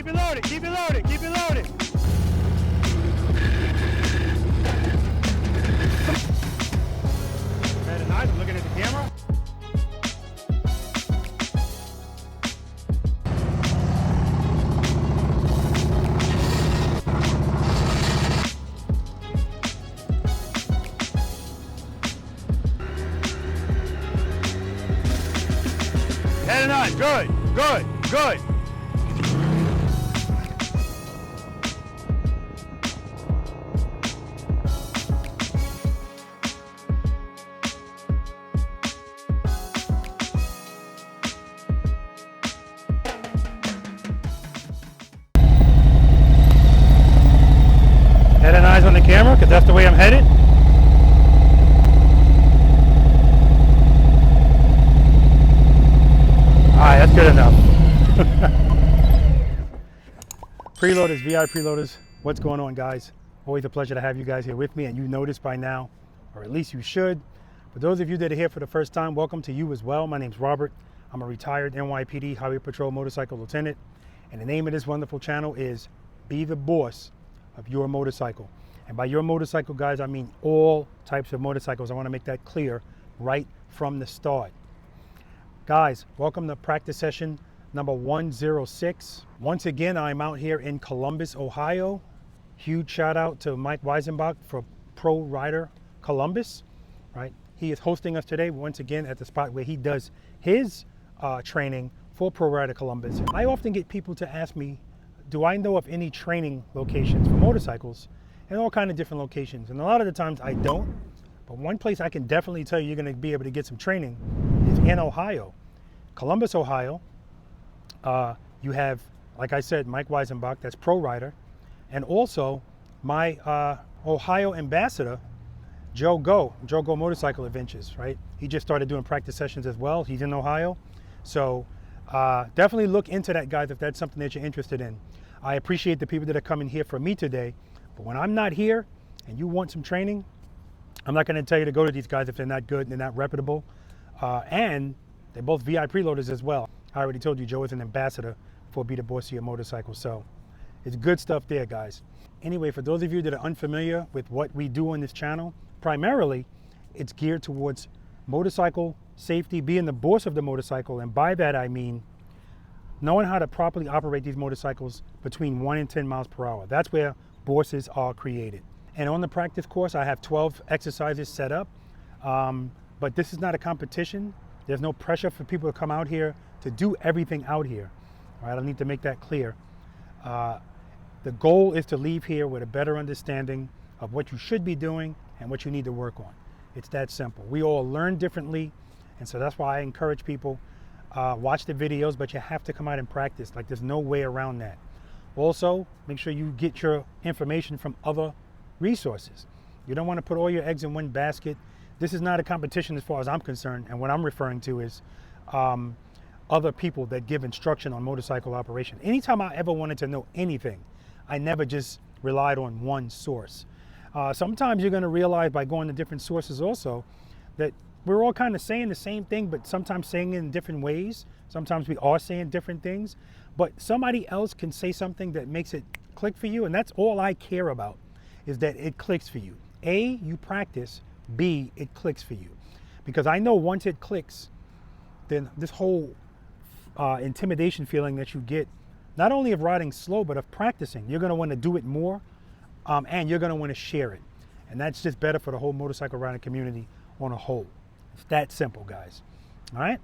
keep it loaded, keep it loaded, keep it loaded. Very nice, I'm looking at the camera. Heading on, good, good, good. Head and eyes on the camera, because that's the way I'm headed. Alright, that's good enough. Preloaders, V.I.Preloaders, what's going on, guys? Always a pleasure to have you guys here with me, and you know this by now, or at least you should. For those of you that are here for the first time, welcome to you as well. My name's Robert. I'm a retired NYPD Highway Patrol Motorcycle Lieutenant, and the name of this wonderful channel is Be the Boss of Your Motorcycle. And by your motorcycle, guys, I mean all types of motorcycles. I want to make that clear right from the start. Guys, welcome to practice session number 106. Once again, I'm out here in Columbus, Ohio. Huge shout out to Mike Weisenbach for Pro Rider Columbus, right? He is hosting us today once again at the spot where he does his training for Pro Rider Columbus. I often get people to ask me, do I know of any training locations for motorcycles in all kinds of different locations? And a lot of the times I don't, but one place I can definitely tell you you're gonna be able to get some training is in Ohio. Columbus, Ohio. You have, like I said, Mike Weisenbach, that's Pro Rider, and also my Ohio ambassador, Joe Go Motorcycle Adventures, right? He just started doing practice sessions as well. He's in Ohio. So definitely look into that, guys, if that's something that you're interested in. I appreciate the people that are coming here for me today, but when I'm not here and you want some training, I'm not gonna tell you to go to these guys if they're not good and they're not reputable. And they're both V.I.Preloaders as well. I already told you Joe is an ambassador for Be the Boss of Your Motorcycle, so it's good stuff there, guys. Anyway, for those of you that are unfamiliar with what we do on this channel, primarily it's geared towards motorcycle safety, being the boss of the motorcycle, and by that I mean knowing how to properly operate these motorcycles between 1 and 10 miles per hour. That's where bosses are created. And on the practice course, I have 12 exercises set up, but this is not a competition. There's no pressure for people to come out here to do everything out here. All right, I need to make that clear. The goal is to leave here with a better understanding of what you should be doing and what you need to work on. It's that simple. We all learn differently, and so that's why I encourage people, watch the videos, but you have to come out and practice. Like, there's no way around that. Also, make sure you get your information from other resources. You don't want to put all your eggs in one basket. This is not a competition as far as I'm concerned, and what I'm referring to is other people that give instruction on motorcycle operation. Anytime I ever wanted to know anything, I never just relied on one source. Sometimes you're going to realize by going to different sources also that we're all kind of saying the same thing, but sometimes saying it in different ways. Sometimes we are saying different things, but somebody else can say something that makes it click for you, and that's all I care about, is that it clicks for you. A, you practice. B, it clicks for you. Because I know once it clicks, then this whole intimidation feeling that you get, not only of riding slow, but of practicing, you're gonna wanna do it more, and you're gonna wanna share it. And that's just better for the whole motorcycle riding community on a whole. It's that simple, guys. All right?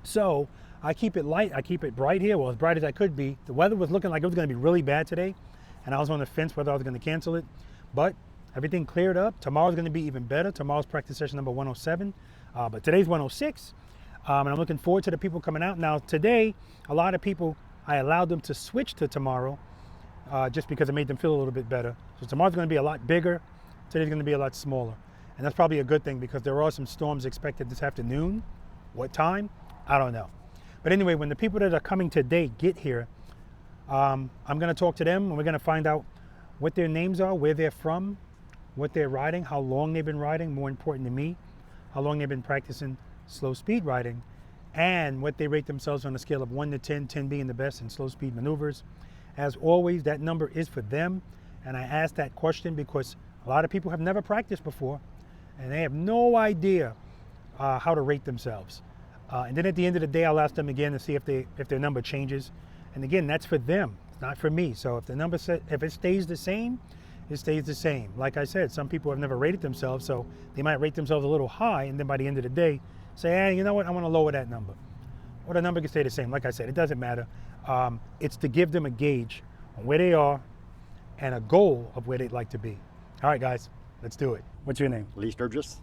So I keep it light, I keep it bright here, well, as bright as I could be. The weather was looking like it was gonna be really bad today, and I was on the fence whether I was gonna cancel it, but everything cleared up. Tomorrow's gonna be even better. Tomorrow's practice session number 107, but today's 106, and I'm looking forward to the people coming out. Now today, a lot of people, I allowed them to switch to tomorrow, just because it made them feel a little bit better. So tomorrow's gonna be a lot bigger, today's gonna be a lot smaller. And that's probably a good thing because there are some storms expected this afternoon. What time? I don't know. But anyway, when the people that are coming today get here, I'm gonna talk to them and we're gonna find out what their names are, where they're from, what they're riding, how long they've been riding, more important to me, how long they've been practicing slow speed riding, and what they rate themselves on a scale of 1 to 10, 10 being the best in slow speed maneuvers. As always, that number is for them. And I asked that question because a lot of people have never practiced before and they have no idea how to rate themselves. And then at the end of the day, I'll ask them again to see if their number changes. And again, that's for them, it's not for me. So if the number if it stays the same, it stays the same. Like I said, some people have never rated themselves, so they might rate themselves a little high, and then by the end of the day, say, hey, you know what, I want to lower that number. Or the number can stay the same. Like I said, it doesn't matter. It's to give them a gauge on where they are and a goal of where they'd like to be. All right, guys, let's do it. What's your name? Lee Sturgis.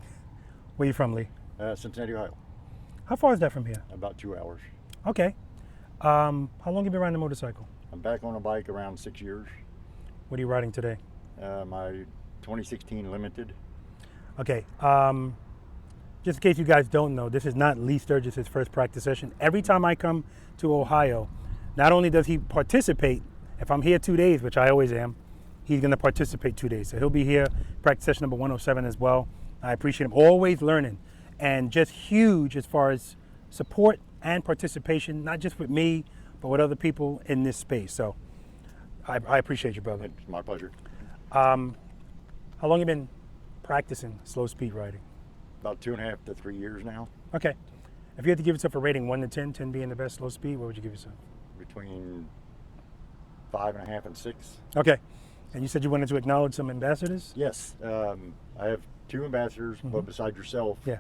Where you from, Lee? Cincinnati, Ohio. How far is that from here? About 2 hours. Okay. How long have you been riding a motorcycle? I'm back on a bike around 6 years. What are you riding today? My 2016 Limited. Okay. Just in case you guys don't know, this is not Lee Sturgis' first practice session. Every time I come to Ohio, not only does he participate, if I'm here 2 days, which I always am, he's going to participate 2 days. So he'll be here, practice session number 107 as well. I appreciate him, always learning. And just huge as far as support and participation, not just with me, but with other people in this space. So I appreciate you, brother. It's my pleasure. How long have you been practicing slow speed riding? About 2.5 to 3 years now. Okay. If you had to give yourself a rating, 1 to 10, 10 being the best slow speed, what would you give yourself? Between 5.5 and 6. Okay. And you said you wanted to acknowledge some ambassadors? Yes. I have 2 ambassadors, but besides yourself, Yeah.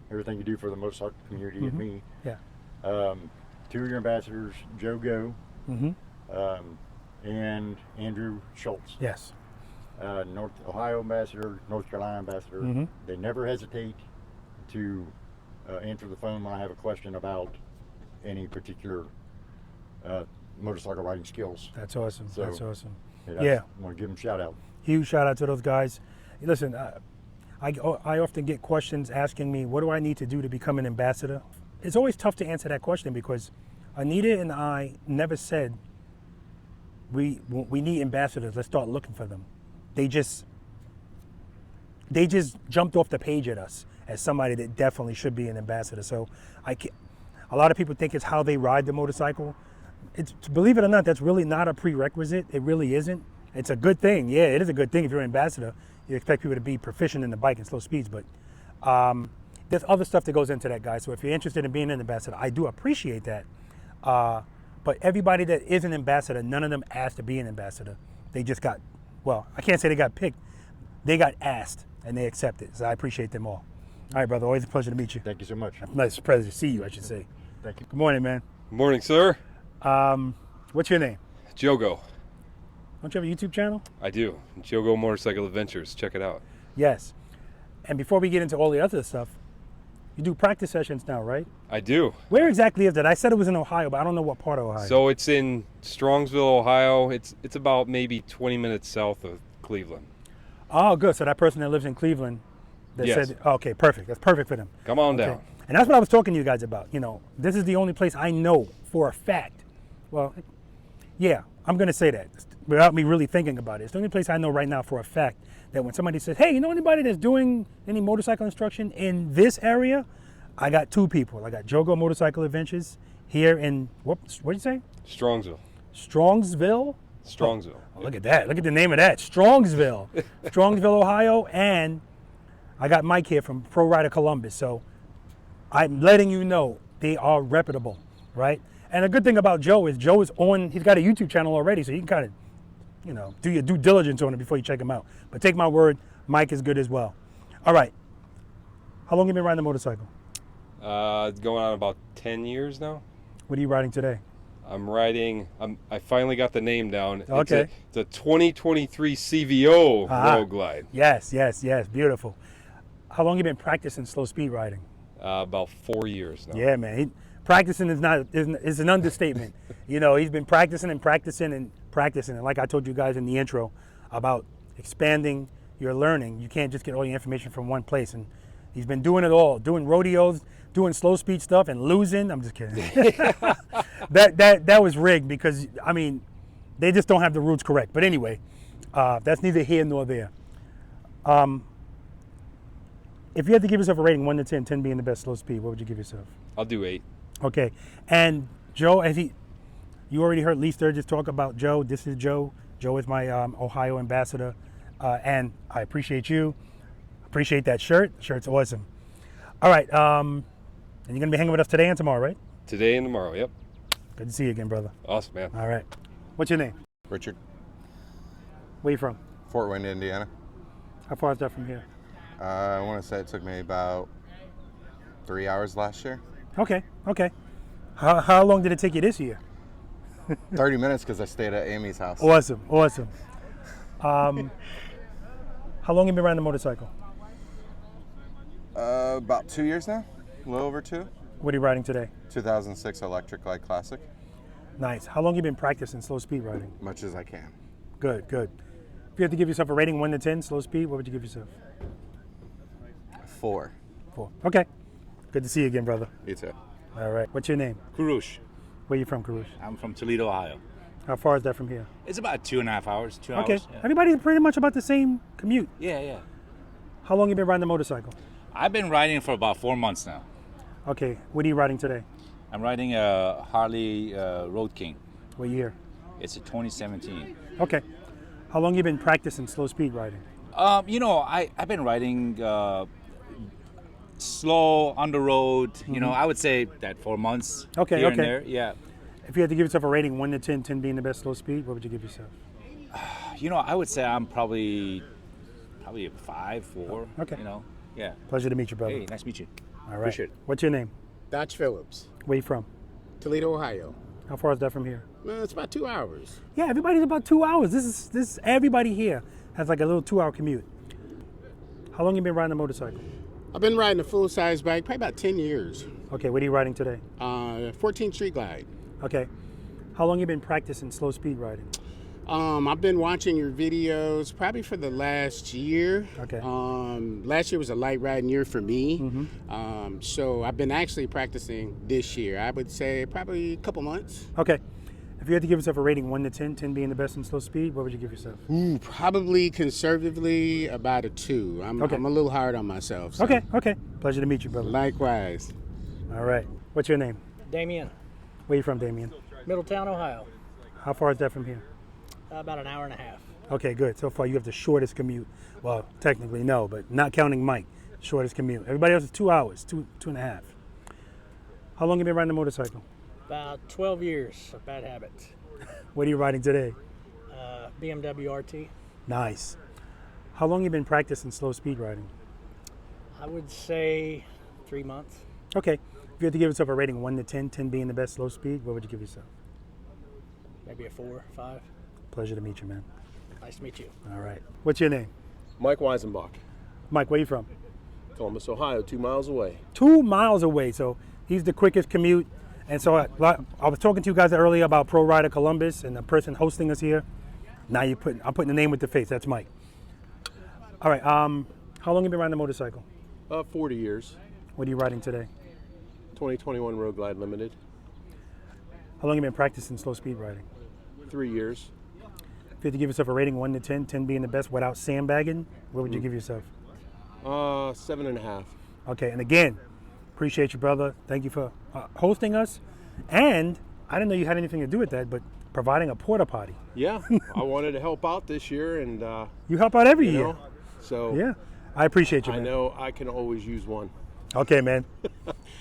everything you do for the motorcycle community and me. Yeah. 2 of your ambassadors, Joe Go, Mm-hmm. and Andrew Schultz. Yes. North Ohio ambassador, North Carolina ambassador. Mhm. They never hesitate to answer the phone when I have a question about any particular motorcycle riding skills. That's awesome. So, That's awesome. I Yeah. want to give them a shout out. Huge shout out to those guys. Listen, I often get questions asking me, what do I need to do to become an ambassador? It's always tough to answer that question because Anita and I never said we need ambassadors, let's start looking for them. They just jumped off the page at us as somebody that definitely should be an ambassador. So a lot of people think it's how they ride the motorcycle. It's, believe it or not, that's really not a prerequisite. It really isn't. It's a good thing. Yeah, it is a good thing if you're an ambassador. You expect people to be proficient in the bike and slow speeds, but there's other stuff that goes into that, guys. So if you're interested in being an ambassador, I do appreciate that. But everybody that is an ambassador, none of them asked to be an ambassador. They just got, well, I can't say they got picked. They got asked and they accepted. So I appreciate them all. All right, brother. Always a pleasure to meet you. Thank you so much. Nice pleasure to see you, I should say. Thank you. Good morning, man. Morning, sir. What's your name? Jogo. Don't you have a YouTube channel? I do. Jogo Motorcycle Adventures. Check it out. Yes. And before we get into all the other stuff, you do practice sessions now, right? I do. Where exactly is it? I said it was in Ohio, but I don't know what part of Ohio. So it's in Strongsville, Ohio. It's about maybe 20 minutes south of Cleveland. Oh, good. So that person that lives in Cleveland that Yes. said, okay, perfect. That's perfect for them. Come on Okay. down. And that's what I was talking to you guys about. You know, this is the only place I know for a fact. Well, yeah, I'm going to say that without me really thinking about it. It's the only place I know right now for a fact that when somebody says, hey, you know anybody that's doing any motorcycle instruction in this area? I got 2 people. I got Jogo Motorcycle Adventures here in, what did you say? Strongsville. Strongsville? Strongsville. Oh, look at that. Look at the name of that. Strongsville. Strongsville, Ohio. And I got Mike here from Pro Rider Columbus. So I'm letting you know they are reputable, right? And the good thing about Joe is he's got a YouTube channel already, so you can kind of, you know, do your due diligence on it before you check him out. But take my word, Mike is good as well. All right. How long have you been riding the motorcycle? It's going on about 10 years now. What are you riding today? I'm riding, I finally got the name down. Okay. It's a 2023 CVO Road Glide. Yes, beautiful. How long have you been practicing slow speed riding? About 4 years now. Yeah, man. Practicing is an understatement. You know, he's been practicing and practicing and practicing. And like I told you guys in the intro about expanding your learning, you can't just get all your information from one place. And he's been doing it all, doing rodeos, doing slow speed stuff and losing. I'm just kidding. that was rigged because, I mean, they just don't have the routes correct. But anyway, that's neither here nor there. If you had to give yourself a rating, 1 to 10, 10 being the best slow speed, what would you give yourself? I'll do 8. Okay. And Joe, You already heard Lee Sturgis talk about Joe. This is Joe. Joe is my Ohio ambassador, and I appreciate you. Appreciate that shirt. The shirt's awesome. All right, and you're gonna be hanging with us today and tomorrow, right? Today and tomorrow, yep. Good to see you again, brother. Awesome, man. All right. What's your name? Richard, Where you from? Fort Wayne, Indiana. How far is that from here? I want to say it took me about 3 hours last year. Okay, okay. How long did it take you this year? 30 minutes because I stayed at Amy's house. Awesome, awesome. How long you been riding a motorcycle? About 2 years now, a little over 2. What are you riding today? 2006 Electric Light Classic. Nice. How long you been practicing slow speed riding? Much as I can. Good, good. If you had to give yourself a rating 1 to 10, slow speed, what would you give yourself? 4. 4. Okay. Good to see you again, brother. You too. All right. What's your name? Kurush. Where you from, Karush? I'm from Toledo, Ohio. How far is that from here? It's about 2.5 hours. 2 Okay. hours. Yeah. Everybody's pretty much about the same commute. Yeah. How long you been riding the motorcycle? I've been riding for about 4 months now. Okay. What are you riding today? I'm riding a Harley Road King. What year? It's a 2017. Okay. How long you been practicing slow speed riding? I've been riding slow on the road. You know, I would say that 4 months. Okay, here okay. And there. Yeah. If you had to give yourself a rating 1 to 10, 10 being the best slow speed, what would you give yourself? I would say I'm probably a 5, 4. Okay. Yeah. Pleasure to meet you, brother. Hey, nice to meet you. All right. Appreciate it. What's your name? Dodge Phillips, Where you from? Toledo, Ohio. How far is that from here? Well, it's about 2 hours. Yeah, everybody's about 2 hours. This is everybody here has like a little 2-hour commute. How long you been riding a motorcycle? I've been riding a full-size bike probably about 10 years. Okay, what are you riding today? 14 Street Glide. Okay. How long you been practicing slow speed riding? I've been watching your videos probably for the last year. Okay. Last year was a light riding year for me. Mm-hmm. So I've been actually practicing this year. I would say probably a couple months. Okay. If you had to give yourself a rating 1 to 10, 10 being the best in slow speed, what would you give yourself? Probably conservatively about a 2. I'm a little hard on myself. So. Okay. Pleasure to meet you, brother. Likewise. All right. What's your name? Damien, Where you from, Damien? Middletown, Ohio. How far is that from here? About an hour and a half. Okay, good. So far you have the shortest commute. Well, technically no, but not counting Mike, shortest commute. Everybody else is 2 hours, two and a half. How long you been riding a motorcycle? About 12 years of bad habits. What are you riding today? BMW RT. Nice. How long you been practicing slow speed riding? I would say 3 months. Okay. If you had to give yourself a rating 1 to 10, 10 being the best slow speed, what would you give yourself? Maybe a 4, 5. Pleasure to meet you, man. Nice to meet you. All right. What's your name? Mike Weisenbach, Mike, where you from? Columbus, Ohio, 2 miles away. 2 miles away, so he's the quickest commute. And so I was talking to you guys earlier about Pro Rider Columbus and the person hosting us here. Now I'm putting the name with the face. That's Mike. All right. How long you been riding a motorcycle? 40 years. What are you riding today? 2021 Road Glide Limited. How long you been practicing slow speed riding? 3 years. If you had to give yourself a rating 1 to 10, 10 being the best without sandbagging, what would you give yourself? 7.5. Okay, and again, appreciate you, brother. Thank you for hosting us. And I didn't know you had anything to do with that, but providing a porta potty. Yeah, I wanted to help out this year, and You help out every year. so Yeah, I appreciate you, I man. know I can always use one. Okay, man.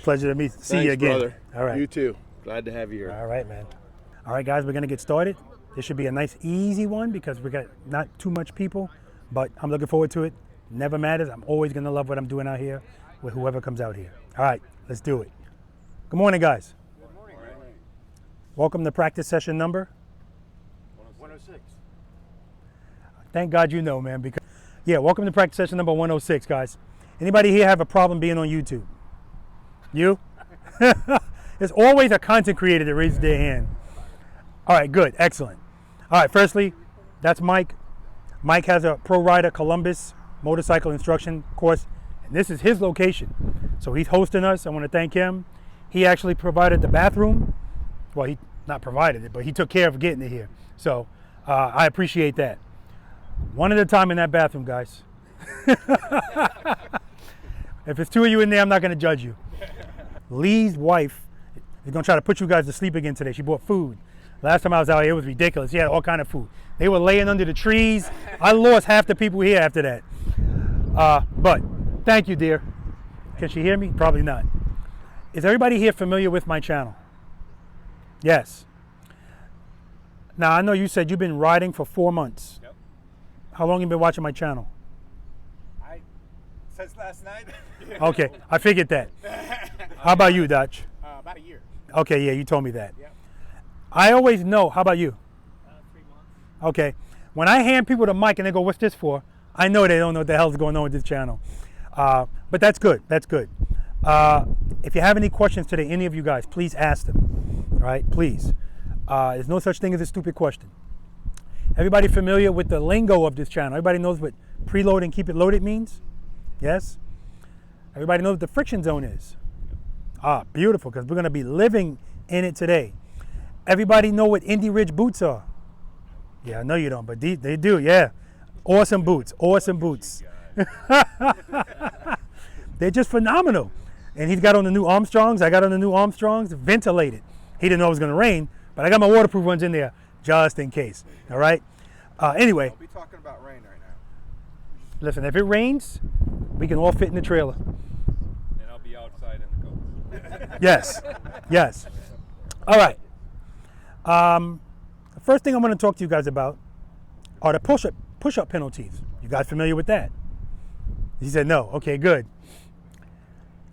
Pleasure to see you Thanks, again. brother. All right. You too. Glad to have you here. All right, man. All right, guys, we're going to get started. This should be a nice, easy one because we got not too much people, but I'm looking forward to it. Never matters. I'm always going to love what I'm doing out here with whoever comes out here. All right, let's do it. Good morning, guys. Good morning. Welcome to practice session number 106. Thank God you know, man. Because welcome to practice session number 106, guys. Anybody here have a problem being on YouTube? You? There's always a content creator that raises their hand. All right, good, excellent. All right, firstly, that's Mike. Mike has a Pro Rider Columbus motorcycle instruction course, and this is his location. So he's hosting us. I want to thank him. He actually provided the bathroom. Well, he not provided it, but he took care of getting it here. So I appreciate that. One at a time in that bathroom, guys. If it's 2 of you in there, I'm not going to judge you. Lee's wife is going to try to put you guys to sleep again today. She bought food. Last time I was out here, it was ridiculous. He had all kind of food. They were laying under the trees. I lost half the people here after that. But thank you, dear. Can she hear me? Probably not. Is everybody here familiar with my channel? Yes. Now, I know you said you've been riding for 4 months. Yep. How long have you been watching my channel? Since last night. Okay, I figured that. How about you, Dutch? About a year. Okay, yeah, you told me that. Yep. I always know. How about you? 3 months. Okay. When I hand people the mic and they go, "What's this for?" I know they don't know what the hell's going on with this channel. But that's good. That's good. If you have any questions today, any of you guys, please ask them. All right, please. There's no such thing as a stupid question. Everybody familiar with the lingo of this channel? Everybody knows what preload and keep it loaded means? Yes? Everybody knows what the friction zone is? Beautiful, because we're going to be living in it today. Everybody know what Indy Ridge boots are? Yeah, I know you don't, but they do, yeah. Awesome boots, awesome boots. They're just phenomenal. And he's got on the new Armstrongs. I got on the new Armstrongs, ventilated. He didn't know it was going to rain, but I got my waterproof ones in there just in case, all right? Anyway. We'll be talking about rain right now. Listen, if it rains, we can all fit in the trailer. And I'll be outside in the coat. Yes, yes. All right. The first thing I'm going to talk to you guys about are the push-up penalties. You guys familiar with that? He said no. Okay, good.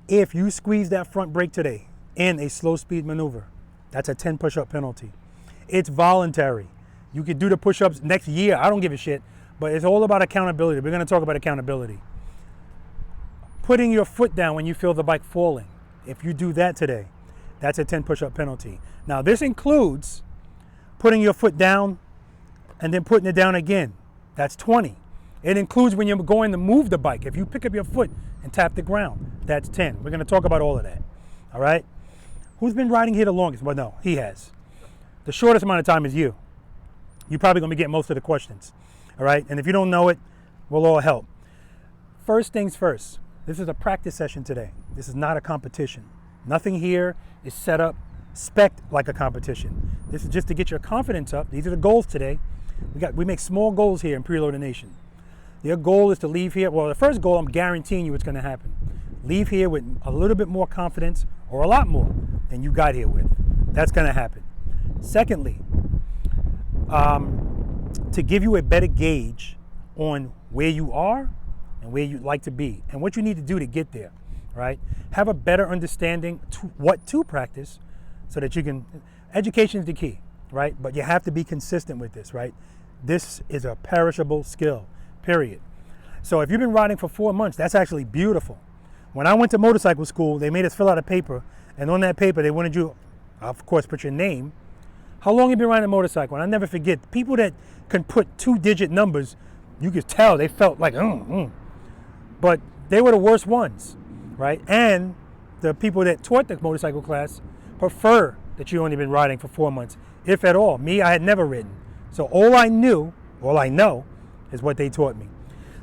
If you squeeze that front brake today in a slow speed maneuver, that's a 10 push-up penalty. It's voluntary. You could do the push-ups next year. I don't give a shit. But it's all about accountability. We're going to talk about accountability. Putting your foot down when you feel the bike falling. If you do that today, that's a 10 push-up penalty. Now, this includes putting your foot down and then putting it down again. That's 20. It includes when you're going to move the bike. If you pick up your foot and tap the ground, that's 10. We're going to talk about all of that. All right? Who's been riding here the longest? Well, no, he has. The shortest amount of time is you. You're probably going to be getting most of the questions. All right? And if you don't know it, we'll all help. First things first. This is a practice session today. This is not a competition. Nothing here is set up, spec'd like a competition. This is just to get your confidence up. These are the goals today. We make small goals here in Preloader Nation. Your goal is to leave here. Well, the first goal, I'm guaranteeing you it's going to happen. Leave here with a little bit more confidence, or a lot more than you got here with. That's going to happen. Secondly, to give you a better gauge on where you are and where you'd like to be and what you need to do to get there, right? Have a better understanding what to practice so that you can, education is the key, right? But you have to be consistent with this, right? This is a perishable skill, period. So if you've been riding for 4 months, that's actually beautiful. When I went to motorcycle school, they made us fill out a paper, and on that paper, they wanted you, of course, put your name. How long have you been riding a motorcycle? And I never forget, people that can put 2-digit numbers, you could tell they felt like, but they were the worst ones, right? And the people that taught the motorcycle class prefer that you only been riding for 4 months, if at all. Me, I had never ridden. So all I know is what they taught me.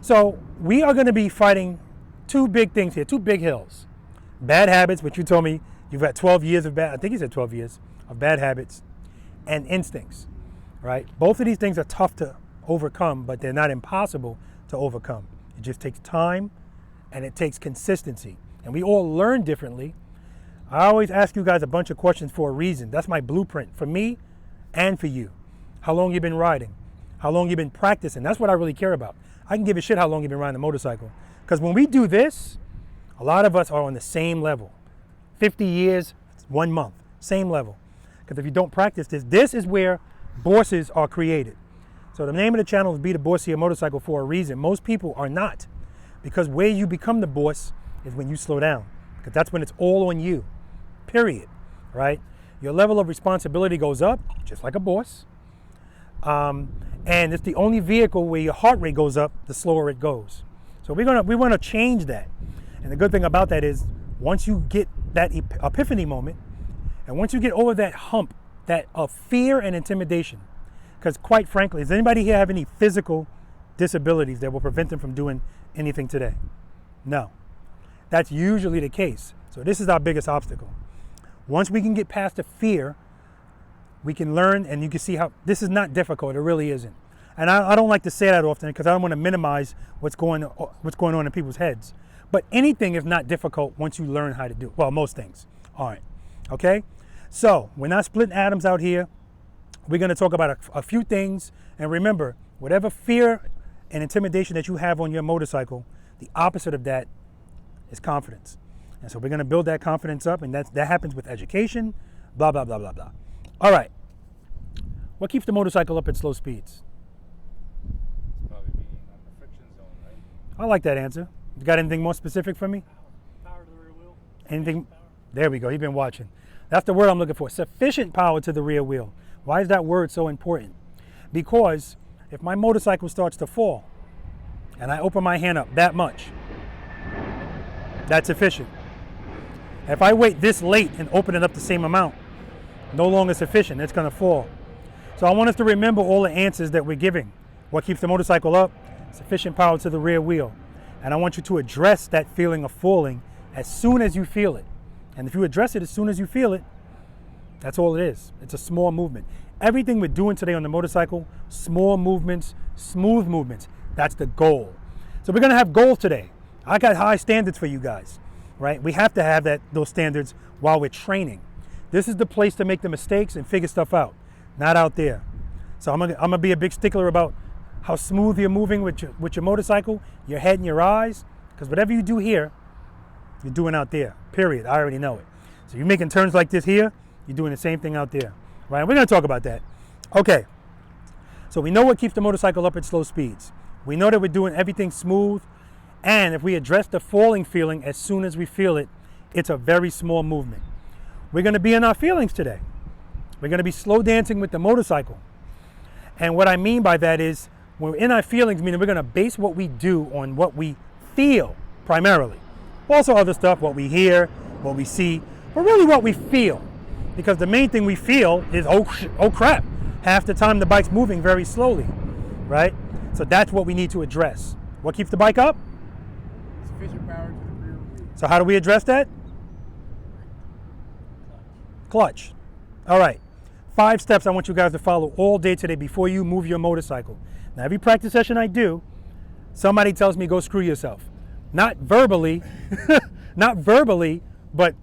So we are going to be fighting two big things here, two big hills. Bad habits, which you told me you've got 12 years of bad, I think you said 12 years of bad habits, and instincts, right? Both of these things are tough to overcome, but they're not impossible to overcome. It just takes time and it takes consistency. And we all learn differently. I always ask you guys a bunch of questions for a reason. That's my blueprint for me and for you. How long you've been riding? How long you've been practicing? That's what I really care about. I can give a shit how long you've been riding a motorcycle. Because when we do this, a lot of us are on the same level. 50 years, 1 month, same level. Because if you don't practice this, this is where bosses are created. So the name of the channel is Be the Boss of Your Motorcycle for a reason. Most people are not. Because where you become the boss is when you slow down. Because that's when it's all on you, period, right? Your level of responsibility goes up, just like a boss. And it's the only vehicle where your heart rate goes up, the slower it goes. So we want to change that. And the good thing about that is once you get that epiphany moment, and once you get over that hump, that of fear and intimidation, because quite frankly, does anybody here have any physical disabilities that will prevent them from doing anything today? No. That's usually the case. So this is our biggest obstacle. Once we can get past the fear, we can learn, and you can see how this is not difficult. It really isn't. And I don't like to say that often because I don't want to minimize what's going on in people's heads. But anything is not difficult once you learn how to do it. Well, most things aren't. Okay? So we're not splitting atoms out here. We're going to talk about a few things. And remember, whatever fear and intimidation that you have on your motorcycle, the opposite of that is confidence. And so we're going to build that confidence up, and that happens with education, blah, blah, blah, blah, blah. All right. What keeps the motorcycle up at slow speeds? Probably being on the friction zone, right? I like that answer. You got anything more specific for me? Power to the rear wheel. Anything? There we go. He's been watching. That's the word I'm looking for. Sufficient power to the rear wheel. Why is that word so important? Because if my motorcycle starts to fall and I open my hand up that much, that's sufficient. If I wait this late and open it up the same amount, no longer sufficient. It's going to fall. So I want us to remember all the answers that we're giving. What keeps the motorcycle up? Sufficient power to the rear wheel. And I want you to address that feeling of falling as soon as you feel it. And if you address it as soon as you feel it, that's all it is. It's a small movement. Everything we're doing today on the motorcycle, small movements, smooth movements, that's the goal. So we're going to have goals today. I got high standards for you guys, right? We have to have those standards while we're training. This is the place to make the mistakes and figure stuff out, not out there. So I'm gonna be a big stickler about how smooth you're moving with your motorcycle, your head and your eyes, because whatever you do here, you're doing out there, period. I already know it. So you're making turns like this here, you're doing the same thing out there, right? We're gonna talk about that. Okay, so we know what keeps the motorcycle up at slow speeds. We know that we're doing everything smooth, and if we address the falling feeling as soon as we feel it, it's a very small movement. We're gonna be in our feelings today. We're gonna be slow dancing with the motorcycle. And what I mean by that is, we're in our feelings, meaning we're gonna base what we do on what we feel primarily. Also other stuff, what we hear, what we see, but really what we feel. Because the main thing we feel is, oh crap, half the time the bike's moving very slowly, right? So that's what we need to address. What keeps the bike up? Sufficient power to the rear wheel. So how do we address that? Clutch. All right. 5 steps I want you guys to follow all day today before you move your motorcycle. Now, every practice session I do, somebody tells me go screw yourself. Not verbally, not verbally, but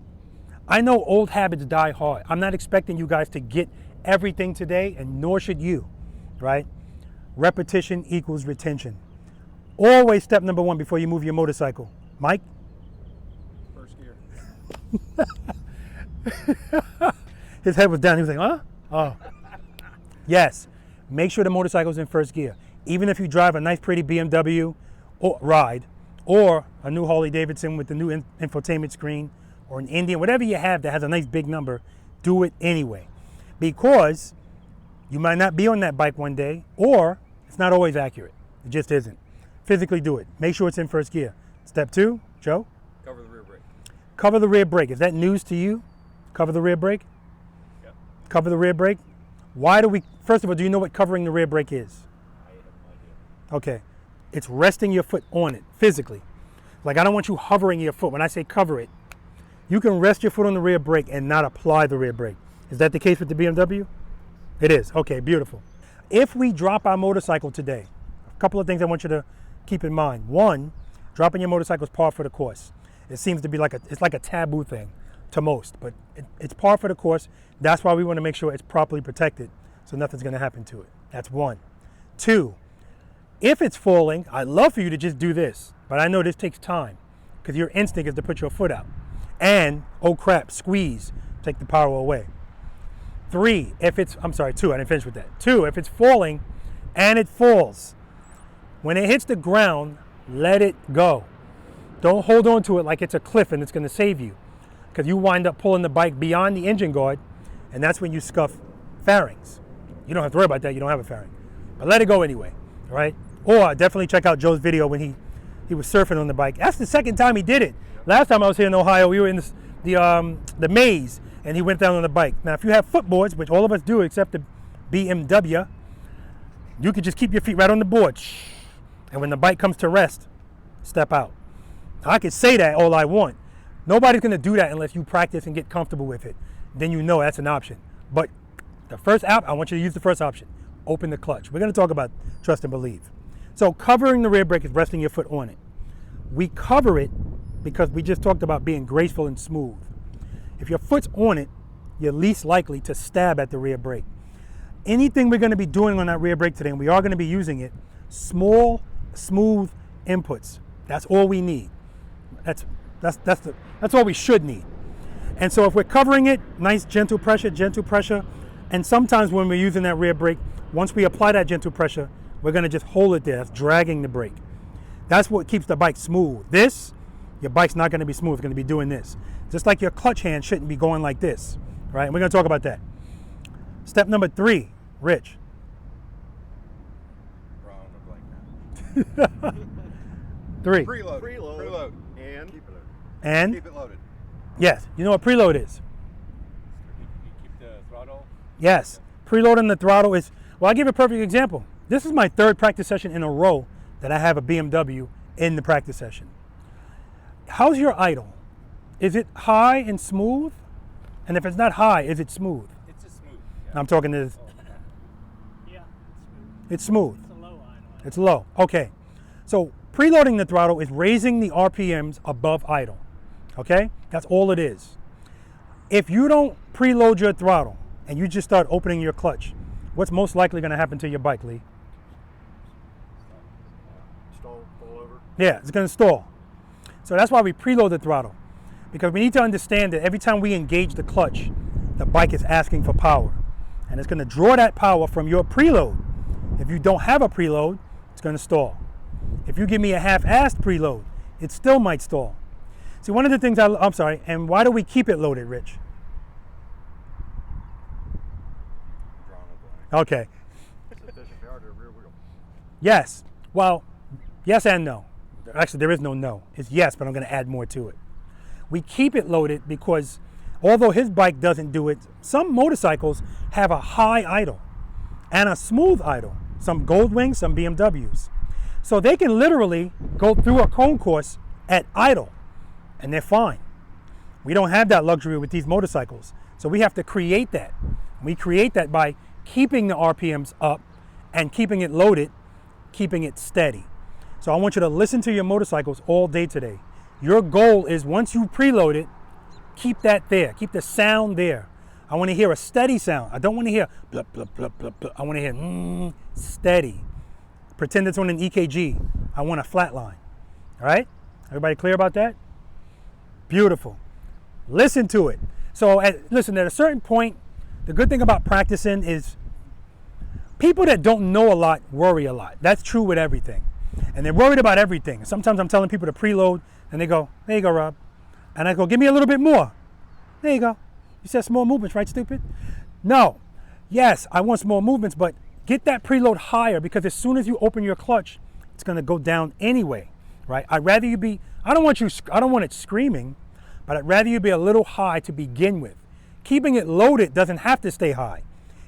I know old habits die hard. I'm not expecting you guys to get everything today, and nor should you, right? Repetition equals retention. Always step number 1 before you move your motorcycle. Mike? First gear. His head was down. He was like, huh? Oh. Yes. Make sure the motorcycle's in first gear. Even if you drive a nice, pretty BMW or ride, or a new Harley Davidson with the new infotainment screen, or an Indian, whatever you have that has a nice big number, do it anyway. Because you might not be on that bike one day, or it's not always accurate. It just isn't. Physically do it. Make sure it's in first gear. Step 2, Joe? Cover the rear brake. Cover the rear brake. Is that news to you? Cover the rear brake? Yep. Cover the rear brake? Why do we, first of all, do you know what covering the rear brake is? I have no idea. Okay. It's resting your foot on it, physically. Like, I don't want you hovering your foot. When I say cover it, you can rest your foot on the rear brake and not apply the rear brake. Is that the case with the BMW? It is. Okay, beautiful. If we drop our motorcycle today, a couple of things I want you to keep in mind. 1, dropping your motorcycle is par for the course. It seems to be like a taboo thing to most, but it's par for the course. That's why we want to make sure it's properly protected so nothing's going to happen to it. That's 1. 2, if it's falling, I'd love for you to just do this, but I know this takes time because your instinct is to put your foot out. And, oh crap, squeeze, take the power away. 3, if it's, I'm sorry, 2, I didn't finish with that. 2, if it's falling and it falls, when it hits the ground, let it go. Don't hold on to it like it's a cliff and it's going to save you, because you wind up pulling the bike beyond the engine guard, and that's when you scuff fairings. You don't have to worry about that. You don't have a fairing. But let it go anyway, right? Or definitely check out Joe's video when he was surfing on the bike. That's the second time he did it. Last time I was here in Ohio, we were in the maze, and he went down on the bike. Now, if you have footboards, which all of us do except the BMW, you could just keep your feet right on the board. And when the bike comes to rest, step out. I could say that all I want. Nobody's going to do that unless you practice and get comfortable with it. Then you know that's an option. But The first app, I want you to use the first option. Open the clutch. We're going to talk about trust and believe. So covering the rear brake is resting your foot on it. We cover it because we just talked about being graceful and smooth. If your foot's on it, you're least likely to stab at the rear brake. Anything we're going to be doing on that rear brake today, and we are going to be using it, small, smooth inputs. That's all we need. That's all we should need. And so if we're covering it, nice gentle pressure, and sometimes when we're using that rear brake, once we apply that gentle pressure, we're going to just hold it there. That's dragging the brake. That's what keeps the bike smooth. This, your bike's not going to be smooth. It's going to be doing this. Just like your clutch hand shouldn't be going like this, right? And we're going to talk about that. Step number 3, Rich. Wrong the blank now. 3. Preload. And keep it loaded. And? Keep it loaded. Yes. You know what preload is? You keep the throttle. Yes. Preloading the throttle is, well, I'll give you a perfect example. This is my 3rd practice session in a row that I have a BMW in the practice session. How's your idle? Is it high and smooth? And if it's not high, is it smooth? It's a smooth. I'm talking to this. Yeah, It's smooth. it's a low idle. It's low. Okay. So preloading the throttle is raising the RPMs above idle. Okay? That's all it is. If you don't preload your throttle and you just start opening your clutch, what's most likely going to happen to your bike, Lee? Stall, pull over. Yeah, it's going to stall. So that's why we preload the throttle, because we need to understand that every time we engage the clutch, the bike is asking for power, and it's going to draw that power from your preload. If you don't have a preload, it's going to stall. If you give me a half-assed preload, it still might stall. See, one of the things I'm sorry, and why do we keep it loaded, Rich? Drawing a blank. Okay. Sufficient power to the rear wheel. Yes. Well, yes and no. Actually, there is no no. It's yes, but I'm going to add more to it. We keep it loaded because although his bike doesn't do it, some motorcycles have a high idle and a smooth idle. Some Goldwings, some BMWs. So they can literally go through a concourse at idle and they're fine. We don't have that luxury with these motorcycles. So we have to create that. We create that by keeping the RPMs up and keeping it loaded, keeping it steady. So I want you to listen to your motorcycles all day today. Your goal is once you preload it, keep that there. Keep the sound there. I want to hear a steady sound. I don't want to hear blah, blah, blah, blah, blah. I want to hear steady. Pretend it's on an EKG. I want a flat line. All right? Everybody clear about that? Beautiful. Listen to it. So listen, at a certain point, the good thing about practicing is people that don't know a lot worry a lot. That's true with everything. And they're worried about everything. Sometimes I'm telling people to preload, and they go, there you go, Rob. And I go, give me a little bit more. There you go. You said small movements, right, stupid? No. Yes, I want small movements, but get that preload higher, because as soon as you open your clutch, it's going to go down anyway, right? I'd rather you be, I don't want it screaming, but I'd rather you be a little high to begin with. Keeping it loaded doesn't have to stay high.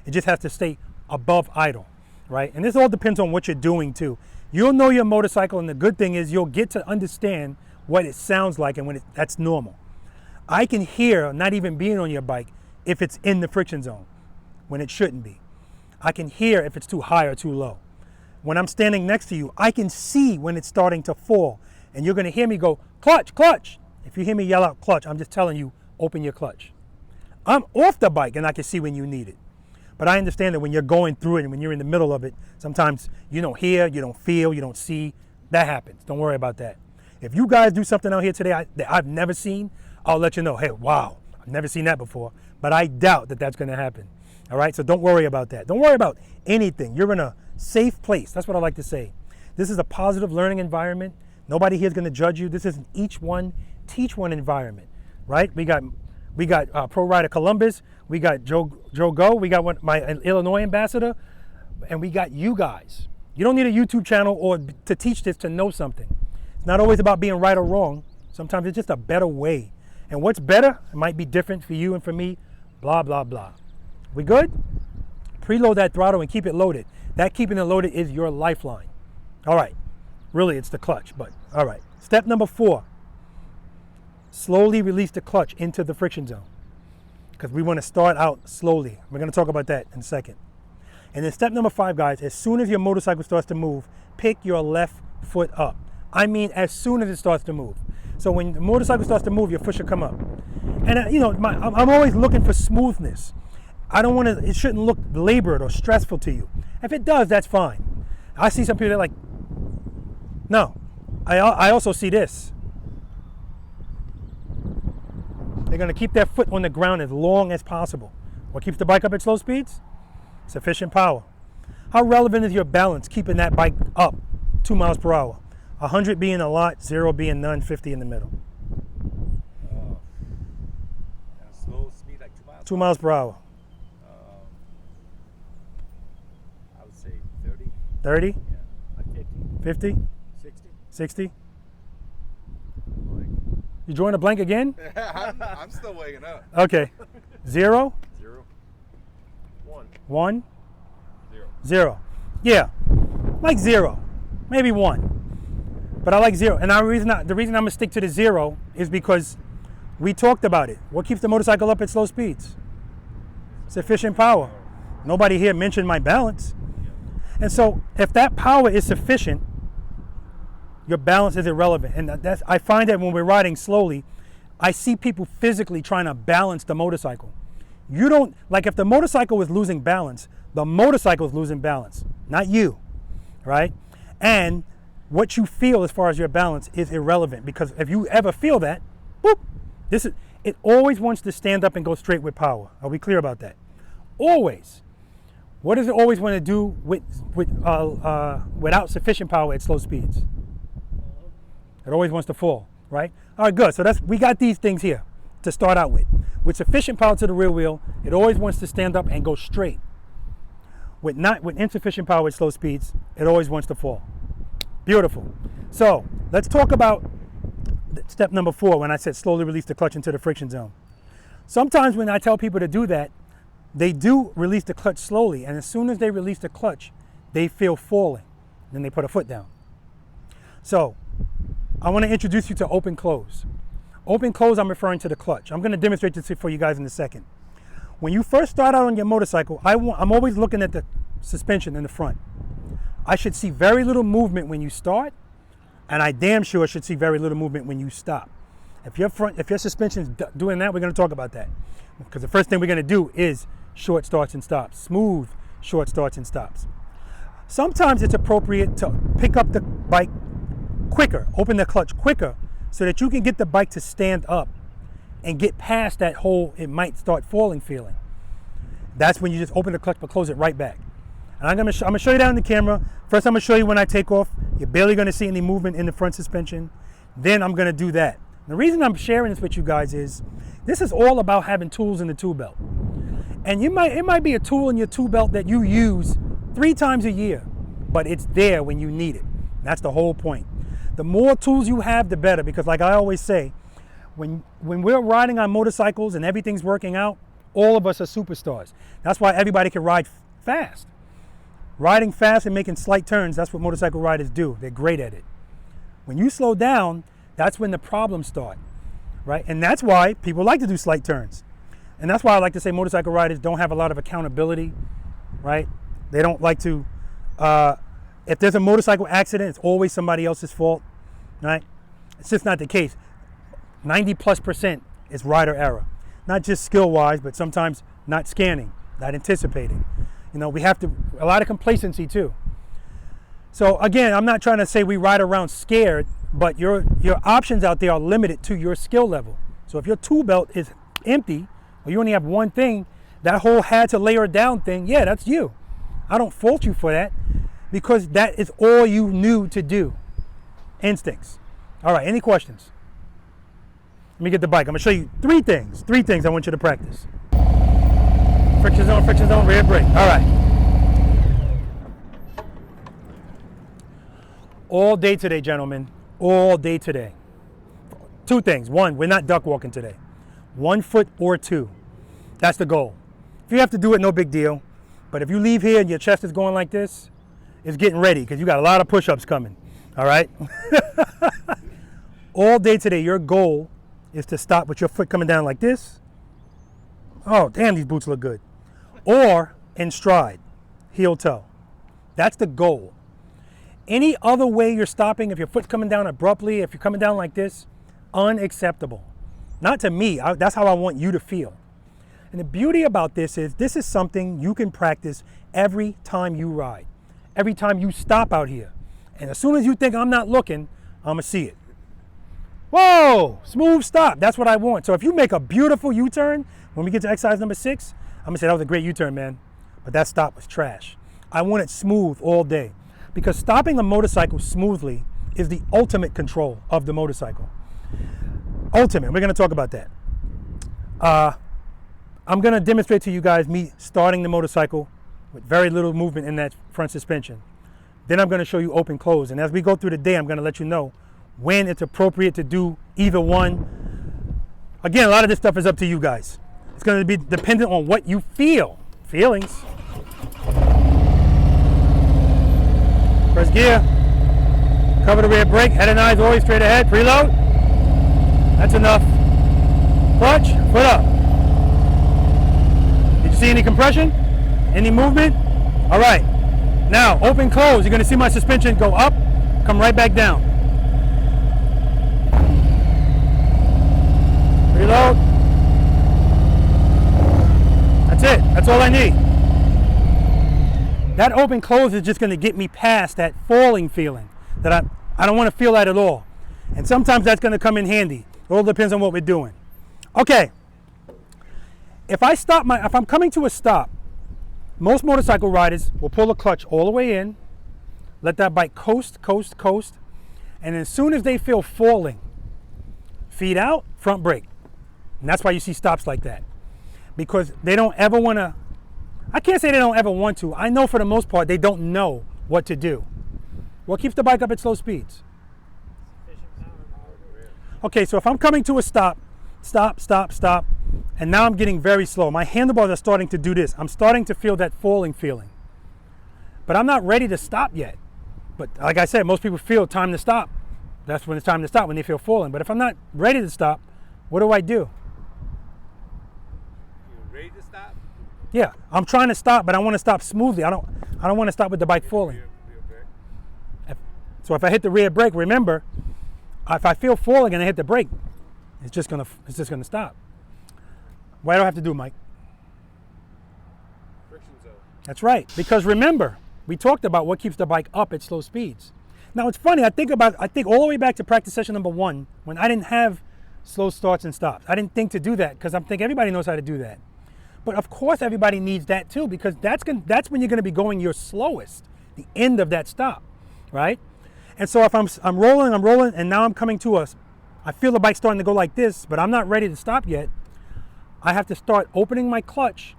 It just has to stay above idle, right? And this all depends on what you're doing too. You'll know your motorcycle, and the good thing is you'll get to understand what it sounds like and when that's normal. I can hear, not even being on your bike, if it's in the friction zone when it shouldn't be. I can hear if it's too high or too low. When I'm standing next to you, I can see when it's starting to fall, and you're going to hear me go, clutch, clutch. If you hear me yell out clutch, I'm just telling you, open your clutch. I'm off the bike and I can see when you need it. But I understand that when you're going through it and when you're in the middle of it, sometimes you don't hear, you don't feel, you don't see. That happens. Don't worry about that. If you guys do something out here today that I've never seen, I'll let you know, hey, wow, I've never seen that before. But I doubt that that's going to happen. All right, so don't worry about that. Don't worry about anything. You're in a safe place. That's what I like to say. This is a positive learning environment. Nobody here is going to judge you. This is an each one, teach one environment, right? We got Pro Rider Columbus. We got Joe Go. We got my Illinois ambassador, and we got you guys. You don't need a YouTube channel or to teach this to know something. It's not always about being right or wrong. Sometimes it's just a better way. And what's better, it might be different for you and for me, blah, blah, blah. We good? Preload that throttle and keep it loaded. That keeping it loaded is your lifeline. All right. Really, it's the clutch, but all right. Step number 4, slowly release the clutch into the friction zone. because we want to start out slowly. We're going to talk about that in a second. And then step number 5, guys, as soon as your motorcycle starts to move, pick your left foot up. I mean, as soon as it starts to move. So when the motorcycle starts to move, your foot should come up. And you know, I'm always looking for smoothness. I don't want to, it shouldn't look labored or stressful to you. If it does, that's fine. I see some people that are like, no. I also see this. They're going to keep their foot on the ground as long as possible. What keeps the bike up at slow speeds? Sufficient power. How relevant is your balance keeping that bike up 2 miles per hour? 100 being a lot, 0 being none, 50 in the middle. Slow speed like 2 miles. 2 miles per hour. I would say 30. 30? Yeah, like 50. 50? 60. 60? You drawing a blank again? I'm still waking up. Okay. 0? 0. 1. 1? 0. 0. Yeah. Like 0. Maybe 1. But I like 0. And the reason I'm going to stick to the 0 is because we talked about it. What keeps the motorcycle up at slow speeds? Sufficient power. Nobody here mentioned my balance. And so if that power is sufficient, your balance is irrelevant. And I find that when we're riding slowly, I see people physically trying to balance the motorcycle. You don't, like if the motorcycle is losing balance, the motorcycle is losing balance, not you, right? And what you feel as far as your balance is irrelevant, because if you ever feel that, boop, it always wants to stand up and go straight with power. Are we clear about that? Always. What does it always want to do without sufficient power at slow speeds? It always wants to fall, right? All right, good. So we got these things here to start out with. With sufficient power to the rear wheel, it always wants to stand up and go straight. With insufficient power at slow speeds, it always wants to fall. Beautiful. So let's talk about step number 4 when I said slowly release the clutch into the friction zone. Sometimes when I tell people to do that, they do release the clutch slowly, and as soon as they release the clutch, they feel falling. Then they put a foot down. So I want to introduce you to open close. Open close, I'm referring to the clutch. I'm going to demonstrate this for you guys in a second. When you first start out on your motorcycle, I'm always looking at the suspension in the front. I should see very little movement when you start, and I damn sure should see very little movement when you stop. If your suspension is doing that, we're going to talk about that. Because the first thing we're going to do is short starts and stops, smooth short starts and stops. Sometimes it's appropriate to pick up the bike quicker, open the clutch quicker, so that you can get the bike to stand up and get past that whole it might start falling feeling. That's when you just open the clutch but close it right back. And I'm going to show you that on the camera. First I'm going to show you when I take off. You're barely going to see any movement in the front suspension. Then I'm going to do that. The reason I'm sharing this with you guys is this is all about having tools in the tool belt. And it might be a tool in your tool belt that you use 3 times a year, but it's there when you need it. That's the whole point. The more tools you have, the better, because like I always say, when we're riding on motorcycles and everything's working out, all of us are superstars. That's why everybody can ride fast. Riding fast and making slight turns, that's what motorcycle riders do. They're great at it. When you slow down, that's when the problems start, right? And that's why people like to do slight turns. And that's why I like to say motorcycle riders don't have a lot of accountability, right? They don't like to, if there's a motorcycle accident, it's always somebody else's fault, right? It's just not the case. 90+% is rider error. Not just skill-wise, but sometimes not scanning, not anticipating. You know, we have a lot of complacency too. So again, I'm not trying to say we ride around scared, but your options out there are limited to your skill level. So if your tool belt is empty, or you only have one thing, that whole had to layer down thing, yeah, that's you. I don't fault you for that, because that is all you knew to do. Instincts. All right, any questions? Let me get the bike. I'm gonna show you 3 things. 3 things I want you to practice. Friction zone, rear brake. All right. All day today, gentlemen. All day today. 2 things. 1, we're not duck walking today. 1 foot or 2. That's the goal. If you have to do it, no big deal. But if you leave here and your chest is going like this, it's getting ready, because you got a lot of push-ups coming. All right? All day today, your goal is to stop with your foot coming down like this Oh, damn, these boots look good. Or in stride, heel toe. That's the goal. Any other way you're stopping, if your foot's coming down abruptly, if you're coming down like this, unacceptable. Not to me, that's how I want you to feel. And the beauty about this is something you can practice every time you ride, every time you stop out here. And as soon as you think I'm not looking, I'm gonna see it. Whoa, smooth stop, that's what I want. So if you make a beautiful U-turn, when we get to exercise number 6, I'm gonna say that was a great U-turn, man, but that stop was trash. I want it smooth all day because stopping a motorcycle smoothly is the ultimate control of the motorcycle. Ultimate, we're gonna talk about that. I'm gonna demonstrate to you guys me starting the motorcycle with very little movement in that front suspension. Then I'm gonna show you open close. And as we go through the day, I'm gonna let you know when it's appropriate to do either one. Again, a lot of this stuff is up to you guys. It's gonna be dependent on what you feel. Feelings. First gear. Cover the rear brake. Head and eyes always straight ahead. Preload. That's enough. Clutch. Foot up. Did you see any compression? Any movement? All right. Now, open close. You're gonna see my suspension go up, come right back down. Reload. That's it. That's all I need. That open close is just gonna get me past that falling feeling that I don't wanna feel that at all. And sometimes that's gonna come in handy. It all depends on what we're doing. Okay. If I'm coming to a stop, most motorcycle riders will pull the clutch all the way in, let that bike coast, coast, coast, and as soon as they feel falling, feet out, front brake. And that's why you see stops like that. Because they don't ever want to, I can't say they don't ever want to, I know for the most part they don't know what to do. What keeps the bike up at slow speeds? Okay, so if I'm coming to a stop, stop, and now I'm getting very slow. My handlebars are starting to do this. I'm starting to feel that falling feeling. But I'm not ready to stop yet. But like I said, most people feel time to stop. That's when it's time to stop, when they feel falling. But if I'm not ready to stop, what do I do? You ready to stop? Yeah, I'm trying to stop, but I want to stop smoothly. I don't want to stop with the bike falling. So if I hit the rear brake, remember, if I feel falling and I hit the brake, it's just gonna stop. What do I have to do, Mike? Friction zone. That's right. Because remember, we talked about what keeps the bike up at slow speeds. Now it's funny, I think all the way back to practice session number 1, when I didn't have slow starts and stops. I didn't think to do that because I'm thinking everybody knows how to do that. But of course everybody needs that too, because that's when you're gonna be going your slowest, the end of that stop, right? And so if I'm rolling, and now I'm coming to us, I feel the bike starting to go like this, but I'm not ready to stop yet. I have to start opening my clutch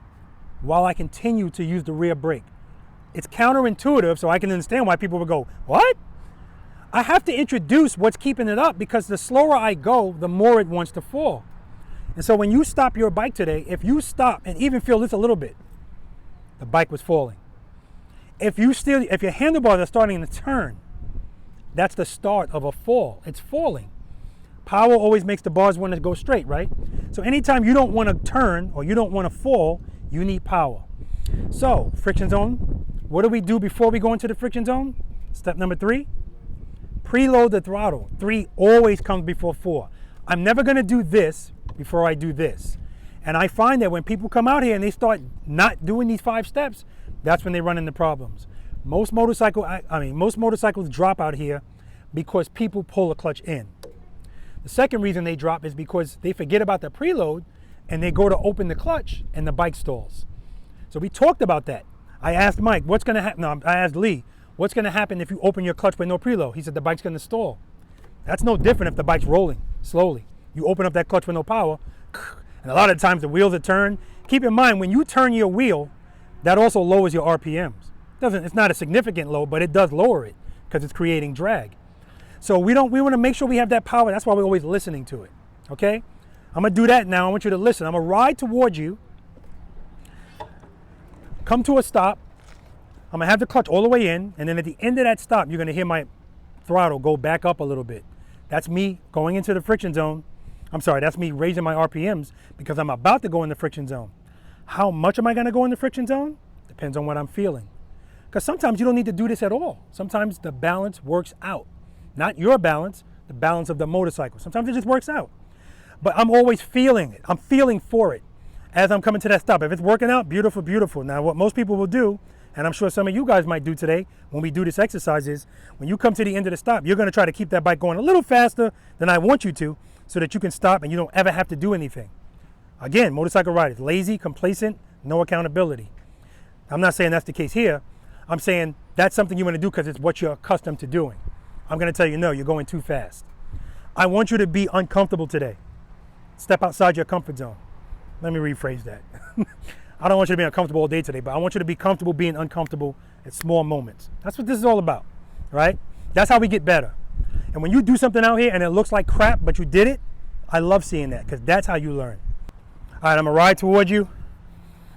while I continue to use the rear brake. It's counterintuitive, so I can understand why people would go, what? I have to introduce what's keeping it up, because the slower I go, the more it wants to fall. And so when you stop your bike today, if you stop and even feel this a little bit, the bike was falling. If your handlebars are starting to turn, that's the start of a fall. It's falling. Power always makes the bars want to go straight, right? So anytime you don't want to turn or you don't want to fall, you need power. So, friction zone. What do we do before we go into the friction zone? Step number 3, preload the throttle. 3 always comes before 4. I'm never going to do this before I do this. And I find that when people come out here and they start not doing these 5 steps, that's when they run into problems. Most motorcycles drop out here because people pull the clutch in. The second reason they drop is because they forget about the preload and they go to open the clutch and the bike stalls. So we talked about that. I asked Mike, what's going to happen? No, I asked Lee, what's going to happen if you open your clutch with no preload? He said the bike's going to stall. That's no different if the bike's rolling slowly. You open up that clutch with no power, and a lot of times the wheels are turned. Keep in mind, when you turn your wheel, that also lowers your RPMs. It's not a significant low, but it does lower it because it's creating drag. So we want to make sure we have that power. That's why we're always listening to it, okay? I'm gonna do that now. I want you to listen. I'm gonna ride towards you, come to a stop. I'm gonna have the clutch all the way in, and then at the end of that stop, you're gonna hear my throttle go back up a little bit. That's me going into the friction zone. I'm sorry, that's me raising my RPMs because I'm about to go in the friction zone. How much am I gonna go in the friction zone? Depends on what I'm feeling. Because sometimes you don't need to do this at all. Sometimes the balance works out. Not your balance, the balance of the motorcycle. Sometimes it just works out. But I'm always feeling it. I'm feeling for it as I'm coming to that stop. If it's working out, beautiful, beautiful. Now, what most people will do, and I'm sure some of you guys might do today when we do this exercise, is when you come to the end of the stop, you're gonna try to keep that bike going a little faster than I want you to so that you can stop and you don't ever have to do anything. Again, motorcycle riders, lazy, complacent, no accountability. I'm not saying that's the case here. I'm saying that's something you want to do because it's what you're accustomed to doing. I'm going to tell you, no, you're going too fast. I want you to be uncomfortable today. Step outside your comfort zone. Let me rephrase that. I don't want you to be uncomfortable all day today, but I want you to be comfortable being uncomfortable at small moments. That's what this is all about, right? That's how we get better. And when you do something out here and it looks like crap, but you did it, I love seeing that because that's how you learn. All right, I'm gonna ride toward you.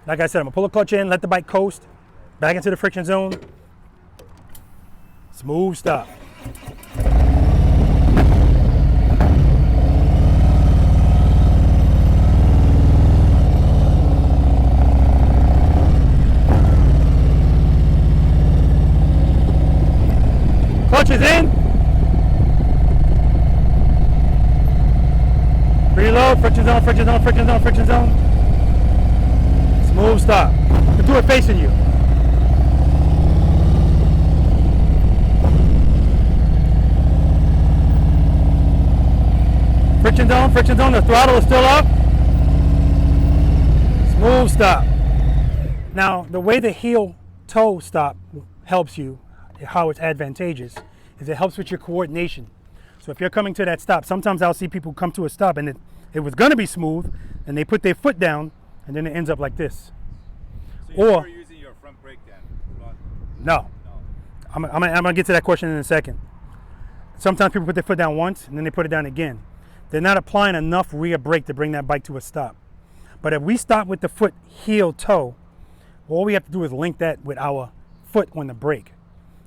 Like I said, I'm gonna pull the clutch in, let the bike coast, back into the friction zone. Smooth stop. Clutch is in. Preload, friction zone, friction zone, friction zone, friction zone. Smooth stop. You do it facing you. Friction zone, the throttle is still up. Smooth stop. Now, the way the heel toe stop helps you, how it's advantageous, is it helps with your coordination. So if you're coming to that stop, sometimes I'll see people come to a stop and it was gonna be smooth, and they put their foot down, and then it ends up like this. So you're never using your front brake then? No. I'm gonna get to that question in a second. Sometimes people put their foot down once, and then they put it down again. They're not applying enough rear brake to bring that bike to a stop. But if we stop with the foot heel toe, all we have to do is link that with our foot on the brake.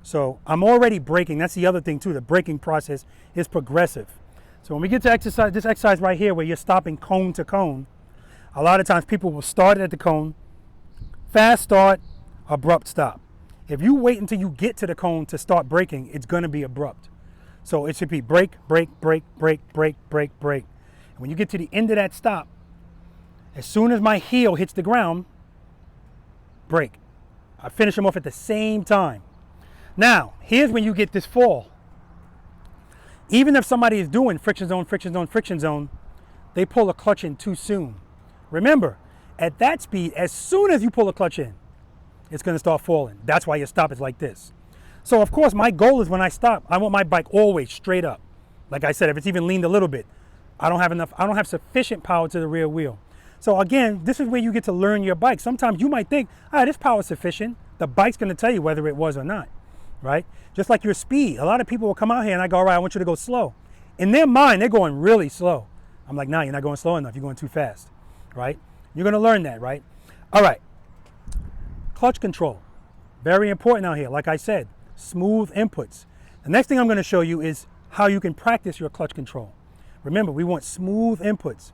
So I'm already braking. That's the other thing too. The braking process is progressive. So when we get to exercise, this exercise right here where you're stopping cone to cone, a lot of times people will start at the cone, fast start, abrupt stop. If you wait until you get to the cone to start braking, it's gonna be abrupt. So it should be brake, brake, brake, brake, brake, brake, brake. And when you get to the end of that stop, as soon as my heel hits the ground, brake. I finish them off at the same time. Now, here's when you get this fall. Even if somebody is doing friction zone, friction zone, friction zone, they pull a clutch in too soon. Remember, at that speed, as soon as you pull a clutch in, it's gonna start falling. That's why your stop is like this. So of course, my goal is when I stop, I want my bike always straight up. Like I said, if it's even leaned a little bit, I don't have sufficient power to the rear wheel. So again, this is where you get to learn your bike. Sometimes you might think, this power is sufficient. The bike's gonna tell you whether it was or not, right? Just like your speed. A lot of people will come out here and I go, all right, I want you to go slow. In their mind, they're going really slow. I'm like, no, you're not going slow enough. You're going too fast, right? You're gonna learn that, right? All right, clutch control. Very important out here. Like I said, smooth inputs. The next thing I'm gonna show you is how you can practice your clutch control. Remember, we want smooth inputs.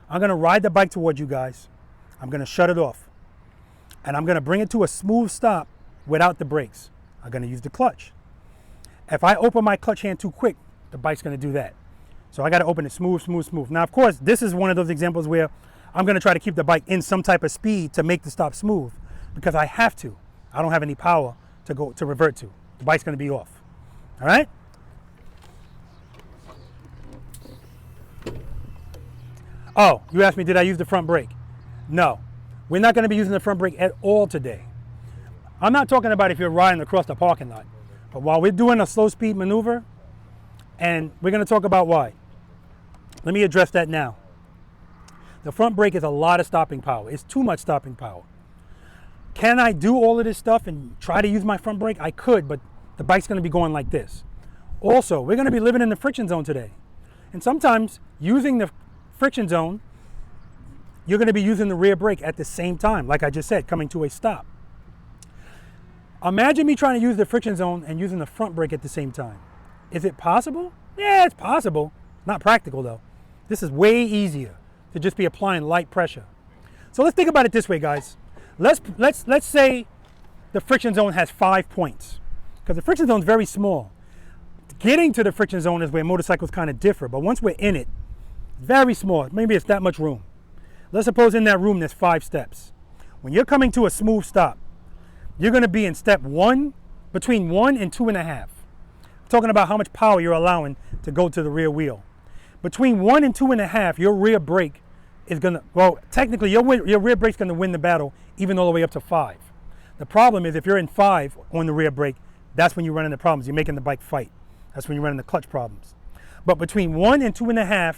I'm gonna ride the bike towards you guys. I'm gonna shut it off. And I'm gonna bring it to a smooth stop without the brakes. I'm gonna use the clutch. If I open my clutch hand too quick, the bike's gonna do that. So I gotta open it smooth, smooth, smooth. Now, of course, this is one of those examples where I'm gonna try to keep the bike in some type of speed to make the stop smooth because I have to. I don't have any power to revert to. The bike's gonna be off, all right? Oh, you asked me, did I use the front brake? No, we're not gonna be using the front brake at all today. I'm not talking about if you're riding across the parking lot, but while we're doing a slow speed maneuver, and we're gonna talk about why. Let me address that now. The front brake is a lot of stopping power. It's too much stopping power. Can I do all of this stuff and try to use my front brake? I could, but the bike's gonna be going like this. Also, we're gonna be living in the friction zone today. And sometimes using the friction zone, you're gonna be using the rear brake at the same time, like I just said, coming to a stop. Imagine me trying to use the friction zone and using the front brake at the same time. Is it possible? Yeah, it's possible. Not practical though. This is way easier to just be applying light pressure. So let's think about it this way, guys. Let's say the friction zone has 5 points, because the friction zone is very small. Getting to the friction zone is where motorcycles kind of differ, but once we're in it, very small, maybe it's that much room. Let's suppose in that room there's 5 steps. When you're coming to a smooth stop, you're going to be in step 1, between 1 and 2.5. Talking about how much power you're allowing to go to the rear wheel. Between 1 and 2.5, your rear brake is going to, well, technically your rear brake's going to win the battle even all the way up to 5. The problem is if you're in 5 on the rear brake, that's when you run into problems. You're making the bike fight. That's when you run into clutch problems. But between 1 and 2.5,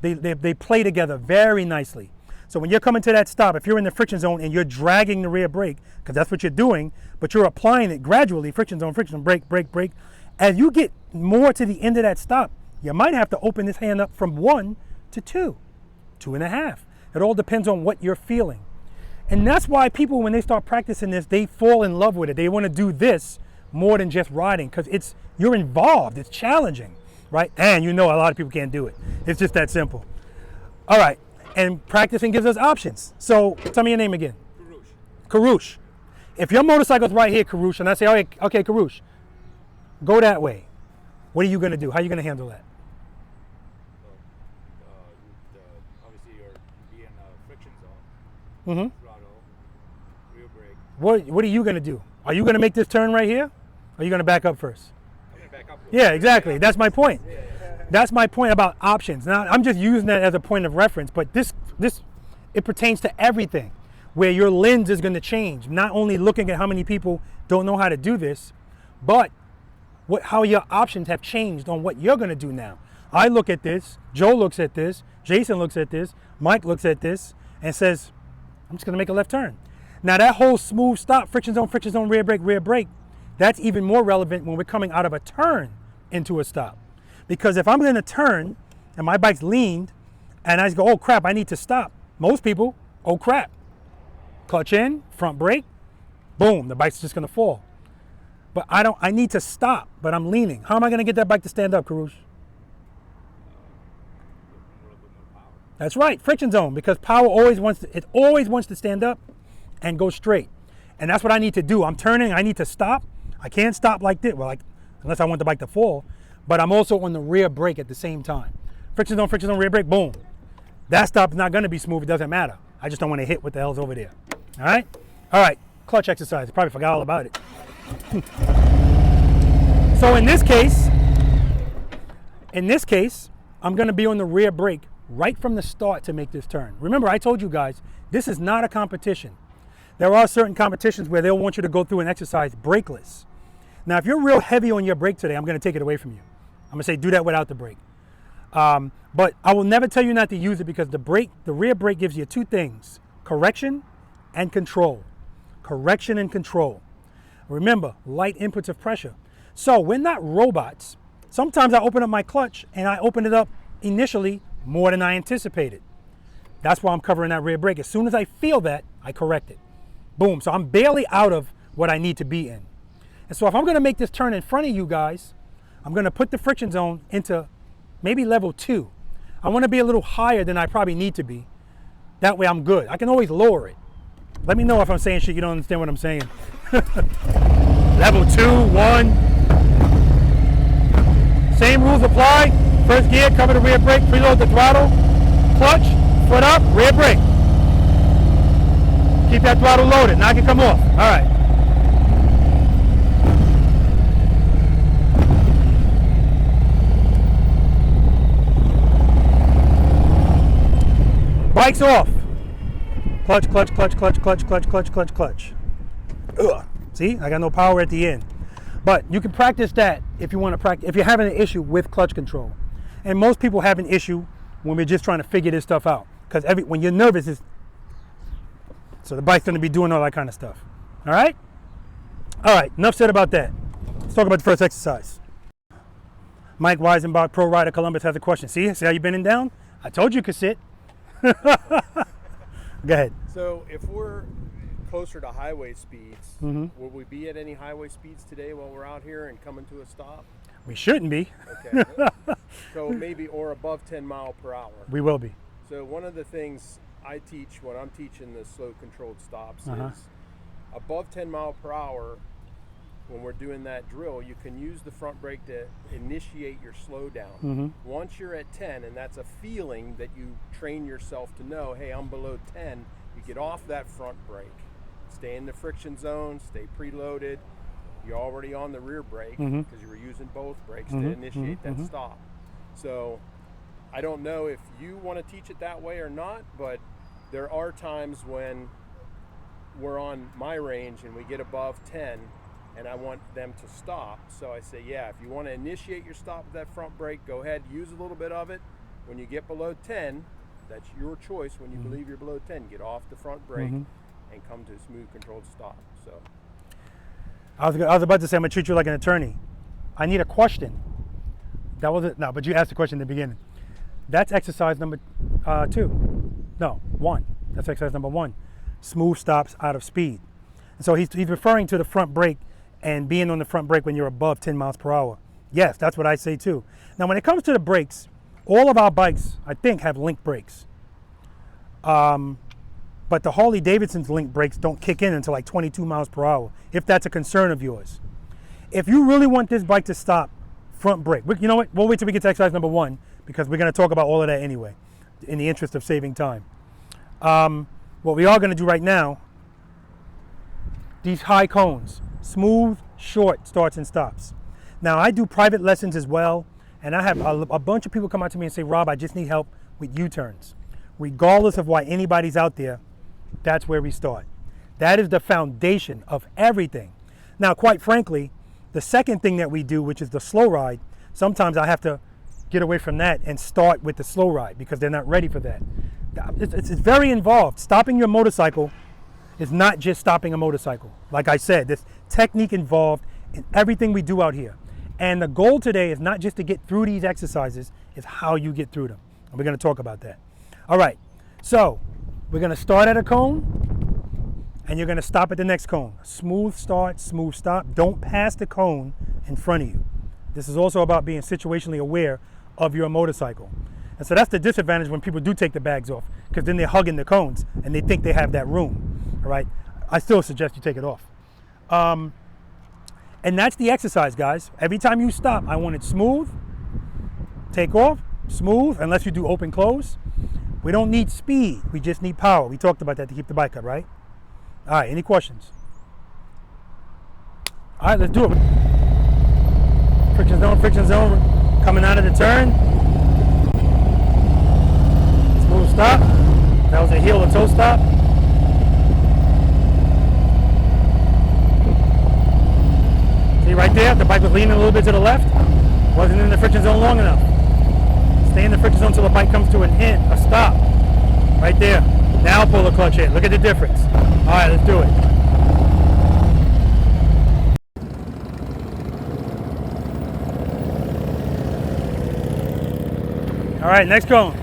they play together very nicely. So when you're coming to that stop, if you're in the friction zone and you're dragging the rear brake, because that's what you're doing, but you're applying it gradually, friction zone, brake, brake, brake. As you get more to the end of that stop, you might have to open this hand up from 1 to 2, 2.5. It all depends on what you're feeling. And that's why people, when they start practicing this, they fall in love with it. They want to do this more than just riding, because you're involved, it's challenging, right? And you know a lot of people can't do it. It's just that simple. All right, and practicing gives us options. So tell me your name again. Karush. If your motorcycle's right here, Karush, and I say, okay, Karush, go that way. What are you going to do? How are you going to handle that? Obviously, you're be in a friction zone. Mm-hmm. Throttle, rear brake. What are you going to do? Are you going to make this turn right here? Or are you going to back up first? I'm gonna back up. Yeah, exactly. That's my point. That's my point about options. Now, I'm just using that as a point of reference, but this it pertains to everything, where your lens is going to change. Not only looking at how many people don't know how to do this, but how your options have changed on what you're going to do now. I look at this, Joe looks at this, Jason looks at this, Mike looks at this, and says, I'm just going to make a left turn. Now that whole smooth stop, friction zone, rear brake, that's even more relevant when we're coming out of a turn into a stop. Because if I'm going to turn and my bike's leaned and I just go, oh crap, I need to stop. Most people, oh crap, clutch in, front brake, boom, the bike's just going to fall. But I need to stop, but I'm leaning. How am I going to get that bike to stand up, Karush? That's right, friction zone, because power always wants to stand up and go straight. And that's what I need to do. I'm turning, I need to stop. I can't stop like this, unless I want the bike to fall, but I'm also on the rear brake at the same time. Friction zone, rear brake, boom. That stop is not going to be smooth, it doesn't matter. I just don't want to hit what the hell's over there. All right? All right, clutch exercise. I probably forgot all about it. So in this case, I'm going to be on the rear brake right from the start to make this turn. Remember, I told you guys, this is not a competition. There are certain competitions where they'll want you to go through an exercise brakeless. Now, if you're real heavy on your brake today, I'm going to take it away from you. I'm going to say do that without the brake. But I will never tell you not to use it, because the rear brake gives you 2 things: correction and control. Correction and control. Remember, light inputs of pressure. So we're not robots. Sometimes I open up my clutch and I open it up initially more than I anticipated. That's why I'm covering that rear brake. As soon as I feel that, I correct it. Boom. So I'm barely out of what I need to be in. And so if I'm going to make this turn in front of you guys, I'm going to put the friction zone into maybe level 2. I want to be a little higher than I probably need to be. That way I'm good. I can always lower it. Let me know if I'm saying shit you don't understand what I'm saying. Level 2, 1. Same rules apply. First gear, cover the rear brake, preload the throttle, clutch, foot up, rear brake. Keep that throttle loaded, now I can come off. All right. Bike's off. Clutch, clutch, clutch, clutch, clutch, clutch, clutch, clutch, clutch. Ugh. See, I got no power at the end. But you can practice that if you want to practice, if you're having an issue with clutch control. And most people have an issue when we're just trying to figure this stuff out. Because when you're nervous, so the bike's going to be doing all that kind of stuff. All right? All right, enough said about that. Let's talk about the first exercise. Mike Weisenbach, Pro Rider Columbus, has a question. See how you're bending down? I told you could sit. Go ahead. So if we're closer to highway speeds, will we be at any highway speeds today while we're out here and coming to a stop? We shouldn't be. Okay. So maybe, or above 10 mile per hour. We will be. So one of the things I teach when I'm teaching the slow controlled stops is above 10 mile per hour. When we're doing that drill, you can use the front brake to initiate your slowdown. Once you're at 10, and that's a feeling that you train yourself to know, hey, I'm below 10, you get off that front brake. Stay in the friction zone, stay preloaded. You're already on the rear brake because you were using both brakes to initiate that stop. So I don't know if you want to teach it that way or not, but there are times when we're on my range and we get above 10 and I want them to stop. So I say, yeah, if you want to initiate your stop with that front brake, go ahead, use a little bit of it. When you get below 10, that's your choice. When you believe you're below 10, get off the front brake and come to a smooth controlled stop. So I was about to say I'm gonna treat you like an attorney. I need a question. That wasn't, no, but you asked the question in the beginning. That's exercise number 2. No, 1. That's exercise number 1. Smooth stops out of speed. And so he's referring to the front brake and being on the front brake when you're above 10 miles per hour. Yes, that's what I say too. Now, when it comes to the brakes, all of our bikes, I think, have link brakes. But the Harley Davidson's link brakes don't kick in until like 22 miles per hour, if that's a concern of yours. If you really want this bike to stop, front brake. You know what? We'll wait till we get to exercise number 1 because we're going to talk about all of that anyway, in the interest of saving time. What we are going to do right now, these high cones, smooth, short starts and stops. Now, I do private lessons as well, and I have a bunch of people come out to me and say, Rob, I just need help with U-turns. Regardless of why anybody's out there, that's where we start. That is the foundation of everything. Now, quite frankly, the second thing that we do, which is the slow ride, sometimes I have to get away from that and start with the slow ride because they're not ready for that. It's very involved. Stopping your motorcycle is not just stopping a motorcycle. Like I said, there's technique involved in everything we do out here. And the goal today is not just to get through these exercises, it's how you get through them. And we're going to talk about that. All right, so we're going to start at a cone and you're going to stop at the next cone. Smooth start, smooth stop. Don't pass the cone in front of you. This is also about being situationally aware of your motorcycle. And so that's the disadvantage when people do take the bags off, because then they're hugging the cones and they think they have that room. All right, I still suggest you take it off. And that's the exercise, guys. Every time you stop, I want it smooth, take off, smooth, unless you do open close. We don't need speed, we just need power. We talked about that to keep the bike up, right? All right, any questions? All right, let's do it. Friction zone, coming out of the turn. Smooth stop. That was a heel and toe stop. See right there, the bike was leaning a little bit to the left. Wasn't in the friction zone long enough. Stay in the friction zone until the bike comes to an end, a stop. Right there. Now pull the clutch in. Look at the difference. All right, let's do it. All right, next cone.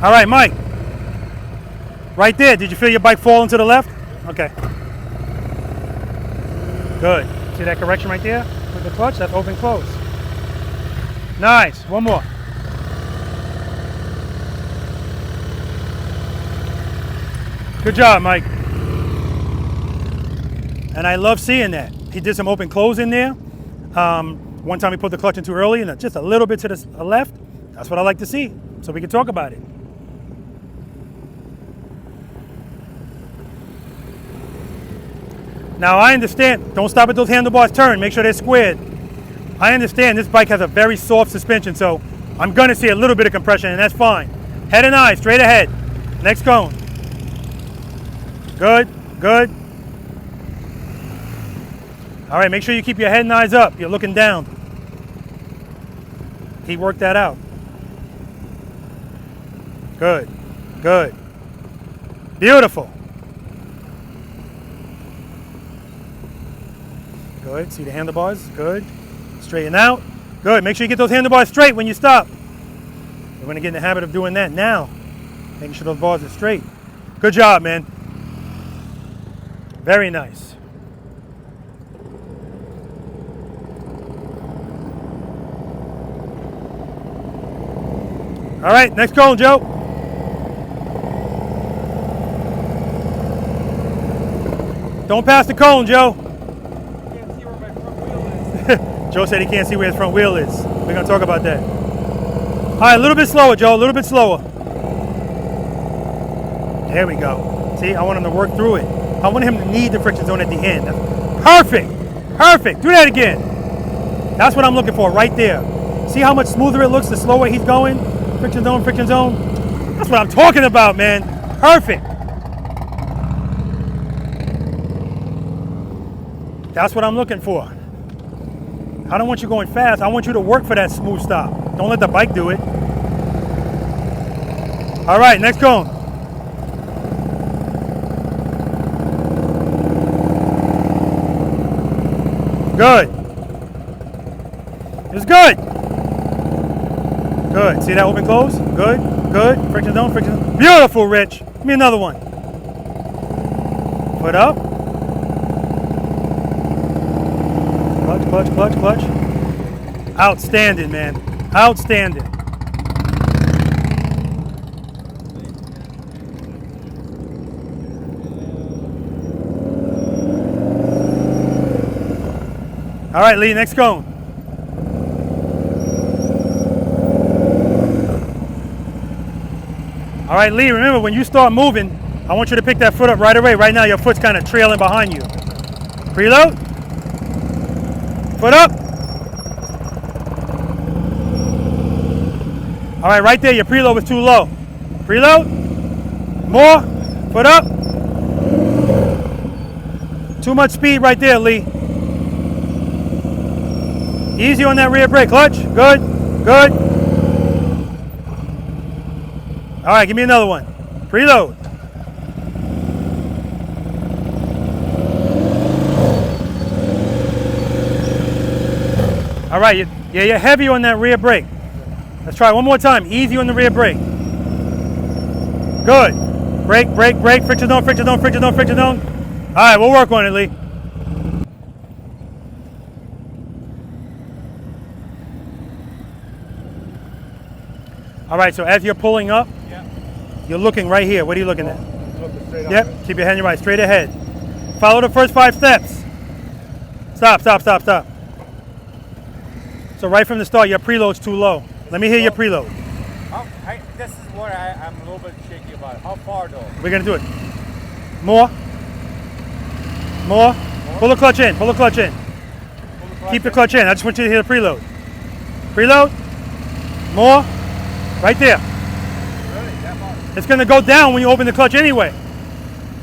All right, Mike. Right there, did you feel your bike falling to the left? Okay. Good. See that correction right there with the clutch? That's open close. Nice. One more. Good job, Mike. And I love seeing that. He did some open close in there. One time he put the clutch in too early and just a little bit to the left. That's what I like to see, so we can talk about it. Now I understand, don't stop at those handlebars, turn, make sure they're squared. I understand this bike has a very soft suspension, so I'm gonna see a little bit of compression and that's fine. Head and eye, straight ahead. Next cone. Good, good. All right, make sure you keep your head and eyes up. You're looking down. He worked that out. Good, good. Beautiful. Good, see the handlebars, good. Straighten out, good. Make sure you get those handlebars straight when you stop. We're gonna get in the habit of doing that now. Making sure those bars are straight. Good job, man. Very nice. All right, next cone, Joe. Don't pass the cone, Joe. Can't see where my front wheel is. Joe said he can't see where his front wheel is. We're gonna talk about that. All right, a little bit slower, Joe, a little bit slower. There we go. See, I want him to work through it. I want him to need the friction zone at the end. Perfect, perfect. Do that again. That's what I'm looking for right there. See how much smoother it looks the slower he's going? Friction zone, friction zone. That's what I'm talking about, man. Perfect. That's what I'm looking for. I don't want you going fast. I want you to work for that smooth stop. Don't let the bike do it. All right, next cone. Good. It's good. Good. See that open close? Good. Good. Friction zone, friction zone. Beautiful, Rich. Give me another one. Foot up. Clutch, clutch, clutch, clutch. Outstanding, man. Outstanding. All right, Lee, next cone. All right, Lee, remember when you start moving, I want you to pick that foot up right away. Right now, your foot's kind of trailing behind you. Preload. Foot up. All right, right there, your preload was too low. Preload. More. Foot up. Too much speed right there, Lee. Easy on that rear brake. Clutch. Good. Good. All right, give me another one. Preload. All right, yeah, you're heavy on that rear brake. Let's try one more time. Easy on the rear brake. Good. Brake, brake, brake. Friction zone, friction zone, friction zone, friction zone. All right, we'll work on it, Lee. All right, so as you're pulling up, you're looking right here. What are you looking at? Yep, keep your hand right, straight ahead. Follow the first 5 steps. Stop, stop, stop, stop. So right from the start, your preload's too low. Let me hear your preload. This is where I'm a little bit shaky about. How far though? We're gonna do it. More. More. Pull the clutch in, pull the clutch in. Keep the clutch in, I just want you to hear the preload. Preload. More. Right there. It's gonna go down when you open the clutch anyway.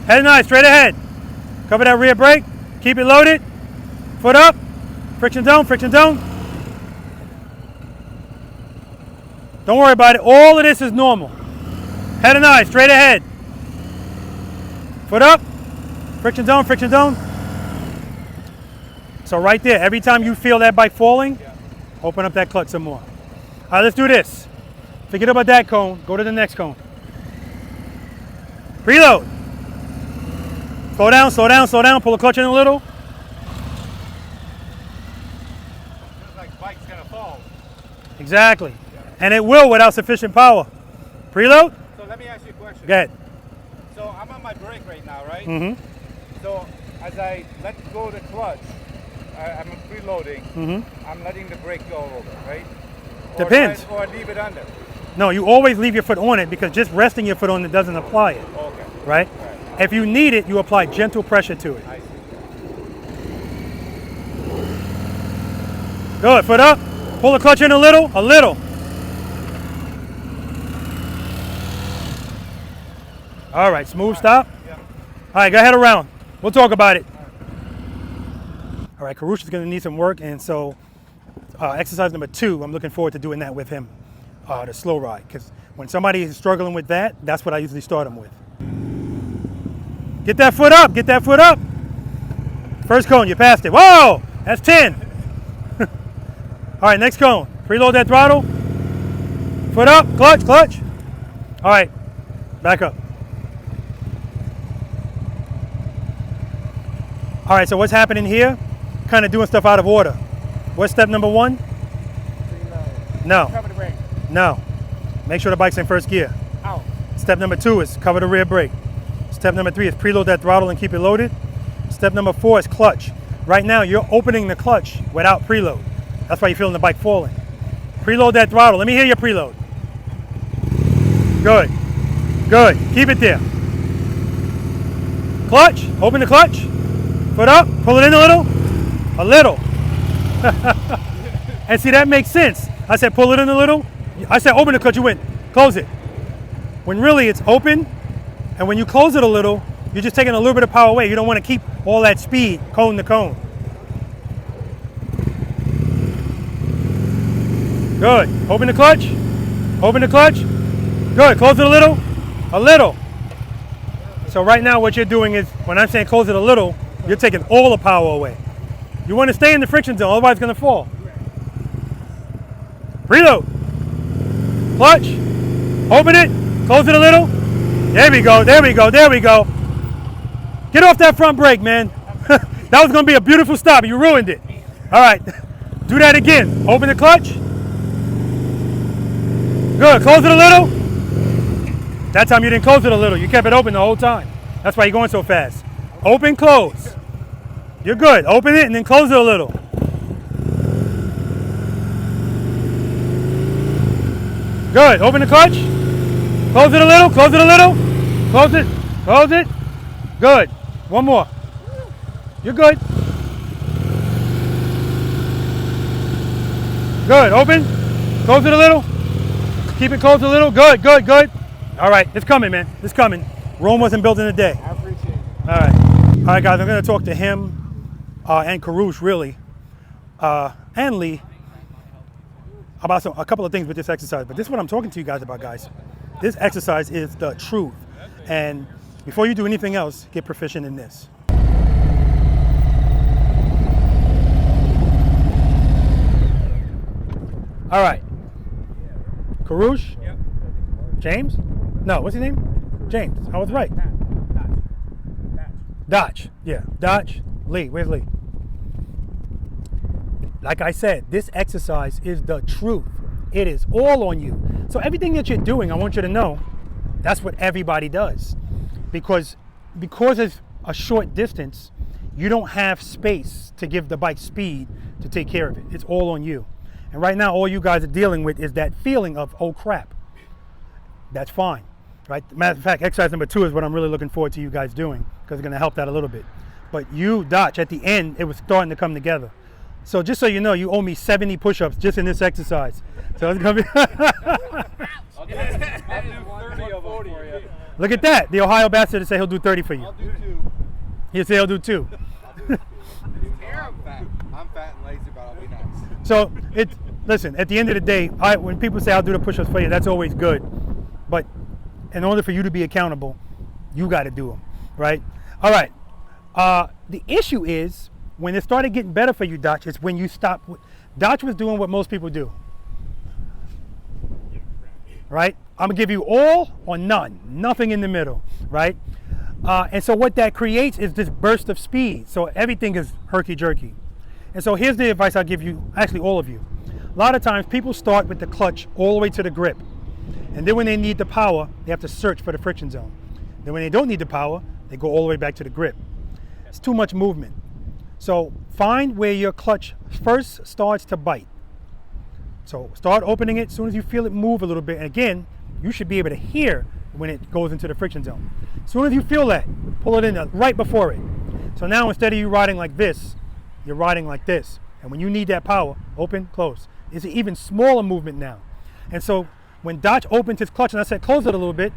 Head and eye, straight ahead. Cover that rear brake. Keep it loaded. Foot up. Friction zone, friction zone. Don't worry about it. All of this is normal. Head and eye, straight ahead. Foot up. Friction zone, friction zone. So right there, every time you feel that bike falling, open up that clutch some more. All right, let's do this. Forget about that cone. Go to the next cone. Preload. Slow down, slow down, slow down. Pull the clutch in a little. Feels like the bike's gonna fall. Exactly. And it will without sufficient power. Preload. So let me ask you a question. Go ahead. So I'm on my brake right now, right? Mm-hmm. So as I let go of the clutch, I'm preloading. Mm-hmm. I'm letting the brake go over, right? Depends. Or I leave it under. No, you always leave your foot on it because just resting your foot on it doesn't apply it. Okay. Right? If you need it, you apply gentle pressure to it. I see. Good. Foot up. Pull the clutch in a little. A little. All right. Smooth stop. Yeah. All right. Go ahead around. We'll talk about it. All right. Karush is going to need some work. And so exercise number 2, I'm looking forward to doing that with him. The slow ride. Because when somebody is struggling with that, that's what I usually start them with. Get that foot up. Get that foot up. First cone. You passed it. Whoa. That's 10. All right. Next cone. Preload that throttle. Foot Foot up, clutch, clutch. All right, back up. All right, so what's happening here? Kind of doing stuff out of order. What's step number 1? No. Cover the brake. No. Make sure the bike's in first gear. Out. Step number 2 is cover the rear brake. Step number 3 is preload that throttle and keep it loaded. Step number 4 is clutch. Right now, you're opening the clutch without preload. That's why you're feeling the bike falling. Preload that throttle. Let me hear your preload. Good. Good. Keep it there. Clutch. Open the clutch. Foot up. Pull it in a little. A little. And see, that makes sense. I said pull it in a little. I said open the clutch. You went close it. When really it's open. And when you close it a little, you're just taking a little bit of power away. You don't want to keep all that speed cone to cone. Good. Open the clutch. Open the clutch. Good. Close it a little. A little. So right now what you're doing is, when I'm saying close it a little, you're taking all the power away. You want to stay in the friction zone, otherwise it's going to fall. Preload. Clutch. Open it. Close it a little. There we go. There we go. There we go. Get off that front brake, man. That was going to be a beautiful stop. You ruined it. All right. Do that again. Open the clutch. Good. Close it a little. That time you didn't close it a little. You kept it open the whole time. That's why you're going so fast. Open, close. You're good. Open it and then close it a little. Good. Open the clutch. Close it a little. Close it a little. Close it. Close it. Good. One more. You're good. Good. Open. Close it a little. Keep it closed a little. Good, good, good. All right. It's coming, man. It's coming. Rome wasn't built in a day. I appreciate it. All right. All right, guys. I'm going to talk to him and Karush, really, and Lee, about a couple of things with this exercise. But this is what I'm talking to you guys about, guys. This exercise is the truth. And before you do anything else, get proficient in this. All right. Karush? Yep. James? No, what's his name? James. I was right. Dodge. Yeah. Dodge. Lee. Where's Lee? Like I said, this exercise is the truth. It is all on you. So everything that you're doing, I want you to know, that's what everybody does. Because it's a short distance, you don't have space to give the bike speed to take care of it. It's all on you. And right now, all you guys are dealing with is that feeling of, oh crap. That's fine, right? Matter of fact, exercise number 2 is what I'm really looking forward to you guys doing, because it's gonna help that a little bit. But you, Dodge, at the end, it was starting to come together. So just so you know, you owe me 70 push-ups just in this exercise. So it's gonna be. I'll do 30 of them for you. Look at that. The Ohio bastard to say he'll do 30 for you. I'll do 2. He'll say he'll do 2. I'm fat and lazy, but I'll be nice. So listen, at the end of the day, when people say I'll do the push-ups for you, that's always good. But in order for you to be accountable, you got to do them, right? All right. The issue is when it started getting better for you, Dodge, it's when you stop. Dodge was doing what most people do, right? I'm gonna give you all or none, nothing in the middle, right? And so what that creates is this burst of speed. So everything is herky-jerky. And so here's the advice I'll give you, actually all of you. A lot of times people start with the clutch all the way to the grip. And then when they need the power, they have to search for the friction zone. Then when they don't need the power, they go all the way back to the grip. It's too much movement. So find where your clutch first starts to bite. So start opening it as soon as you feel it move a little bit. And again, you should be able to hear when it goes into the friction zone. As soon as you feel that, pull it in right before it. So now instead of you riding like this, you're riding like this. And when you need that power, open, close. It's an even smaller movement now. And so when Dodge opened his clutch and I said close it a little bit,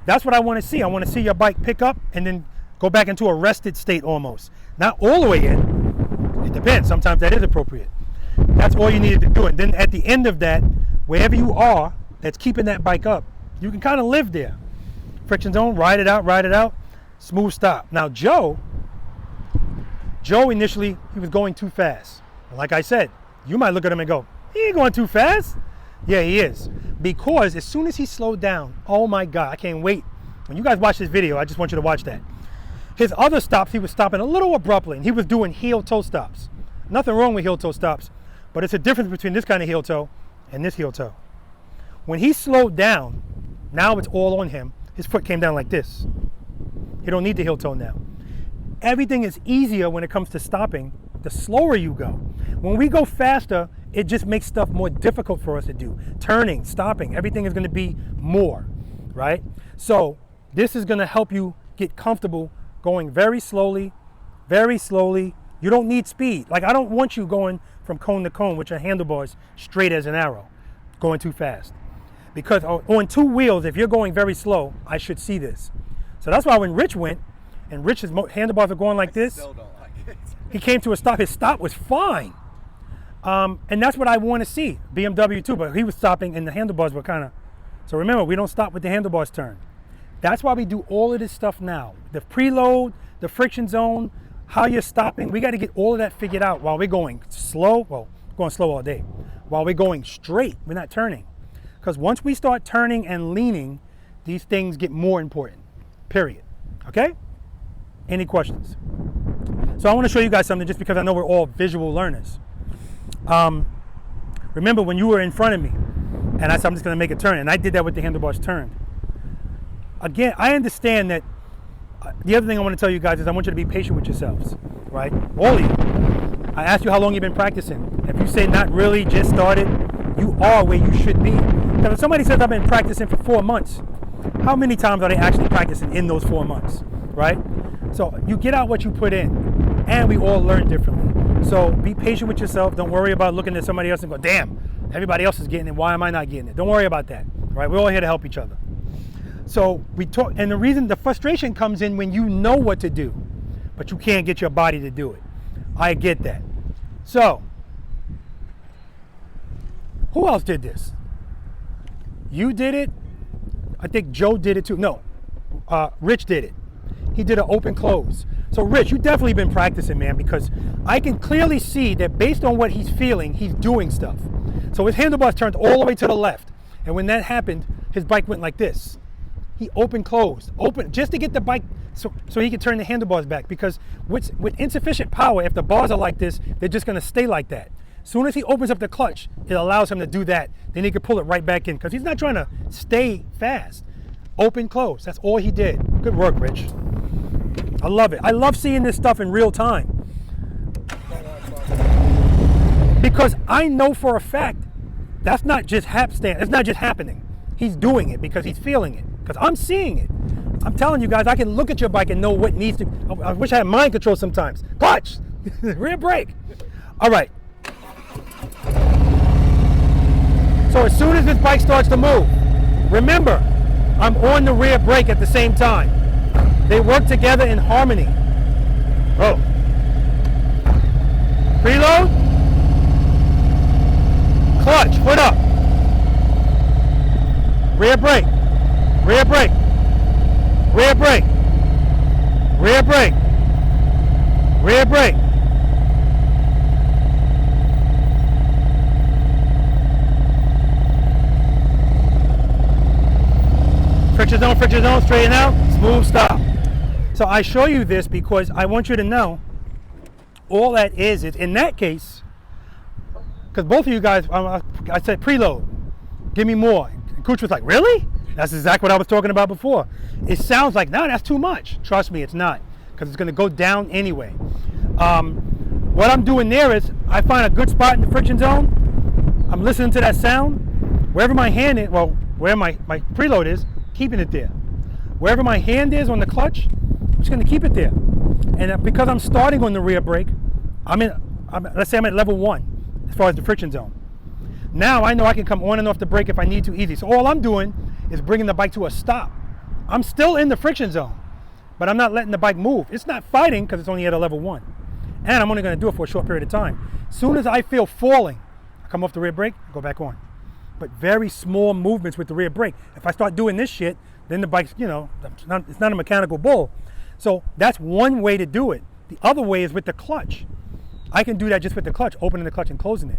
that's what I want to see. I want to see your bike pick up and then go back into a rested state almost. Not all the way in. It depends. Sometimes that is appropriate. That's all you needed to do. And then at the end of that, wherever you are that's keeping that bike up, you can kind of live there. Friction zone, ride it out, smooth stop. Now Joe initially, he was going too fast. Like I said, you might look at him and go, he ain't going too fast. Yeah, he is. because as soon as he slowed down, oh my God, I can't wait. When you guys watch this video, I just want you to watch that. His other stops, he was stopping a little abruptly, and he was doing heel-toe stops. Nothing wrong with heel-toe stops, but it's a difference between this kind of heel-toe and this heel-toe. When he slowed down, now it's all on him. His foot came down like this. He don't need the heel-toe now. Everything is easier when it comes to stopping the slower you go. When we go faster, it just makes stuff more difficult for us to do. Turning, stopping, everything is going to be more, right? So this is going to help you get comfortable going very slowly, very slowly. You don't need speed. Like, I don't want you going from cone to cone with your handlebars straight as an arrow, going too fast. Because on two wheels, if you're going very slow, I should see this. So that's why when Rich went, and Rich's handlebars are going like this, he came to a stop. His stop was fine. And that's what I want to see. BMW too, but he was stopping and the handlebars were kind of, so remember, we don't stop with the handlebars turn. That's why we do all of this stuff now. The preload, the friction zone, how you're stopping. We got to get all of that figured out while we're going slow. Well, going slow all day. While we're going straight, we're not turning. Because once we start turning and leaning, these things get more important, period. Okay? Any questions? So I want to show you guys something just because I know we're all visual learners. Remember when you were in front of me and I said I'm just going to make a turn, and I did that with the handlebars turned. Again, I understand that the other thing I want to tell you guys is I want you to be patient with yourselves, right? All of you. I asked you how long you've been practicing. If you say not really, just started, you are where you should be. Because if somebody says I've been practicing for 4 months, how many times are they actually practicing in those 4 months, right? So you get out what you put in, and we all learn differently. So be patient with yourself. Don't worry about looking at somebody else and go, damn, everybody else is getting it. Why am I not getting it? Don't worry about that, right? We're all here to help each other. So we talk, and the reason the frustration comes in when you know what to do, but you can't get your body to do it. I get that. So, who else did this? You did it. I think Joe did it too. No, Rich did it. He did an open close. So Rich, you definitely been practicing, man, because I can clearly see that based on what he's feeling, he's doing stuff. So his handlebars turned all the way to the left. And when that happened, his bike went like this. He open, closed, open, just to get the bike so he can turn the handlebars back, because with insufficient power, if the bars are like this, they're just gonna stay like that. As soon as he opens up the clutch, it allows him to do that. Then he can pull it right back in, because he's not trying to stay fast. Open, close, that's all he did. Good work, Rich. I love it. I love seeing this stuff in real time. Because I know for a fact, that's not just hapstance, it's not just happening. He's doing it because he's feeling it. Because I'm seeing it. I'm telling you guys, I can look at your bike and know what needs to, I wish I had mind control sometimes. Clutch, rear brake. All right. So as soon as this bike starts to move, remember, I'm on the rear brake at the same time. They work together in harmony. Oh. Preload. Clutch, foot up. Rear brake. Rear brake. Rear brake. Rear brake. Rear brake. Friction zone, straighten out, smooth stop. So I show you this because I want you to know all that is in that case, because both of you guys, I said preload, give me more. And Cooch was like, really? That's exactly what I was talking about before. It sounds like, no, that's too much. Trust me, it's not, because it's going to go down anyway. What I'm doing there is I find a good spot in the friction zone. I'm listening to that sound. Wherever my hand is, well, where my preload is, keeping it there. Wherever my hand is on the clutch, I'm just going to keep it there. And because I'm starting on the rear brake, let's say I'm at level 1 as far as the friction zone. Now I know I can come on and off the brake if I need to easy. So all I'm doing is bringing the bike to a stop. I'm still in the friction zone, but I'm not letting the bike move. It's not fighting because it's only at a level 1. And I'm only going to do it for a short period of time. As soon as I feel falling, I come off the rear brake, go back on. But very small movements with the rear brake. If I start doing this shit, then the bike's, it's not a mechanical bull. So that's one way to do it. The other way is with the clutch. I can do that just with the clutch, opening the clutch and closing it.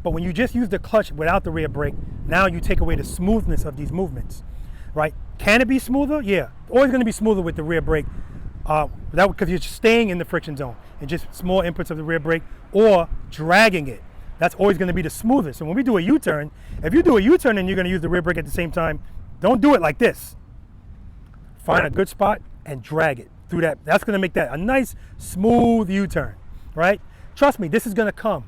But when you just use the clutch without the rear brake, now you take away the smoothness of these movements, right? Can it be smoother? Yeah, always going to be smoother with the rear brake, because you're staying in the friction zone and just small inputs of the rear brake or dragging it. That's always going to be the smoothest. So when we do a U-turn, if you do a U-turn and you're going to use the rear brake at the same time, don't do it like this. Find a good spot and drag it through that. That's going to make that a nice, smooth U-turn, right? Trust me, this is going to come,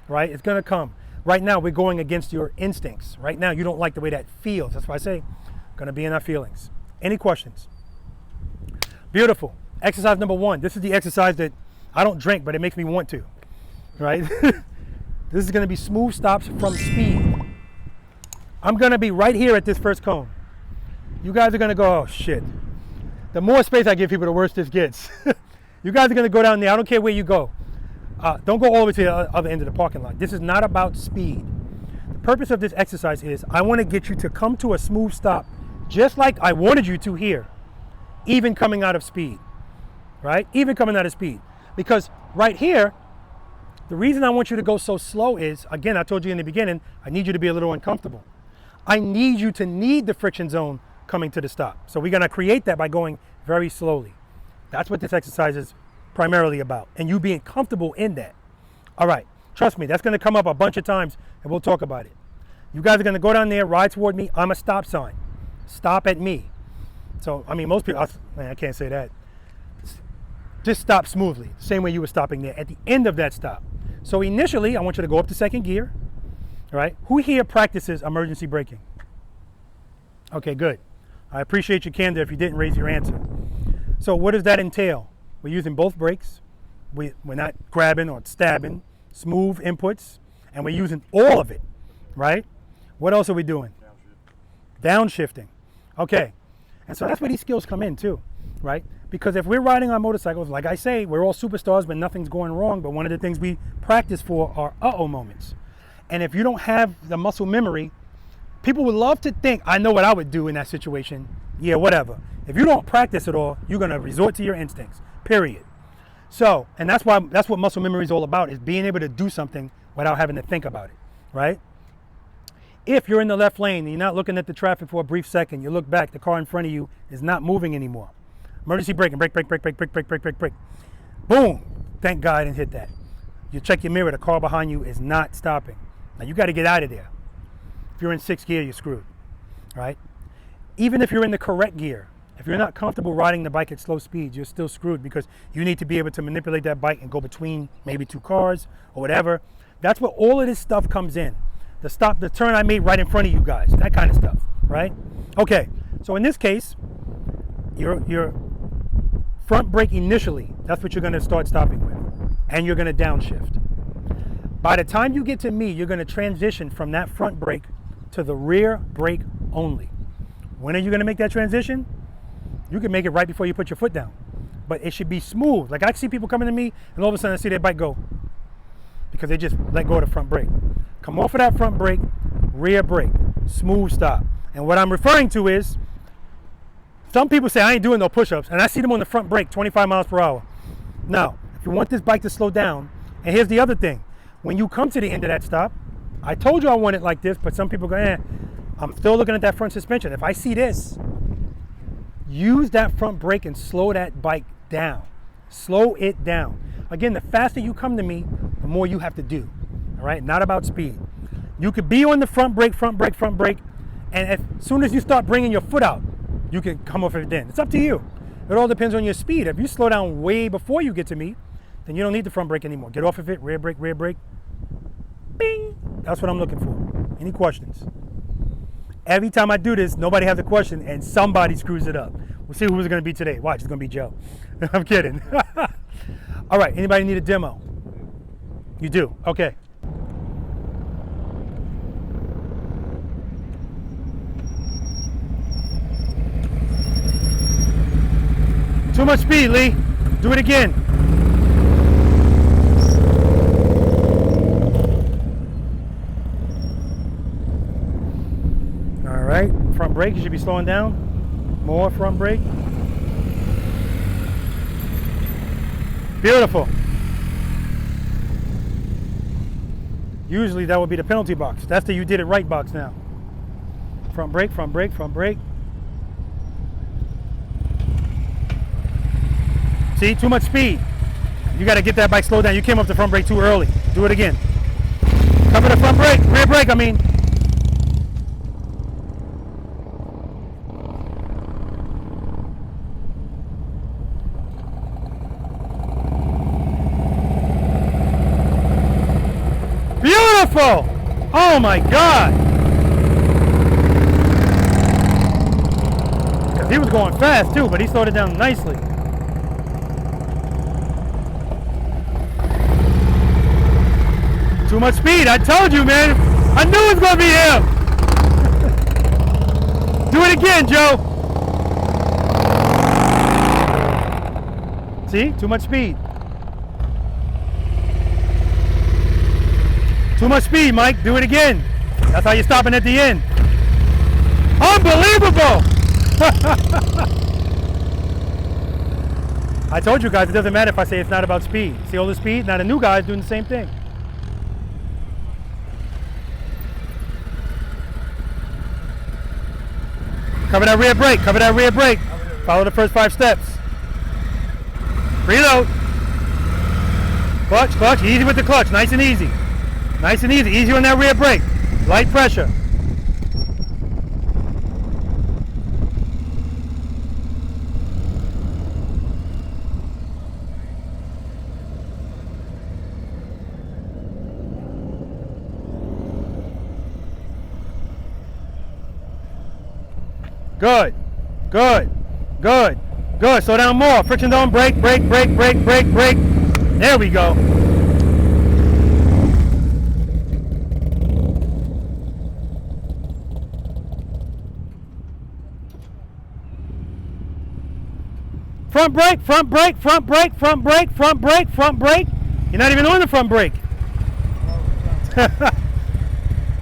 right? It's going to come. Right now, we're going against your instincts. Right now, you don't like the way that feels. That's why I say, going to be in our feelings. Any questions? Beautiful. Exercise number 1. This is the exercise that I don't drink, but it makes me want to, right? This is going to be smooth stops from speed. I'm going to be right here at this first cone. You guys are going to go, oh shit. The more space I give people, the worse this gets. You guys are going to go down there. I don't care where you go. Don't go all the way to the other end of the parking lot. This is not about speed. The purpose of this exercise is I want to get you to come to a smooth stop, just like I wanted you to here, even coming out of speed, right? Even coming out of speed. Because right here, the reason I want you to go so slow is, again, I told you in the beginning, I need you to be a little uncomfortable. I need you to need the friction zone coming to the stop. So we're going to create that by going very slowly. That's what this exercise is primarily about, and you being comfortable in that. All right, trust me, that's going to come up a bunch of times, and we'll talk about it. You guys are going to go down there, ride toward me. I'm a stop sign. Stop at me. So, I mean, most people, man, I can't say that. Just stop smoothly, the same way you were stopping there at the end of that stop. So initially, I want you to go up to second gear, all right? Who here practices emergency braking? Okay, good. I appreciate your candor if you didn't raise your answer. So what does that entail? We're using both brakes. We're not grabbing or stabbing, smooth inputs, and we're using all of it, right? What else are we doing? Downshifting. Okay, and so that's where these skills come in too, right? Because if we're riding on motorcycles, like I say, we're all superstars when nothing's going wrong, but one of the things we practice for are uh-oh moments. And if you don't have the muscle memory, people would love to think, I know what I would do in that situation. Yeah, whatever. If you don't practice at all, you're gonna resort to your instincts, period. So, and that's what muscle memory is all about, is being able to do something without having to think about it, right? If you're in the left lane and you're not looking at the traffic for a brief second, you look back, the car in front of you is not moving anymore. Emergency braking, brake, brake, brake, brake, brake, brake, brake, brake, brake. Boom, thank God I didn't hit that. You check your mirror, the car behind you is not stopping. Now you gotta get out of there. If you're in 6th gear, you're screwed, right? Even if you're in the correct gear, if you're not comfortable riding the bike at slow speeds, you're still screwed because you need to be able to manipulate that bike and go between maybe 2 cars or whatever. That's where all of this stuff comes in. The turn I made right in front of you guys, that kind of stuff, right? Okay, so in this case, your front brake initially, that's what you're gonna start stopping with, and you're gonna downshift. By the time you get to me, you're gonna transition from that front brake to the rear brake only. When are you gonna make that transition? You can make it right before you put your foot down, but it should be smooth. Like I see people coming to me and all of a sudden I see their bike go because they just let go of the front brake. Come off of that front brake, rear brake, smooth stop. And what I'm referring to is, some people say I ain't doing no push-ups, and I see them on the front brake 25 miles per hour. Now, if you want this bike to slow down, and here's the other thing, when you come to the end of that stop, I told you I want it like this, but some people go, I'm still looking at that front suspension. If I see this, use that front brake and slow that bike down. Slow it down. Again, the faster you come to me, the more you have to do. All right, not about speed. You could be on the front brake, and as soon as you start bringing your foot out, you can come off of it then. It's up to you. It all depends on your speed. If you slow down way before you get to me, then you don't need the front brake anymore. Get off of it, rear brake, bing. That's what I'm looking for. Any questions? Every time I do this, nobody has a question and somebody screws it up. We'll see who it's gonna be today. Watch, it's gonna be Joe. I'm kidding. All right, anybody need a demo? You do, okay. Too much speed, Lee. Do it again. All right, front brake, you should be slowing down. More front brake. Beautiful. Usually that would be the penalty box. That's the you did it right box now. Front brake, front brake, front brake. See, too much speed. You got to get that bike slowed down. You came up the front brake too early. Do it again. Cover the front brake, rear brake, I mean. Beautiful! Oh my God! Because he was going fast too, but he slowed it down nicely. Too much speed, I told you, man. I knew it was going to be him. Do it again, Joe. See, too much speed. Too much speed, Mike. Do it again. That's how you're stopping at the end. Unbelievable! I told you guys, it doesn't matter if I say it's not about speed. See all the speed? Now the new guy's doing the same thing. Cover that rear brake, cover that rear brake. Follow the first 5 steps. Reload. Clutch, clutch, easy with the clutch, nice and easy. Nice and easy, easy on that rear brake. Light pressure. Good, good, good, good. Slow down more. Friction zone, brake, brake, brake, brake, brake, brake. There we go. Front brake, front brake, front brake, front brake, front brake, front brake. You're not even on the front brake.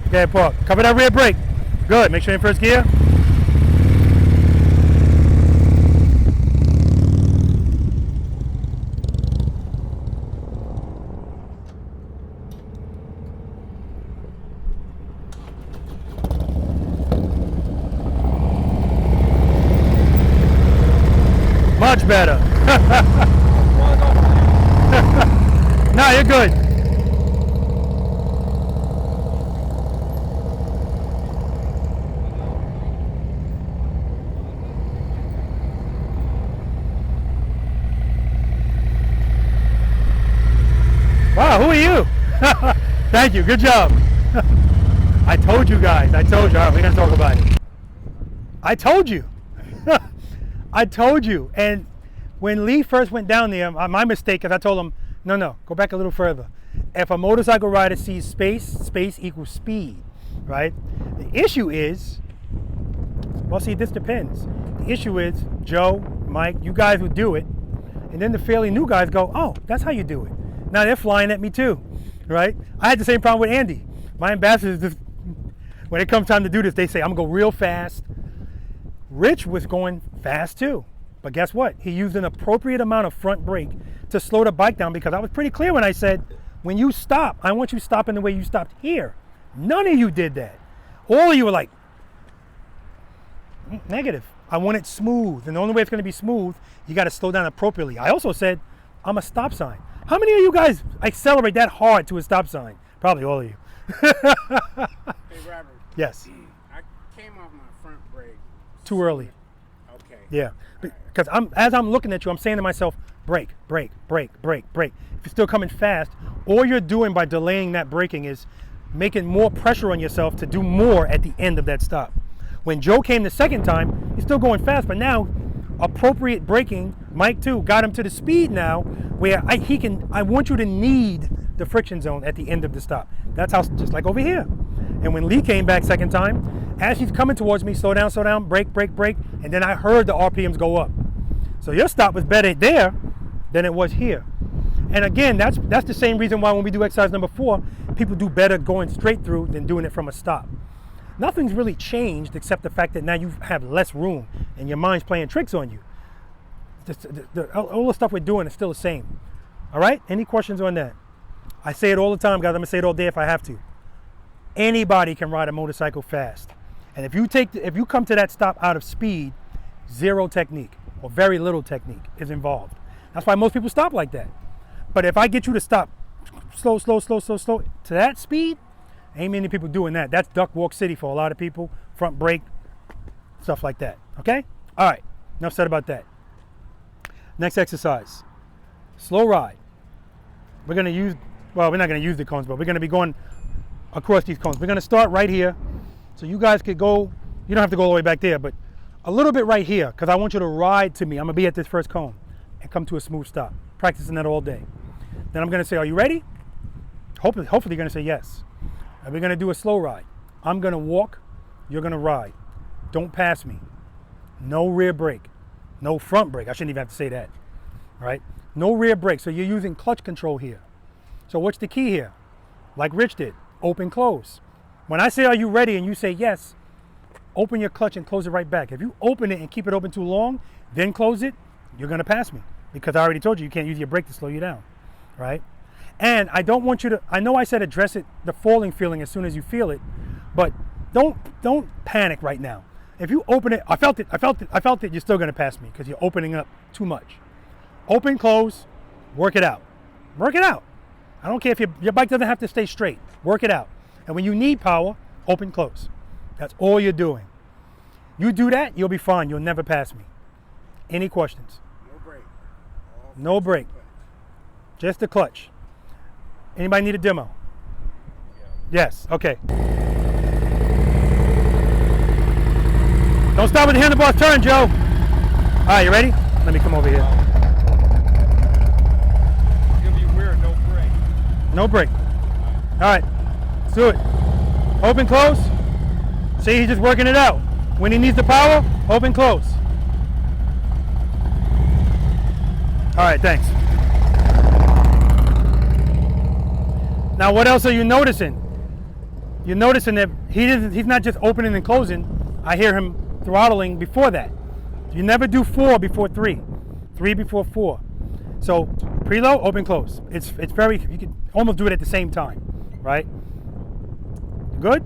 Okay, Paul. Cover that rear brake. Good. Make sure you're in first gear. Much better. No, you're good. Wow, who are you? Thank you, good job. I told you guys, I told you. All right, we're gonna talk about it. I told you. I told you. And when Lee first went down there, my mistake, because I told him, no, go back a little further. If a motorcycle rider sees space, space equals speed, right? The issue is, well, see, this depends. The issue is, Joe, Mike, you guys would do it, and then the fairly new guys go, oh, that's how you do it. Now they're flying at me too, right? I had the same problem with Andy. My ambassadors, just, when it comes time to do this, they say, I'm gonna go real fast. Rich was going fast too, but guess what? He used an appropriate amount of front brake to slow the bike down, because I was pretty clear when I said, when you stop, I want you stopping the way you stopped here. None of you did that. All of you were like, negative. I want it smooth, and the only way it's gonna be smooth, you gotta slow down appropriately. I also said, I'm a stop sign. How many of you guys accelerate that hard to a stop sign? Probably all of you. Hey, Robert. Yes. I came off my front brake. Too early. Okay. Yeah, because as I'm looking at you, I'm saying to myself, brake, brake, brake, brake, brake. If you're still coming fast, all you're doing by delaying that braking is making more pressure on yourself to do more at the end of that stop. When Joe came the second time, he's still going fast, but now appropriate braking, Mike too, got him to the speed now where I want you to need the friction zone at the end of the stop. That's how, just like over here. And when Lee came back second time, as he's coming towards me, slow down, brake, brake, brake, and then I heard the RPMs go up. So your stop was better there than it was here. And again, that's the same reason why when we do exercise number 4, people do better going straight through than doing it from a stop. Nothing's really changed except the fact that now you have less room and your mind's playing tricks on you. All the stuff we're doing is still the same. All right, any questions on that? I say it all the time, guys. I'm gonna say it all day if I have to. Anybody can ride a motorcycle fast. And if you come to that stop out of speed, zero technique or very little technique is involved. That's why most people stop like that. But if I get you to stop slow to that speed, ain't many people doing that. That's duck walk city for a lot of people. Front brake, stuff like that. Okay? All right. Enough said about that. Next exercise. Slow ride. We're going to use, well, we're not going to use the cones, but we're going to be going across these cones. We're going to start right here. So you guys could go, you don't have to go all the way back there, but a little bit right here, because I want you to ride to me. I'm going to be at this first cone and come to a smooth stop. Practicing that all day. Then I'm going to say, are you ready? Hopefully you're going to say yes. And we're going to do a slow ride. I'm going to walk. You're going to ride. Don't pass me. No rear brake. No front brake. I shouldn't even have to say that. Right? No rear brake. So you're using clutch control here. So what's the key here? Like Rich did. Open, close. When I say, are you ready? And you say yes, open your clutch and close it right back. If you open it and keep it open too long, then close it, you're going to pass me. Because I already told you, you can't use your brake to slow you down. Right? And I don't want you to, I know I said address it, the falling feeling as soon as you feel it, but don't panic right now. If you open it, I felt it, you're still going to pass me because you're opening up too much. Open, close, work it out. Work it out. I don't care if your bike doesn't have to stay straight. Work it out. And when you need power, open, close. That's all you're doing. You do that, you'll be fine. You'll never pass me. Any questions? No brake. No brake. Just the clutch. Anybody need a demo? Yes, okay. Don't stop with the handlebars, turn, Joe. All right, you ready? Let me come over here. It's gonna be weird, no brake. No brake. All right, let's do it. Open, close. See, he's just working it out. When he needs the power, open, close. All right, thanks. Now, what else are you noticing? You're noticing that he's not just opening and closing. I hear him throttling before that. You never do 4 before 3. 3 before 4. So preload, open, close. It's very, you can almost do it at the same time, right? Good?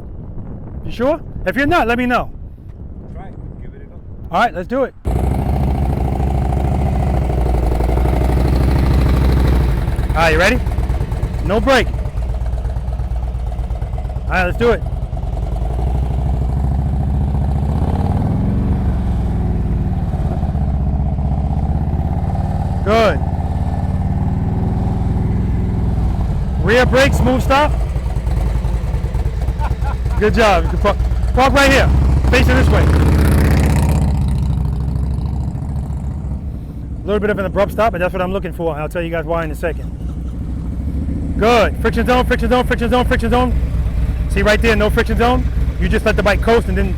You sure? If you're not, let me know. Try it. Give it a go. All right, let's do it. All right, you ready? No brake. All right, let's do it. Good. Rear brake, smooth stop. Good job. You can park right here. Facing this way. A little bit of an abrupt stop, but that's what I'm looking for. I'll tell you guys why in a second. Good. Friction zone, friction zone, friction zone, friction zone. See right there, no friction zone? You just let the bike coast and then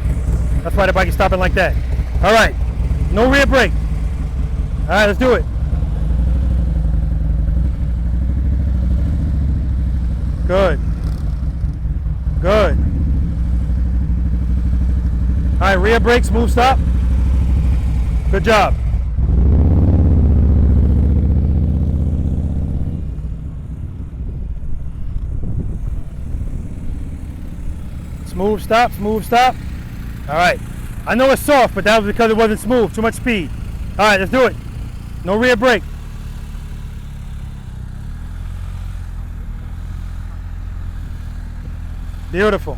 that's why the bike is stopping like that. All right. No rear brake. All right, let's do it. Good. Good. All right, rear brake, smooth stop. Good job. Smooth stop, smooth stop. All right. I know it's soft, but that was because it wasn't smooth. Too much speed. All right, let's do it. No rear brake. Beautiful.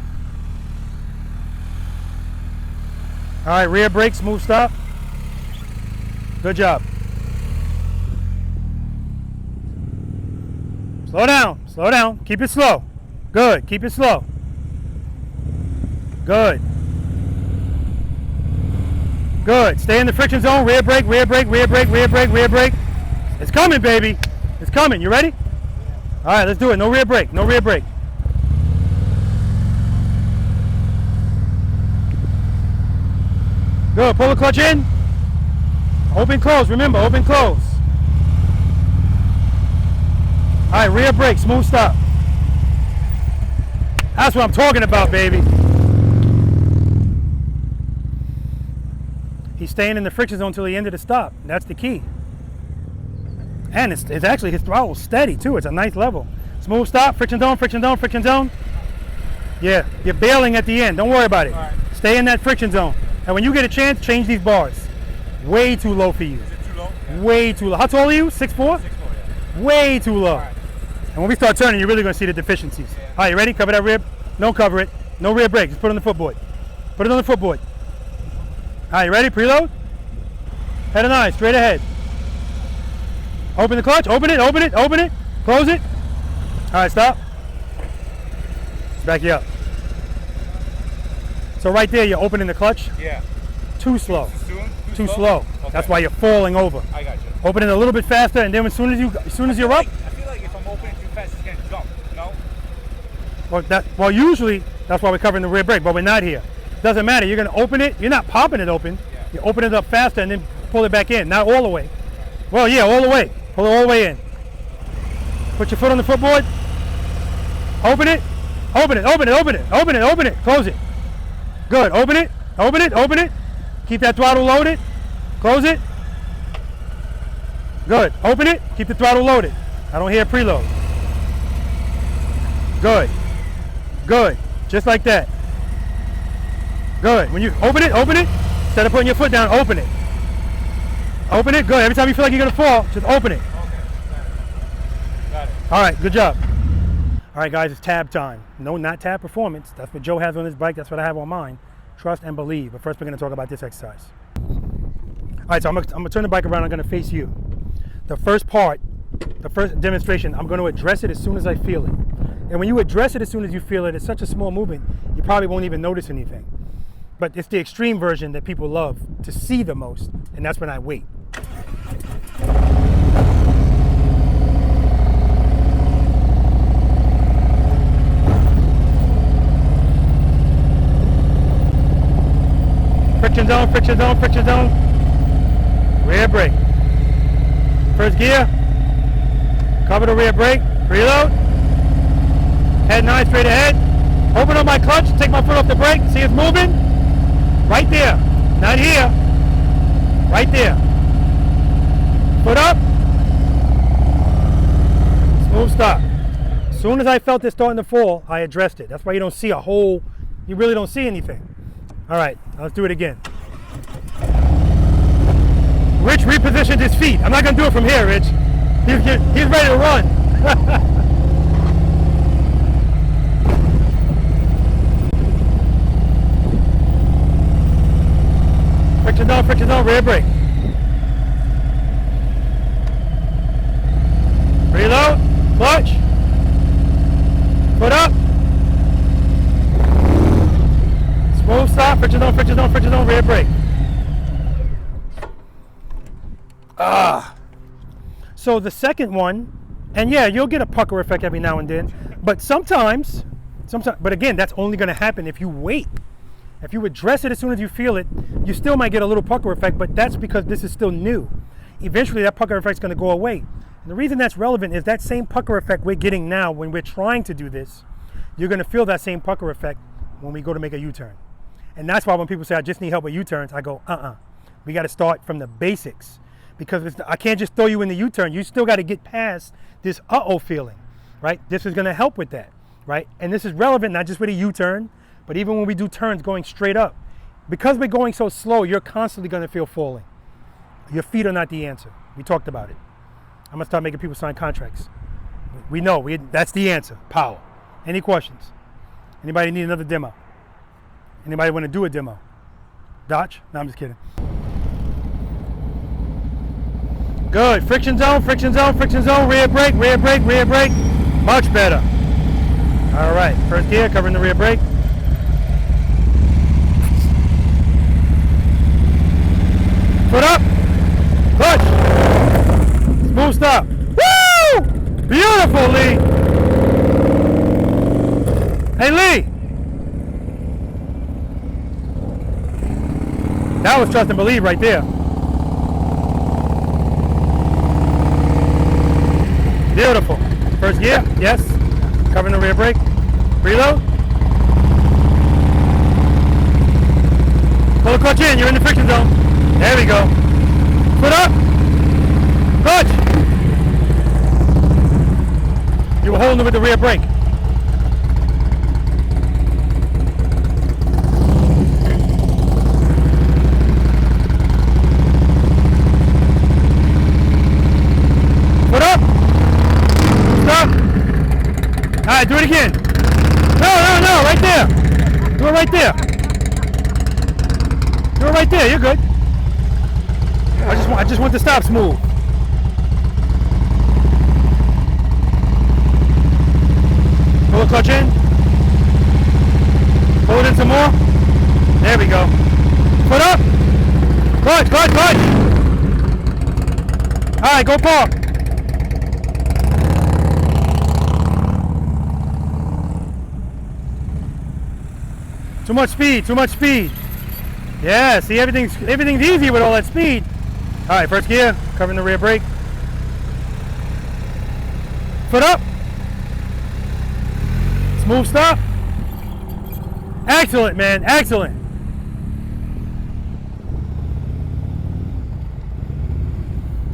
All right, rear brake, smooth stop. Good job. Slow down, slow down. Keep it slow. Good, keep it slow. Good. Good. Stay in the friction zone. Rear brake, rear brake, rear brake, rear brake, rear brake. It's coming, baby. It's coming. You ready? All right, let's do it. No rear brake. No rear brake. Good. Pull the clutch in. Open, close. Remember, open, close. All right, rear brake. Smooth stop. That's what I'm talking about, baby. He's staying in the friction zone until the end of the stop. That's the key. And it's actually, his throttle's steady too. It's a nice level. Smooth stop, friction zone, friction zone, friction zone. Yeah, you're bailing at the end. Don't worry about it. All right. Stay in that friction zone. And when you get a chance, change these bars. Way too low for you. Is it too low? Yeah. Way too low. How tall are you? 6'4"? 6'4", yeah. Way too low. All right. And when we start turning, you're really going to see the deficiencies. All right, you ready? Cover that rib. Don't cover it. No rear brake. Just put it on the footboard. Put it on the footboard. All right, you ready? Preload. Head and eye, straight ahead. Open the clutch. Open it, open it, open it. Close it. All right, stop. Let's back you up. So right there, you're opening the clutch. Yeah. Too slow. Too soon? Too slow. Okay. That's why you're falling over. I got you. Open it a little bit faster, and then as soon as you're up. I feel like if I'm opening too fast, it's gonna jump. No. Well, usually that's why we're covering the rear brake, but we're not here. Doesn't matter. You're going to open it. You're not popping it open. Yeah. You open it up faster and then pull it back in. Not all the way. Well, yeah, all the way. Pull it all the way in. Put your foot on the footboard. Open it. Open it. Open it. Open it. Open it. Open it. Close it. Good. Open it. Open it. Open it. Keep that throttle loaded. Close it. Good. Open it. Keep the throttle loaded. I don't hear preload. Good. Good. Just like that. Good. When you open it, instead of putting your foot down, open it. Open it. Good. Every time you feel like you're going to fall, just open it. Okay. Got it. All right. Good job. All right, guys, it's tab time. No, not tab performance. That's what Joe has on his bike. That's what I have on mine. Trust and believe. But first, we're going to talk about this exercise. All right, so I'm going to turn the bike around. I'm going to face you. The first part, the first demonstration, I'm going to address it as soon as I feel it. And when you address it as soon as you feel it, it's such a small movement, you probably won't even notice anything. But it's the extreme version that people love to see the most, and that's when I wait. Friction zone, friction zone, friction zone. Rear brake. First gear. Cover the rear brake. Preload. Head 9 straight ahead. Open up my clutch. Take my foot off the brake. See it's moving? Right there. Not here. Right there. Foot up. Smooth stop. As soon as I felt it starting to fall, I addressed it. That's why you don't see a whole, you really don't see anything. All right, let's do it again. Rich repositioned his feet. I'm not going to do it from here, Rich. He's ready to run. Friction zone, rear brake. Reload, clutch. Foot up. Smooth stop, friction zone, friction zone, friction zone, rear brake. So the second one, and yeah, you'll get a pucker effect every now and then, but sometimes, but again, that's only going to happen if you wait. If you address it as soon as you feel it, you still might get a little pucker effect, but that's because this is still new. Eventually that pucker effect is going to go away. And the reason that's relevant is that same pucker effect we're getting now when we're trying to do this, you're going to feel that same pucker effect when we go to make a U-turn. And that's why when people say, I just need help with U-turns, I go, we got to start from the basics. Because I can't just throw you in the U-turn. You still got to get past this uh-oh feeling, right? This is going to help with that, right? And this is relevant not just with a U-turn, but even when we do turns going straight up. Because we're going so slow, you're constantly going to feel falling. Your feet are not the answer. We talked about it. I'm going to start making people sign contracts. We know, that's the answer, power. Any questions? Anybody need another demo? Anybody want to do a demo? Dodge? No, I'm just kidding. Good. Friction zone, friction zone, friction zone. Rear brake, rear brake, rear brake. Much better. All right. First gear, covering the rear brake. Foot up. Clutch. Smooth stop. Woo! Beautiful, Lee. Hey, Lee. That was trust and believe right there. Beautiful. First gear, yes. Covering the rear brake. Preload. Pull the clutch in, you're in the friction zone. There we go. Foot up. Clutch. You were holding it with the rear brake. Foot up. Stop. All right, do it again. No, right there. Do it right there. Do it right there. You're good. I just want the stop smooth. Pull the clutch in. Pull it in some more. There we go. Foot up. Clutch. All right, go park. Too much speed. Yeah, see, everything's easy with all that speed. All right, first gear, covering the rear brake. Foot up. Smooth stop. Excellent, man, excellent.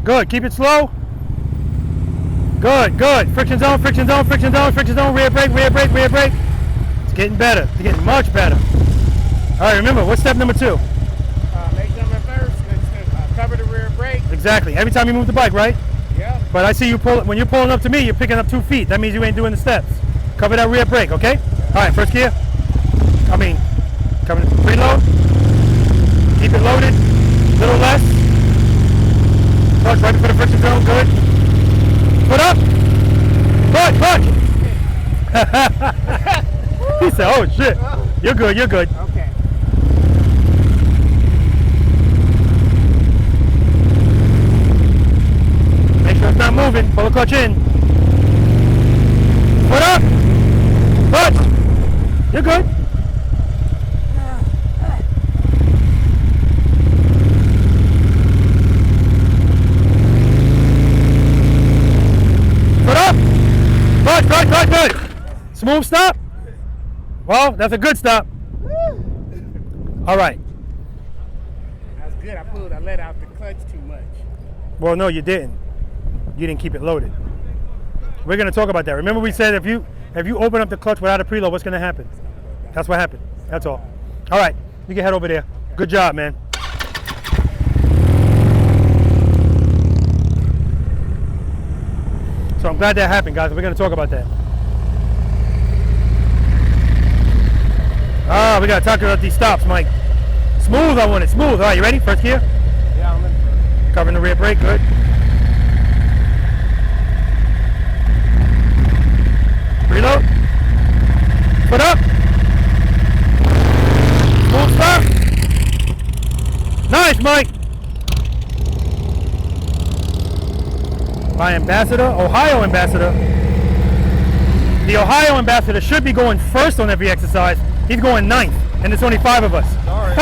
Good, keep it slow. Good. Friction zone, rear brake. It's getting better, it's getting much better. All right, remember, what's step number 2? Make number first, cover the rear brake. Exactly, every time you move the bike, right? Yeah. But I see you when you're pulling up to me, you're picking up 2 feet. That means you ain't doing the steps. Cover that rear brake, okay? All right, first gear. Cover the preload. Keep it loaded, a little less. Clutch right before the friction zone, good. Foot up. Clutch. He said, oh shit. You're good. Okay. Make sure it's not moving. Pull the clutch in. Foot up. Clutch. You're good. Foot up. Clutch. Smooth stop. Well, that's a good stop. All right. That's good. I let out the clutch too much. Well, no, you didn't. You didn't keep it loaded. We're going to talk about that. Remember we said if you open up the clutch without a preload, what's going to happen? That's what happened. That's all. All right. You can head over there. Good job, man. So I'm glad that happened, guys. We're going to talk about that. We got to talk about these stops, Mike. Smooth, I want it. Smooth. All right, you ready? First gear? Yeah, I'm in. Covering the rear brake, good. Reload. Foot up. Smooth stop. Nice, Mike. My ambassador, Ohio ambassador. The Ohio ambassador should be going first on every exercise. He's going 9th, and there's only 5 of us. Sorry.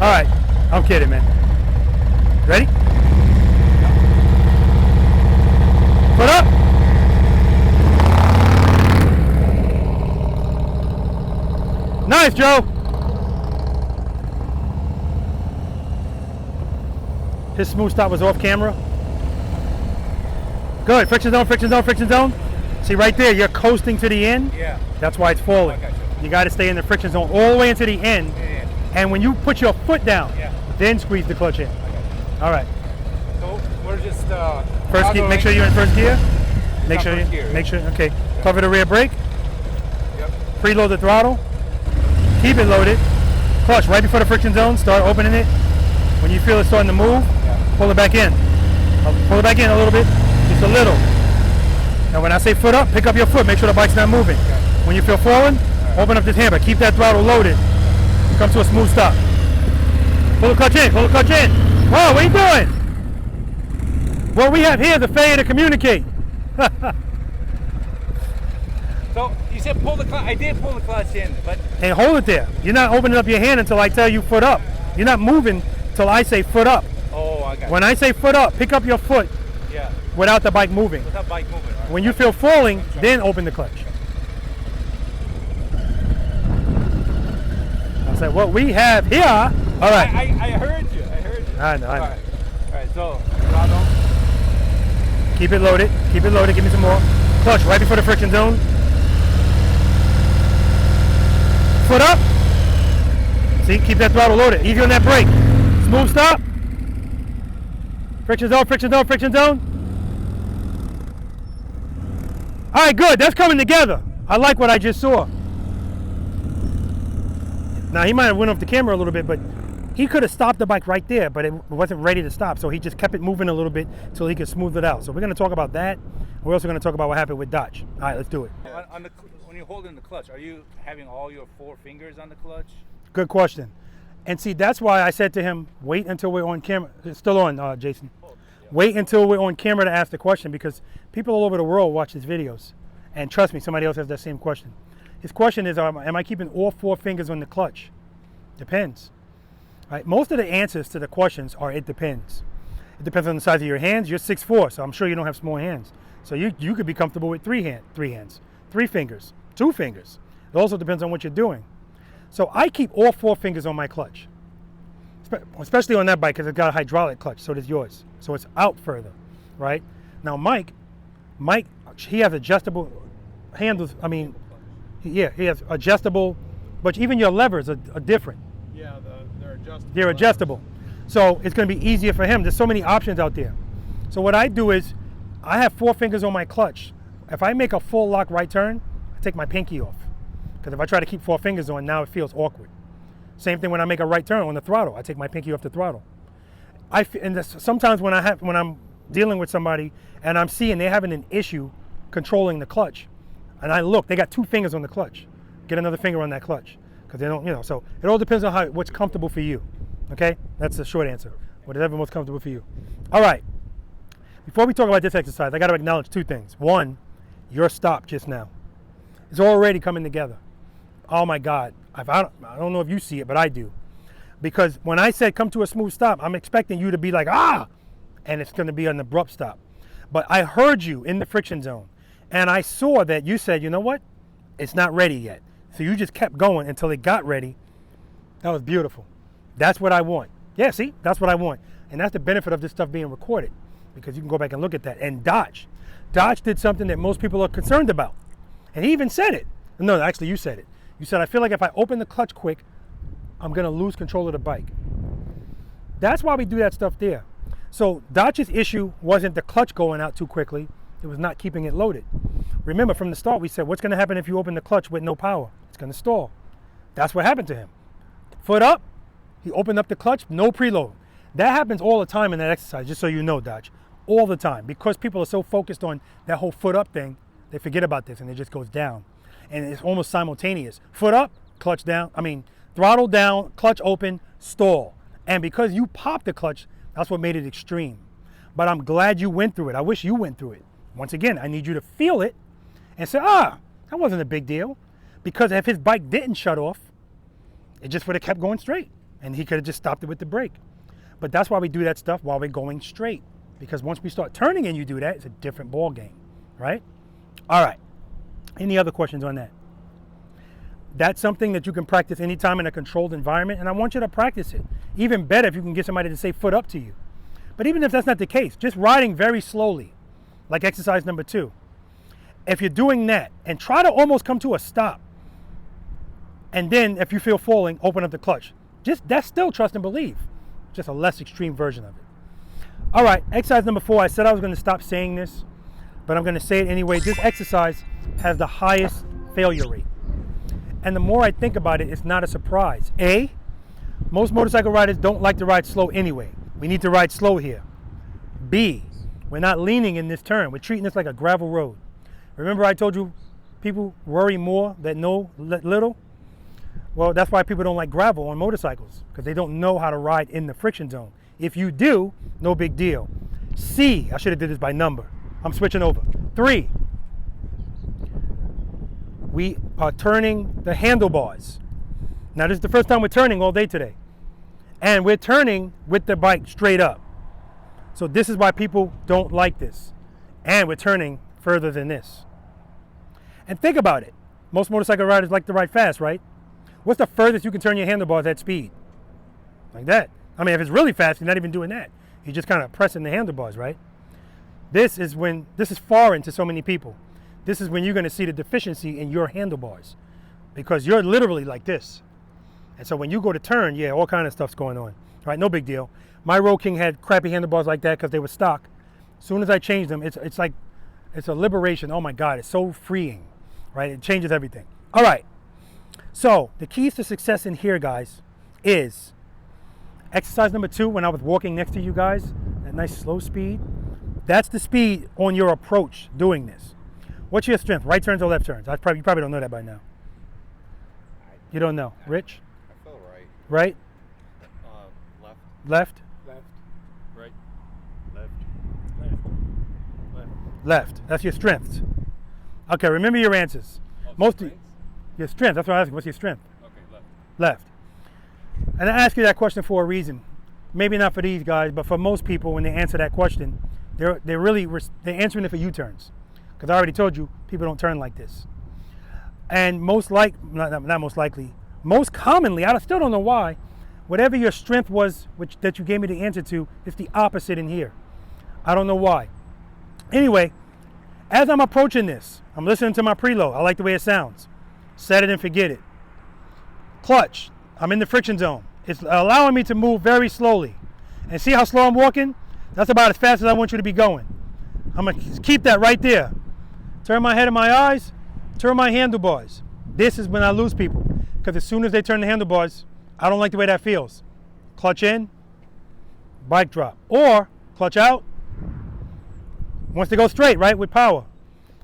All right, I'm kidding, man. Ready? Foot up. Nice, Joe. His smooth stop was off camera. Good, friction zone. See right there, you're coasting to the end. Yeah. That's why it's falling. Okay, sure. You got to stay in the friction zone all the way into the end. Yeah. And when you put your foot down, then squeeze the clutch in. All right. So we're just First gear, make sure you're in first gear. Make sure first gear, yeah. okay. Cover the rear brake. Yep. Preload the throttle. Keep it loaded. Clutch right before the friction zone. Start opening it. When you feel it starting to move, pull it back in. Pull it back in a little bit. Just a little. And when I say foot up, pick up your foot. Make sure the bike's not moving. When you feel falling, open up this hammer. Keep that throttle loaded. Come to a smooth stop. Pull the clutch in. Whoa, what are you doing? What we have here is a failure to communicate. So you said pull the clutch. I did pull the clutch in, but And hold it there. You're not opening up your hand until I tell you foot up. You're not moving till I say foot up. oh, I got When I say foot up, pick up your foot it. Yeah. without the bike moving. Without bike moving. Right? When you feel falling, then open the clutch. I said, what we have here. All right. I heard you. I know. All right. So throttle. Keep it loaded. Give me some more. clutch right before the friction zone. Foot up. See, keep that throttle loaded. Easy on that brake. Smooth stop. Friction zone, friction zone, friction zone. All right, good. That's coming together. I like what I just saw. Now, he might have went off the camera a little bit, but he could have stopped the bike right there, but it wasn't ready to stop. So he just kept it moving a little bit until he could smooth it out. So we're going to talk about that. We're also going to talk about what happened with Dodge. All right, let's do it. When you're holding the clutch, are you having all your 4 fingers on the clutch? Good question. And see, that's why I said to him, wait until we're on camera. It's still on, Jason. Wait until we're on camera to ask the question, because people all over the world watch his videos. And trust me, somebody else has that same question. His question is, am I keeping all 4 fingers on the clutch? Depends. Right? Most of the answers to the questions are it depends. It depends on the size of your hands. You're 6'4", so I'm sure you don't have small hands. So you could be comfortable with 3 hands, 3 fingers, 2 fingers. It also depends on what you're doing. So I keep all 4 fingers on my clutch, especially on that bike because it's got a hydraulic clutch, so does yours. So it's out further, right? Now Mike, he has adjustable handles. I mean, he has adjustable, but even your levers are different. Yeah, they're adjustable. They're adjustable. So it's going to be easier for him. There's so many options out there. So what I do is I have 4 fingers on my clutch. If I make a full lock right turn, I take my pinky off. Because if I try to keep 4 fingers on, now it feels awkward. Same thing when I make a right turn on the throttle. I take my pinky off the throttle. Sometimes when I'm dealing with somebody and I'm seeing they're having an issue controlling the clutch, and I look, they got 2 fingers on the clutch. Get another finger on that clutch, because they don't, so it all depends on what's comfortable for you. Okay, that's the short answer. Whatever most comfortable for you. All right. Before we talk about this exercise, I got to acknowledge 2 things. One, your stop just now. It's already coming together. Oh my God. I don't know if you see it, but I do. Because when I said come to a smooth stop, I'm expecting you to be like, ah, and it's going to be an abrupt stop. But I heard you in the friction zone, and I saw that you said, you know what? It's not ready yet. So you just kept going until it got ready. That was beautiful. That's what I want. Yeah, see? That's what I want. And that's the benefit of this stuff being recorded, because you can go back and look at that. And Dodge did something that most people are concerned about. And he even said it. No, actually, you said it. You said, I feel like if I open the clutch quick, I'm going to lose control of the bike. That's why we do that stuff there. So Dodge's issue wasn't the clutch going out too quickly. It was not keeping it loaded. Remember, from the start, we said, what's going to happen if you open the clutch with no power? It's going to stall. That's what happened to him. Foot up, he opened up the clutch, no preload. That happens all the time in that exercise, just so you know, Dodge. All the time. Because people are so focused on that whole foot up thing, they forget about this and it just goes down. And it's almost simultaneous. Foot up, clutch down. Throttle down, clutch open, stall. And because you popped the clutch, that's what made it extreme. But I'm glad you went through it. I wish you went through it. Once again, I need you to feel it and say, that wasn't a big deal. Because if his bike didn't shut off, it just would have kept going straight. And he could have just stopped it with the brake. But that's why we do that stuff while we're going straight. Because once we start turning and you do that, it's a different ball game, right? All right. Any other questions on that? That's something that you can practice anytime in a controlled environment, and I want you to practice it. Even better if you can get somebody to say foot up to you. But even if that's not the case, just riding very slowly, like exercise number 2. If you're doing that, and try to almost come to a stop, and then if you feel falling, open up the clutch. That's still trust and believe. Just a less extreme version of it. All right, exercise number 4. I said I was going to stop saying this, but I'm going to say it anyway. This exercise has the highest failure rate. And the more I think about it, it's not a surprise. A, most motorcycle riders don't like to ride slow anyway. We need to ride slow here. B, we're not leaning in this turn. We're treating this like a gravel road. Remember I told you people worry more than know little? Well, that's why people don't like gravel on motorcycles, because they don't know how to ride in the friction zone. If you do, no big deal. C, I should have did this by number. I'm switching over. 3, we are turning the handlebars. Now, this is the first time we're turning all day today. And we're turning with the bike straight up. So this is why people don't like this. And we're turning further than this. And think about it. Most motorcycle riders like to ride fast, right? What's the furthest you can turn your handlebars at speed? Like that. If it's really fast, you're not even doing that. You're just kind of pressing the handlebars, right? This is foreign to so many people. this is when you're gonna see the deficiency in your handlebars, because you're literally like this. And so when you go to turn, yeah, all kind of stuff's going on, right? No big deal. My Road King had crappy handlebars like that because they were stock. As soon as I changed them, it's like, it's a liberation. Oh my God, it's so freeing, right? It changes everything. All right, so the keys to success in here, guys, is exercise number 2, when I was walking next to you guys, that nice slow speed. That's the speed on your approach doing this. What's your strength, right turns or left turns? You probably don't know that by now. You don't know, Rich? I feel right. Right? Left. Left? Left. Right. Left. Left. That's your strengths. Okay, remember your answers. Your strength, that's what I asked you. What's your strength? Okay, left. Left. And I ask you that question for a reason. Maybe not for these guys, but for most people, when they answer that question, they're answering it for U-turns. Because I already told you, people don't turn like this. And most commonly, I still don't know why, whatever your strength was, that you gave me the answer to, it's the opposite in here. I don't know why. Anyway, as I'm approaching this, I'm listening to my preload. I like the way it sounds. Set it and forget it. Clutch, I'm in the friction zone. It's allowing me to move very slowly. And see how slow I'm walking? That's about as fast as I want you to be going. I'm gonna keep that right there. Turn my head and my eyes, turn my handlebars. This is when I lose people, because as soon as they turn the handlebars, I don't like the way that feels. Clutch in, bike drop. Or clutch out, wants to go straight, right, with power.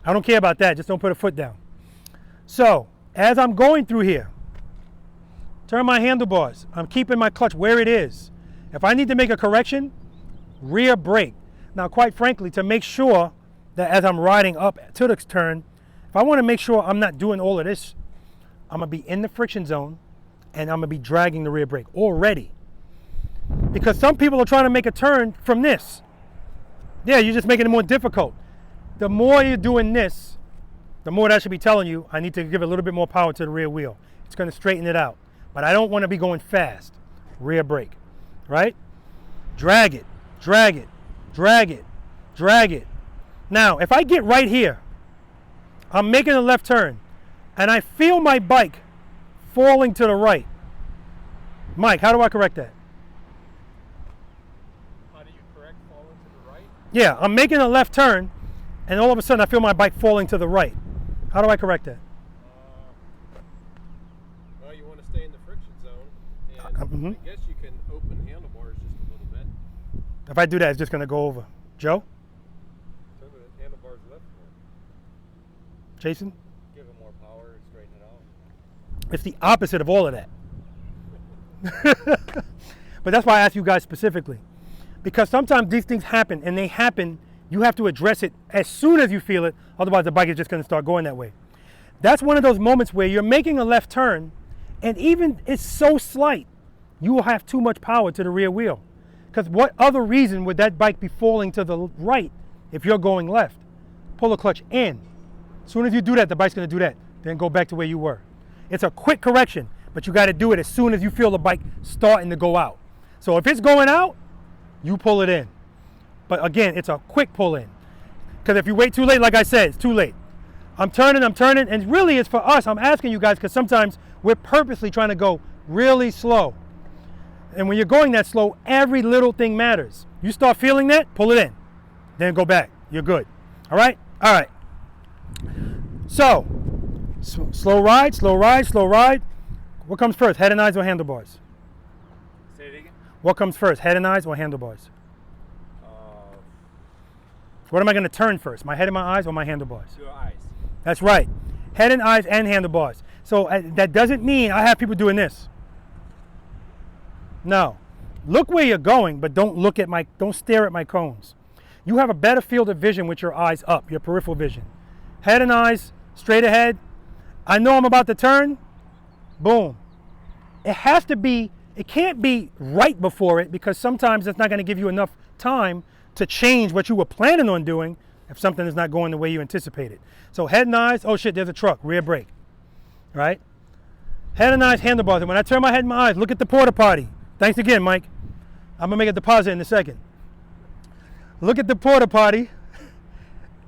I don't care about that, just don't put a foot down. So, as I'm going through here, turn my handlebars. I'm keeping my clutch where it is. If I need to make a correction, rear brake. Now, quite frankly, to make sure that as I'm riding up to the turn, if I want to make sure I'm not doing all of this, I'm going to be in the friction zone and I'm going to be dragging the rear brake already. Because some people are trying to make a turn from this. Yeah, you're just making it more difficult. The more you're doing this, the more that should be telling you, I need to give a little bit more power to the rear wheel. It's going to straighten it out. But I don't want to be going fast. Rear brake, right? Drag it, drag it, drag it, drag it. Now, if I get right here, I'm making a left turn, and I feel my bike falling to the right. Mike, how do I correct that? How do you correct falling to the right? Yeah, I'm making a left turn, and all of a sudden I feel my bike falling to the right. How do I correct that? Well, you want to stay in the friction zone, and I guess you can open handlebars just a little bit. If I do that, it's just going to go over. Joe? Turn the handlebars left more. Jason? Give it more power, straighten it out. It's the opposite of all of that. But that's why I ask you guys specifically. Because sometimes these things happen, and they happen, you have to address it as soon as you feel it, otherwise the bike is just going to start going that way. That's one of those moments where you're making a left turn, and even it's so slight, you will have too much power to the rear wheel. Because what other reason would that bike be falling to the right if you're going left? Pull the clutch in. As soon as you do that, the bike's going to do that. Then go back to where you were. It's a quick correction, but you got to do it as soon as you feel the bike starting to go out. So if it's going out, you pull it in. But again, it's a quick pull in. Because if you wait too late, like I said, it's too late. I'm turning, and really it's for us. I'm asking you guys because sometimes we're purposely trying to go really slow. And when you're going that slow, every little thing matters. You start feeling that, pull it in. Then go back. You're good. All right? All right. So, slow ride, slow ride, slow ride. What comes first, head and eyes or handlebars? Say it again. What comes first, head and eyes or handlebars? What am I going to turn first, my head and my eyes or my handlebars? Your eyes. That's right. Head and eyes and handlebars. So that doesn't mean I have people doing this. No. Look where you're going, but don't stare at my cones. You have a better field of vision with your eyes up, your peripheral vision. Head and eyes, straight ahead. I know I'm about to turn. Boom. It can't be right before it, because sometimes it's not going to give you enough time to change what you were planning on doing if something is not going the way you anticipated. So head and eyes, oh shit, there's a truck, rear brake, right? Head and eyes, handlebars. And when I turn my head and my eyes, look at the porta potty. Thanks again, Mike. I'm gonna make a deposit in a second. Look at the porta potty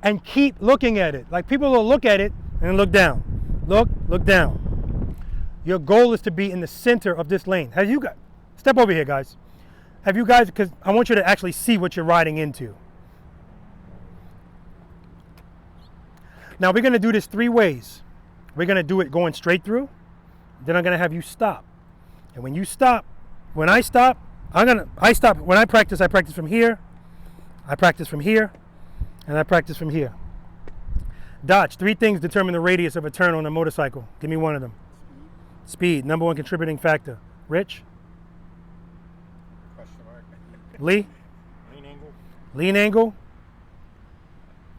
and keep looking at it. Like people will look at it and then look down. Look down. Your goal is to be in the center of this lane. Have you got, step over here guys. Have you guys, because I want you to actually see what you're riding into. Now we're gonna do this 3 ways. We're gonna do it going straight through. Then I'm gonna have you stop. And when you stop, when I stop, I stop. When I practice from here, I practice from here, and I practice from here. Dodge, 3 things determine the radius of a turn on a motorcycle. Give me one of them. Speed, number 1 contributing factor. Rich? Question mark. Lee? Lean angle. Lean angle?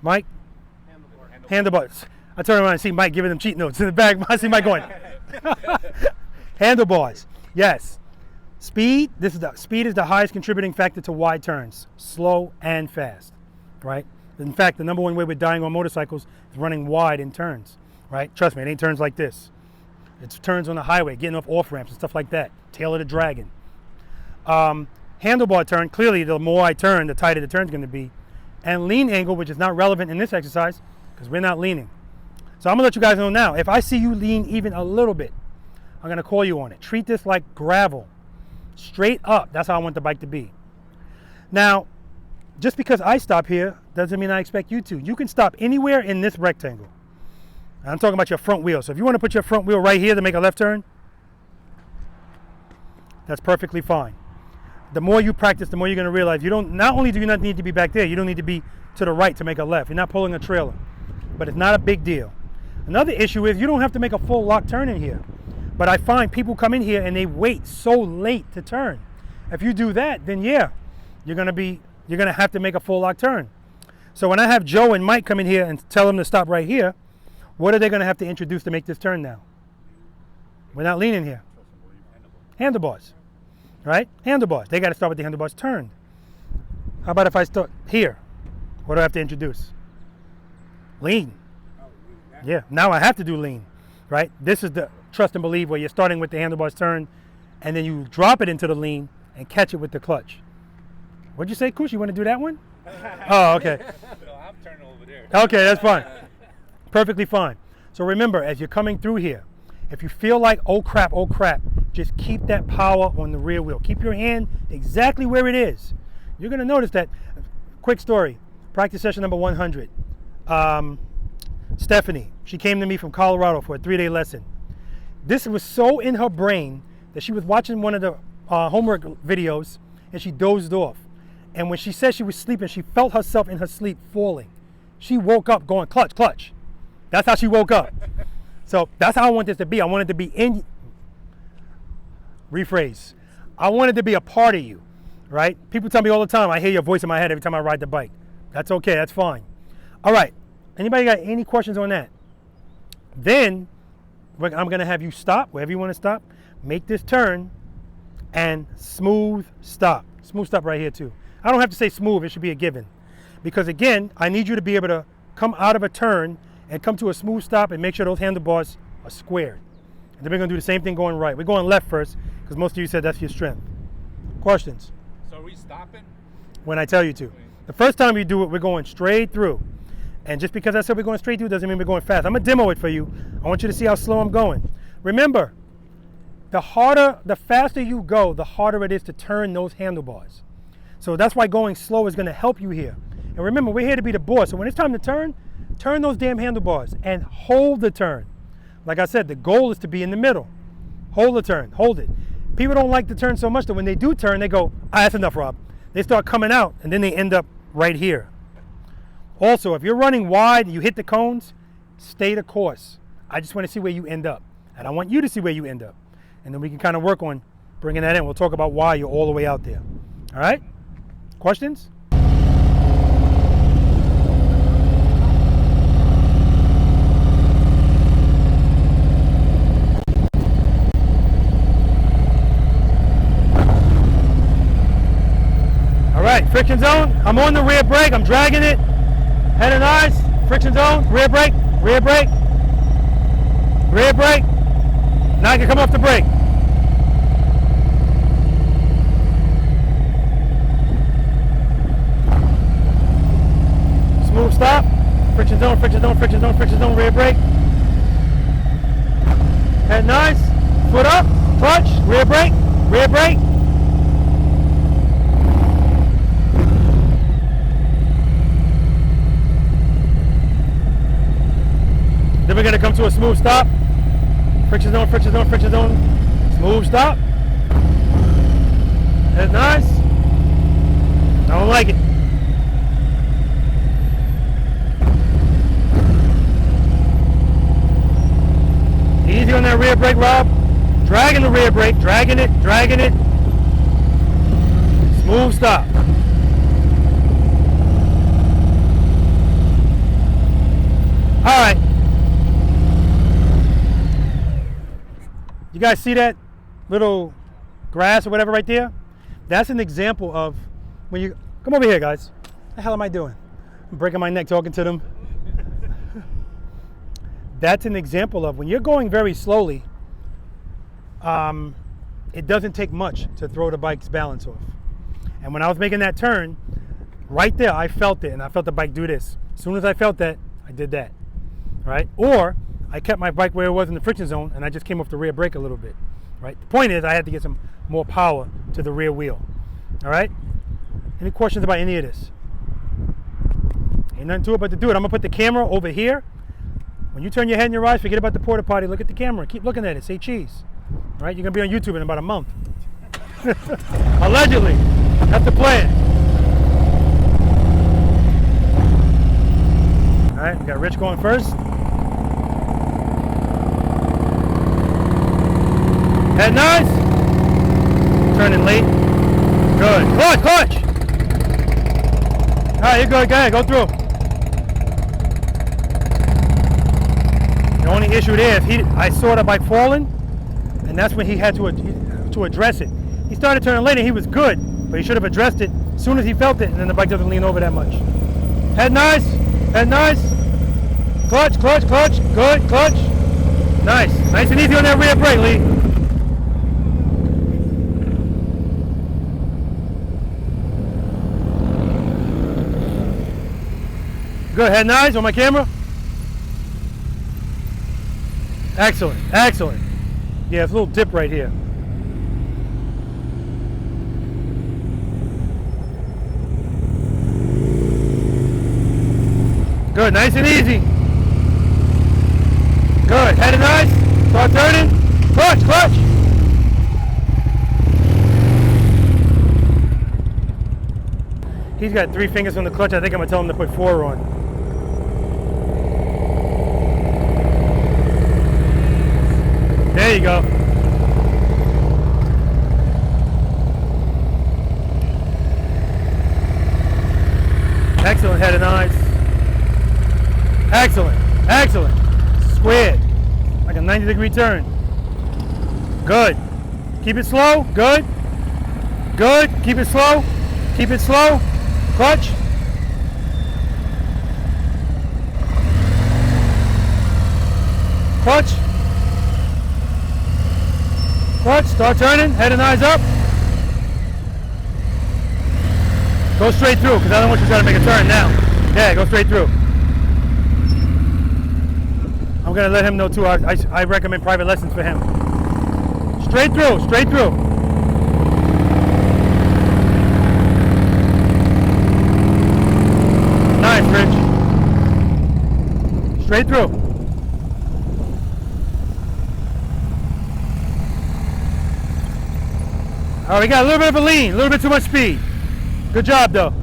Mike? Handlebars. I turn around and see Mike giving them cheat notes in the back. I see Mike going. Handlebars. Yes. Speed. Speed is the highest contributing factor to wide turns, slow and fast. Right. In fact, the number 1 way we're dying on motorcycles is running wide in turns. Right. Trust me, it ain't turns like this. It's turns on the highway, getting off ramps and stuff like that. Tail of the dragon. Handlebar turn. Clearly, the more I turn, the tighter the turn's going to be. And lean angle, which is not relevant in this exercise because we're not leaning. So I'm gonna let you guys know now, if I see you lean even a little bit, I'm gonna call you on it. Treat this like gravel, straight up. That's how I want the bike to be. Now, just because I stop here doesn't mean I expect you to. You can stop anywhere in this rectangle. I'm talking about your front wheel. So if you wanna put your front wheel right here to make a left turn, that's perfectly fine. The more you practice, the more you're gonna realize not only do you not need to be back there, you don't need to be to the right to make a left. You're not pulling a trailer, but it's not a big deal. Another issue is you don't have to make a full lock turn in here. But I find people come in here and they wait so late to turn. If you do that, then yeah, you're gonna have to make a full lock turn. So when I have Joe and Mike come in here and tell them to stop right here, what are they gonna have to introduce to make this turn now? We're not leaning here. Handlebars, right? Handlebars. They gotta start with the handlebars turned. How about if I start here? What do I have to introduce? Lean. Yeah, now I have to do lean, right? This is the trust and believe where you're starting with the handlebars turned and then you drop it into the lean and catch it with the clutch. What'd you say, Kush? You want to do that one? Oh, okay. No, I'm turning over there. Okay, that's fine. Perfectly fine. So remember, as you're coming through here, if you feel like, oh crap, just keep that power on the rear wheel. Keep your hand exactly where it is. You're going to notice that. Quick story. Practice session number 100. Stephanie, she came to me from Colorado for a 3-day lesson. This was so in her brain that she was watching one of the homework videos and she dozed off. And when she said she was sleeping, she felt herself in her sleep falling. She woke up going, clutch, clutch. That's how she woke up. So that's how I want this to be. I want it to be in, rephrase. I want it to be a part of you, right? People tell me all the time, I hear your voice in my head every time I ride the bike. That's okay, that's fine. All right, anybody got any questions on that? Then I'm gonna have you stop, wherever you wanna stop, make this turn and smooth stop. Smooth stop right here too. I don't have to say smooth, it should be a given. Because again, I need you to be able to come out of a turn and come to a smooth stop and make sure those handlebars are squared. And then we're gonna do the same thing going right. We're going left first, because most of you said that's your strength. Questions? So are we stopping? When I tell you to. The first time you do it, we're going straight through. And just because I said we're going straight through doesn't mean we're going fast. I'm gonna demo it for you. I want you to see how slow I'm going. Remember, the faster you go, the harder it is to turn those handlebars. So that's why going slow is gonna help you here. And remember, we're here to be the boss. So when it's time to turn those damn handlebars and hold the turn. Like I said, the goal is to be in the middle. Hold the turn, hold it. People don't like to turn so much that when they do turn, they go, that's enough, Rob. They start coming out and then they end up right here. Also, if you're running wide and you hit the cones, stay the course. I just want to see where you end up. And I want you to see where you end up. And then we can kind of work on bringing that in. We'll talk about why you're all the way out there. All right? Questions? All right, friction zone. I'm on the rear brake. I'm dragging it. Head and eyes. Friction zone. Rear brake. Rear brake. Rear brake. Now I can come off the brake. Smooth stop. Friction zone, friction zone, friction zone, friction zone, rear brake. Head nice. Foot up, clutch, rear brake, rear brake. Then we're gonna come to a smooth stop. Friction zone, friction zone, friction zone. Smooth stop. That's nice. I don't like it. Easy on that rear brake, Rob. Dragging the rear brake, dragging it, dragging it. Smooth stop. All right. You guys see that little grass or whatever right there? That's an example of when you, come over here guys. What the hell am I doing? I'm breaking my neck talking to them. That's an example of when you're going very slowly, it doesn't take much to throw the bike's balance off. And when I was making that turn, right there, I felt it, and I felt the bike do this. As soon as I felt that, I did that, right? Or I kept my bike where it was in the friction zone, and I just came off the rear brake a little bit, right? The point is I had to get some more power to the rear wheel, all right? Any questions about any of this? Ain't nothing to it but to do it. I'm gonna put the camera over here. When you turn your head and your eyes, forget about the porta potty, look at the camera, keep looking at it, say cheese. All right, you're gonna be on YouTube in about a month. Allegedly, that's the plan. All right, we got Rich going first. Head nice. Turning late. Good. Clutch, clutch. All right, you're good. Go ahead, go through. The only issue there is I saw the bike falling, and that's when he had to address it. He started turning late and he was good, but he should have addressed it as soon as he felt it, and then the bike doesn't lean over that much. Head nice, head nice. Clutch, clutch, clutch. Good, clutch. Nice. Nice and easy on that rear brake, Lee. Good, head nice on my camera. Excellent, excellent. Yeah, it's a little dip right here. Good, nice and easy. Good, head and nice. Start turning. Clutch, clutch. He's got 3 fingers on the clutch. I think I'm gonna tell him to put 4 on. There you go. Excellent, head and eyes. Excellent, excellent. Squared, like a 90-degree turn. Good. Keep it slow, good. Good, keep it slow. Keep it slow. Clutch. Clutch. Clutch, start turning, head and eyes up. Go straight through, because I don't want you to try to make a turn now. Yeah, go straight through. I'm going to let him know too, I recommend private lessons for him. Straight through, straight through. Nice, Rich. Straight through. All right, we got a little bit of a lean, a little bit too much speed. Good job, though.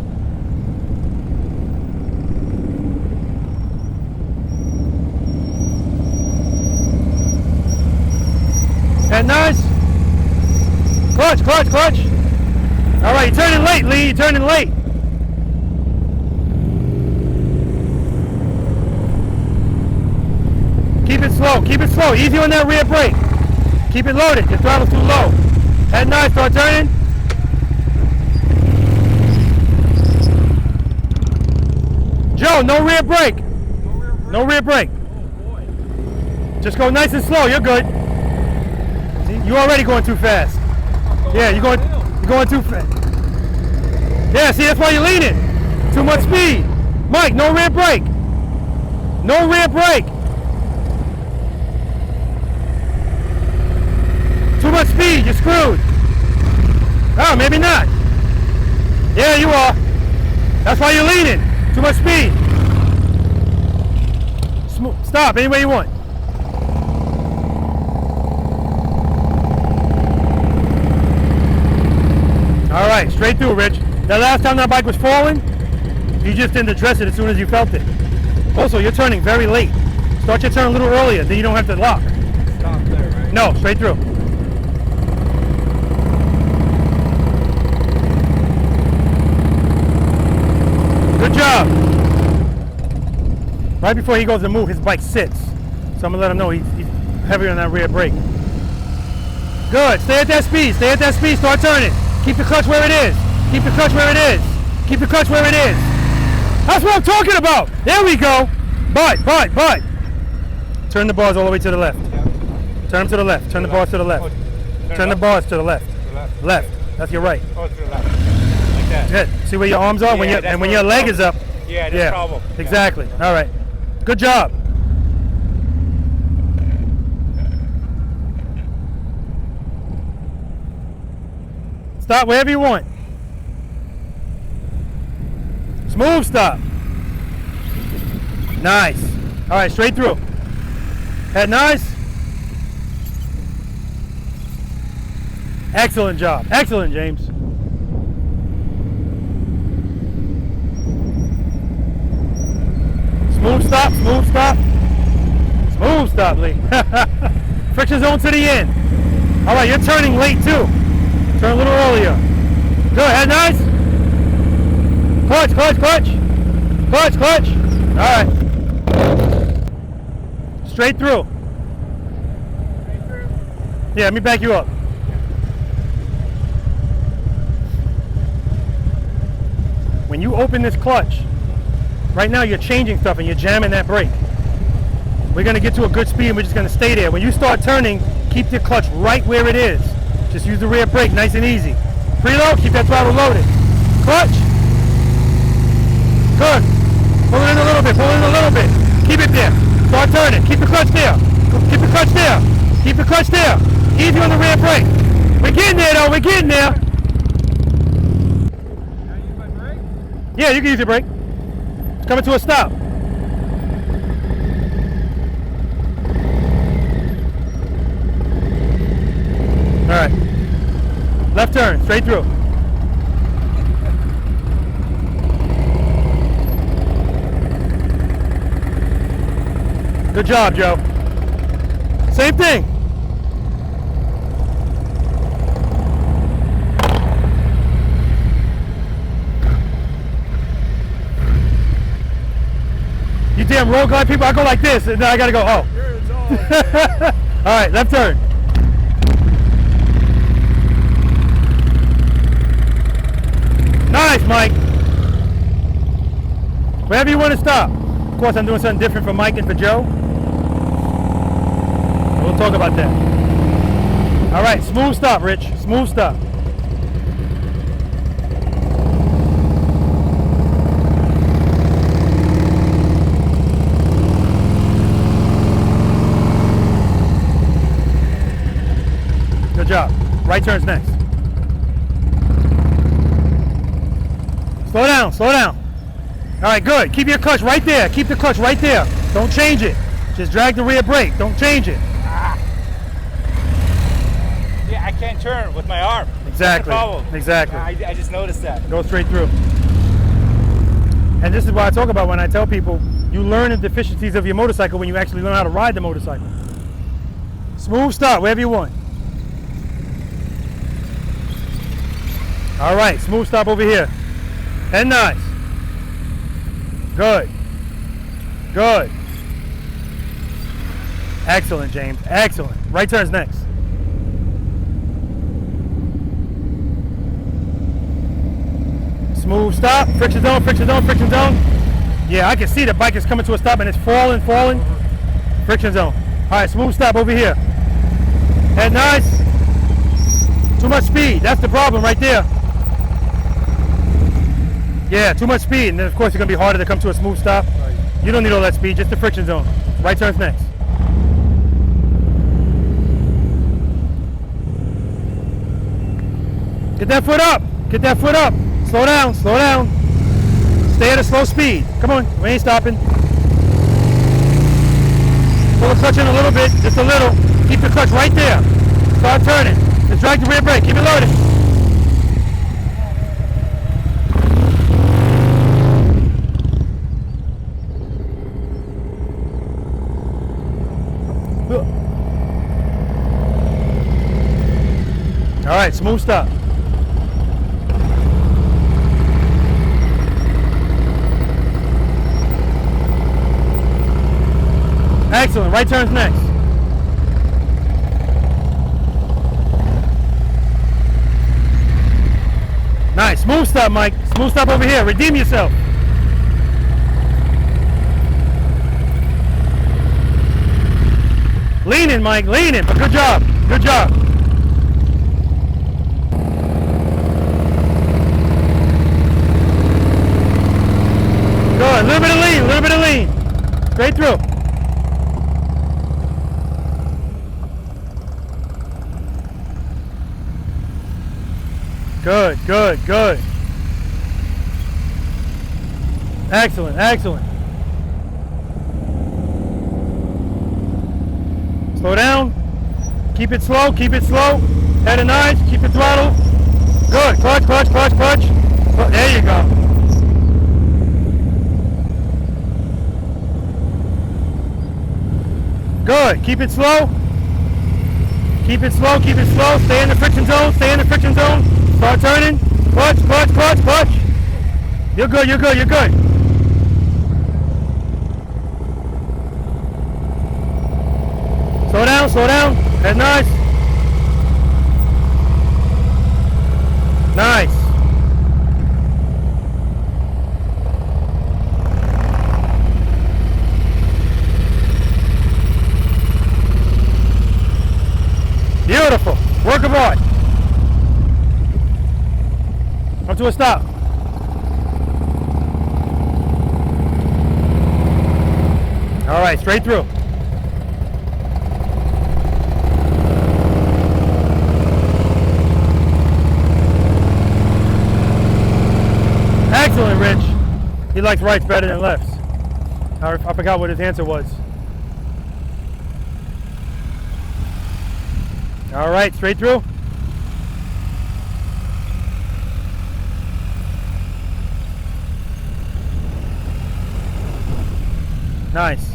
And nice. Clutch, clutch, clutch. All right, you're turning late, Lee, you're turning late. Keep it slow, easy on that rear brake. Keep it loaded, your throttle's too low. Head nice, start turning. Joe, no rear brake. No rear brake. Just go nice and slow, you're good. See, you're already going too fast. Yeah, you're going too fast. Yeah, see, that's why you're leaning. Too much speed. Mike, no rear brake. No rear brake. Too much speed, you're screwed. Oh, maybe not. Yeah, you are. That's why you're leaning. Too much speed. Stop any way you want. All right, straight through, Rich. That last time that bike was falling, you just didn't address it as soon as you felt it. Also, you're turning very late. Start your turn a little earlier, then you don't have to lock. Stop there, right? No, straight through. Good job. Right before he goes to move, his bike sits. So I'm gonna let him know he's heavier on that rear brake. Good, stay at that speed, stay at that speed, start turning. Keep the clutch where it is. Keep the clutch where it is. Keep the clutch where it is. That's what I'm talking about. There we go. But. Turn the bars all the way to the left. Turn them to the left. Turn the bars to the left. Turn the bars to the left. Left. That's your right. Oh, to the left. Like that. Good. See where your arms are? When when your leg is up. Yeah, that's problem. Exactly. All right. Good job. Stop wherever you want. Smooth stop. Nice. All right, straight through. Head nice. Excellent job. Excellent, James. Smooth stop, smooth stop. Smooth stop, Lee. Friction zone to the end. All right, you're turning late too. Turn a little earlier. Good, head nice. Clutch, clutch, clutch. Clutch, clutch. All right. Straight through. Yeah, let me back you up. When you open this clutch, right now you're changing stuff and you're jamming that brake. We're gonna get to a good speed and we're just gonna stay there. When you start turning, keep the clutch right where it is. Just use the rear brake, nice and easy. Preload, keep that throttle loaded. Clutch. Good. Pull it in a little bit, pull it in a little bit. Keep it there. Start turning. Keep the clutch there. Keep the clutch there. Keep the clutch there. Easy on the rear brake. We're getting there though, we're getting there. Can I use my brake? Yeah, you can use your brake. It's coming to a stop. All right. Left turn, straight through. Good job, Joe. Same thing. You damn road glide people, I go like this, and then I gotta go, oh. All right, left turn. Nice, Mike. Wherever you want to stop. Of course, I'm doing something different for Mike and for Joe. We'll talk about that. All right, smooth stop, Rich. Smooth stop. Good job. Right turn's next. Slow down, slow down. All right, good. Keep your clutch right there. Keep the clutch right there. Don't change it. Just drag the rear brake. Don't change it. Yeah, I can't turn with my arm. Exactly. That's the problem. Exactly. I just noticed that. Go straight through. And this is what I talk about when I tell people you learn the deficiencies of your motorcycle when you actually learn how to ride the motorcycle. Smooth stop, wherever you want. All right, smooth stop over here. And nice. Good. Good. Excellent, James. Excellent. Right turn's next. Smooth stop. Friction zone, friction zone, friction zone. Yeah, I can see the bike is coming to a stop and it's falling, falling. Friction zone. All right, smooth stop over here. And nice. Too much speed. That's the problem right there. Yeah, too much speed, and then of course it's going to be harder to come to a smooth stop. You don't need all that speed, just the friction zone. Right turn's next. Get that foot up. Get that foot up. Slow down, slow down. Stay at a slow speed. Come on, we ain't stopping. Pull the clutch in a little bit, just a little. Keep the clutch right there. Start turning. Just drag the rear brake. Keep it loaded. All right, smooth stop. Excellent, right turn's next. Nice, smooth stop, Mike. Smooth stop over here, redeem yourself. Leaning, Mike, leaning, but good job, good job. Good, a little bit of lean, a little bit of lean. Straight through. Good, good, good. Excellent, excellent. Slow down. Keep it slow, keep it slow. Head and eyes, keep the throttle. Good, clutch, clutch, clutch, clutch. There you go. Good, keep it slow. Keep it slow, keep it slow. Stay in the friction zone, stay in the friction zone. Start turning. Clutch, clutch, clutch, clutch. You're good, you're good, you're good. Slow down, slow down. Head nice. Nice. Beautiful. Work of art. Come to a stop. All right, straight through. Excellent, Rich. He likes rights better than lefts. I forgot what his answer was. All right, straight through. Nice.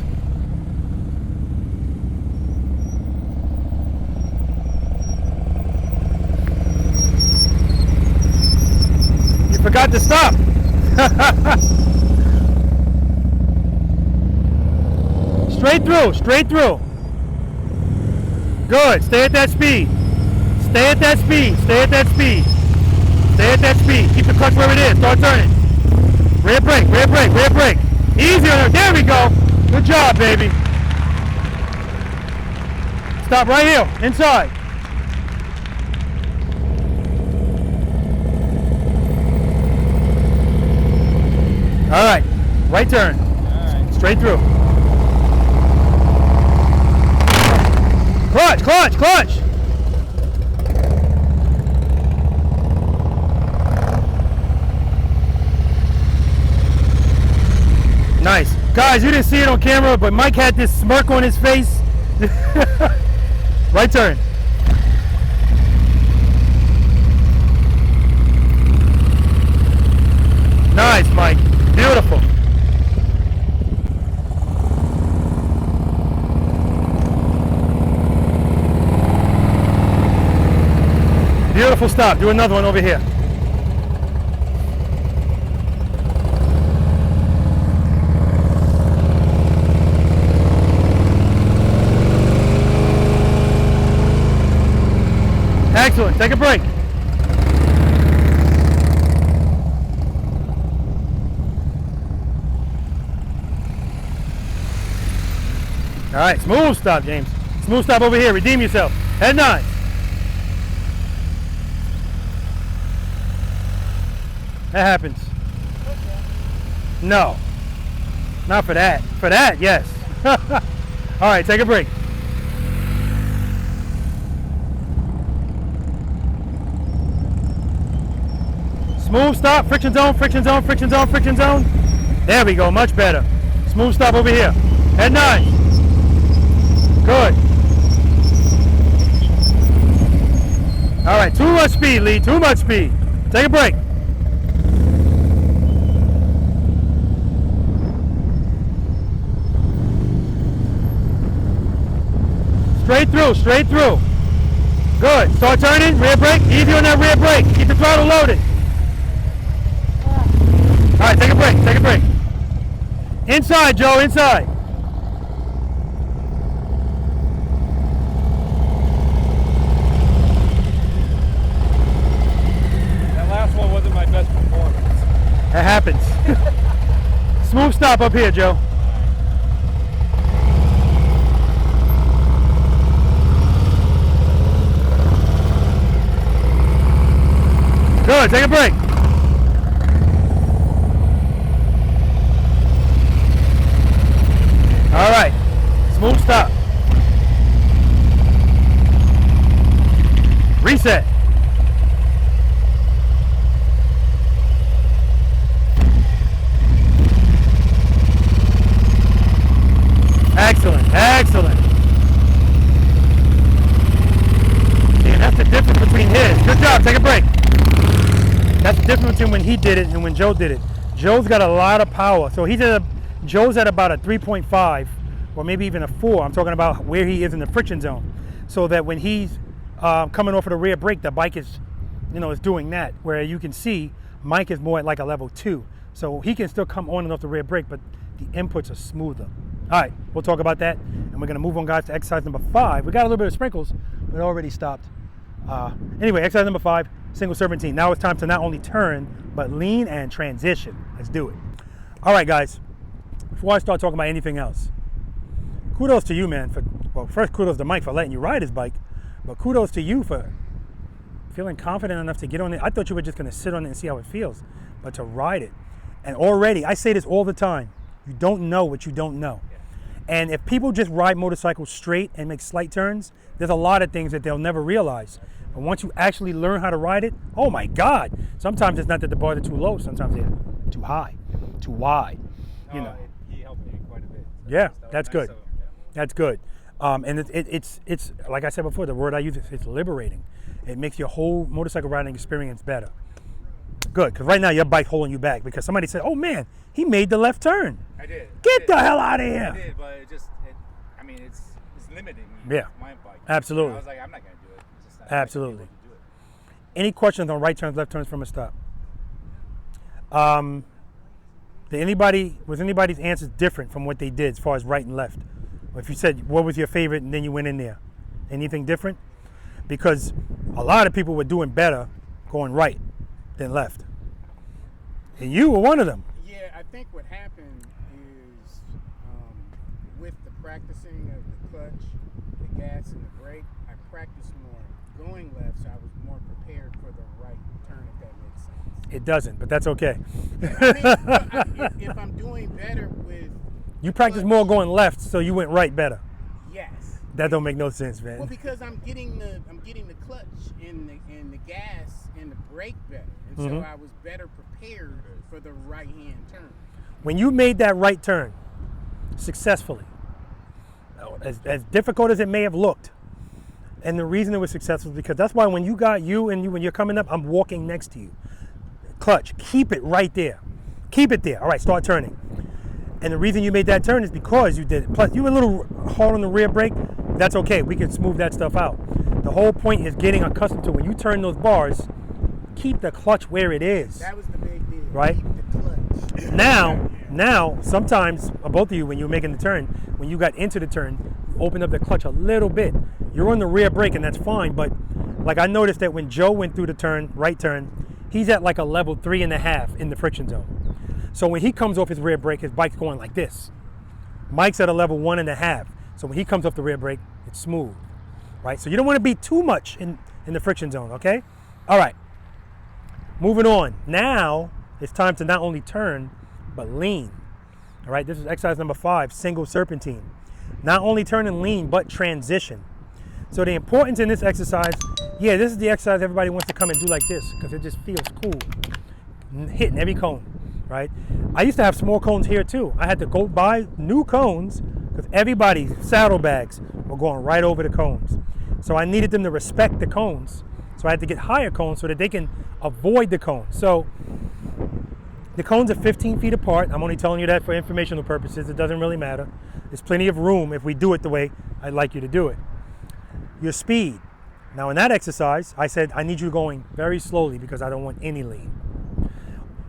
You forgot to stop. Straight through, straight through. Good, stay at that speed. Stay at that speed, stay at that speed. Stay at that speed. Keep the clutch where it is, start turning. Rear brake, rear brake, rear brake. Easy on her, there we go. Good job, baby. Stop right here, inside. All right, right turn. All right. Straight through. Clutch, clutch, clutch. Nice. Guys, you didn't see it on camera, but Mike had this smirk on his face. Right turn. Nice, Mike. Beautiful. Beautiful stop. Do another one over here. Excellent. Take a break. All right, smooth stop, James. Smooth stop over here. Redeem yourself. Head nine. That happens. No. Not for that. For that, yes. All right, take a break. Smooth stop, friction zone, friction zone, friction zone, friction zone. There we go, much better. Smooth stop over here. Head 9. Good. All right, too much speed, Lee, too much speed. Take a break. Straight through, straight through. Good. Start turning, rear brake. Easy on that rear brake. Keep the throttle loaded. All right, take a break, take a break. Inside, Joe, inside. That last one wasn't my best performance. That happens. Smooth stop up here, Joe. Good, take a break. All right, smooth stop. Reset. Excellent, excellent. See, that's the difference between his. Good job, take a break. That's the difference between when he did it and when Joe did it. Joe's got a lot of power. So Joe's at about a 3.5 or maybe even a 4. I'm talking about where he is in the friction zone. So that when he's coming off of the rear brake, the bike is, is doing that. Where you can see Mike is more at like a level 2. So he can still come on and off the rear brake, but the inputs are smoother. All right, we'll talk about that. And we're gonna move on, guys, to exercise number 5. We got a little bit of sprinkles, but it already stopped. Anyway, exercise number 5, single serpentine. Now it's time to not only turn, but lean and transition. Let's do it. All right, guys, before I start talking about anything else, kudos to you, man. First, kudos to Mike for letting you ride his bike, but kudos to you for feeling confident enough to get on it. I thought you were just gonna sit on it and see how it feels, but to ride it. And already, I say this all the time, you don't know what you don't know. And if people just ride motorcycles straight and make slight turns, there's a lot of things that they'll never realize. But once you actually learn how to ride it, oh my God. Sometimes it's not that the bars are too low, sometimes they're too high, too wide, He helped me quite a bit. So yeah, that was that's nice good. of him, yeah. That's good. And it's like I said before, the word I use is it's liberating. It makes your whole motorcycle riding experience better. Good, because right now your bike's holding you back because somebody said, oh man, he made the left turn. I did. Get the hell out of here. I did, but it's limiting me. Yeah, My bike. absolutely. I was like, I'm not going to do it. It's just not Absolutely. able to do it. Any questions on right turns, left turns from a stop? Was anybody's answers different from what they did as far as right and left? Or if you said, what was your favorite, and then you went in there, anything different? Because a lot of people were doing better going right than left. And you were one of them. Yeah, I think what happened is with the practicing of the clutch, the gas, and the brake, I practiced more going left, so I was more prepared for the right turn, if that makes sense. It doesn't, but that's okay. If I'm doing better with You practice more going left, so you went right better. yes. That don't make no sense, man. Well, because I'm getting the clutch and the gas and the brake better, and so I was better prepared for the right hand turn. When you made that right turn successfully, as difficult as it may have looked, and the reason it was successful is because that's why when you're coming up, I'm walking next to you. Clutch, keep it right there. Keep it there. All right, start turning. And the reason you made that turn is because you did it. Plus, you were a little hard on the rear brake. That's okay. We can smooth that stuff out. The whole point is getting accustomed to when you turn those bars, keep the clutch where it is. That was the big deal. Right? Keep the clutch. Now, sometimes, both of you, when you were making the turn, when you got into the turn, you open up the clutch a little bit. You're on the rear brake, and that's fine. But like I noticed that when Joe went through the turn, right turn, he's at like a level 3.5 in the friction zone. So when he comes off his rear brake, his bike's going like this. Mike's at a level 1.5. So when he comes off the rear brake, it's smooth, right? So you don't want to be too much in the friction zone, okay? All right, moving on. Now it's time to not only turn, but lean, All right, this is exercise number 5, single serpentine. Not only turning lean, but transition. So the importance in this exercise, yeah, this is the exercise everybody wants to come and do like this because it just feels cool. Hitting every cone, right? I used to have small cones here too. I had to go buy new cones because everybody's saddlebags were going right over the cones. So I needed them to respect the cones. So I had to get higher cones so that they can avoid the cones. So the cones are 15 feet apart. I'm only telling you that for informational purposes. It doesn't really matter. There's plenty of room if we do it the way I'd like you to do it. Your speed. Now in that exercise, I said I need you going very slowly because I don't want any lean.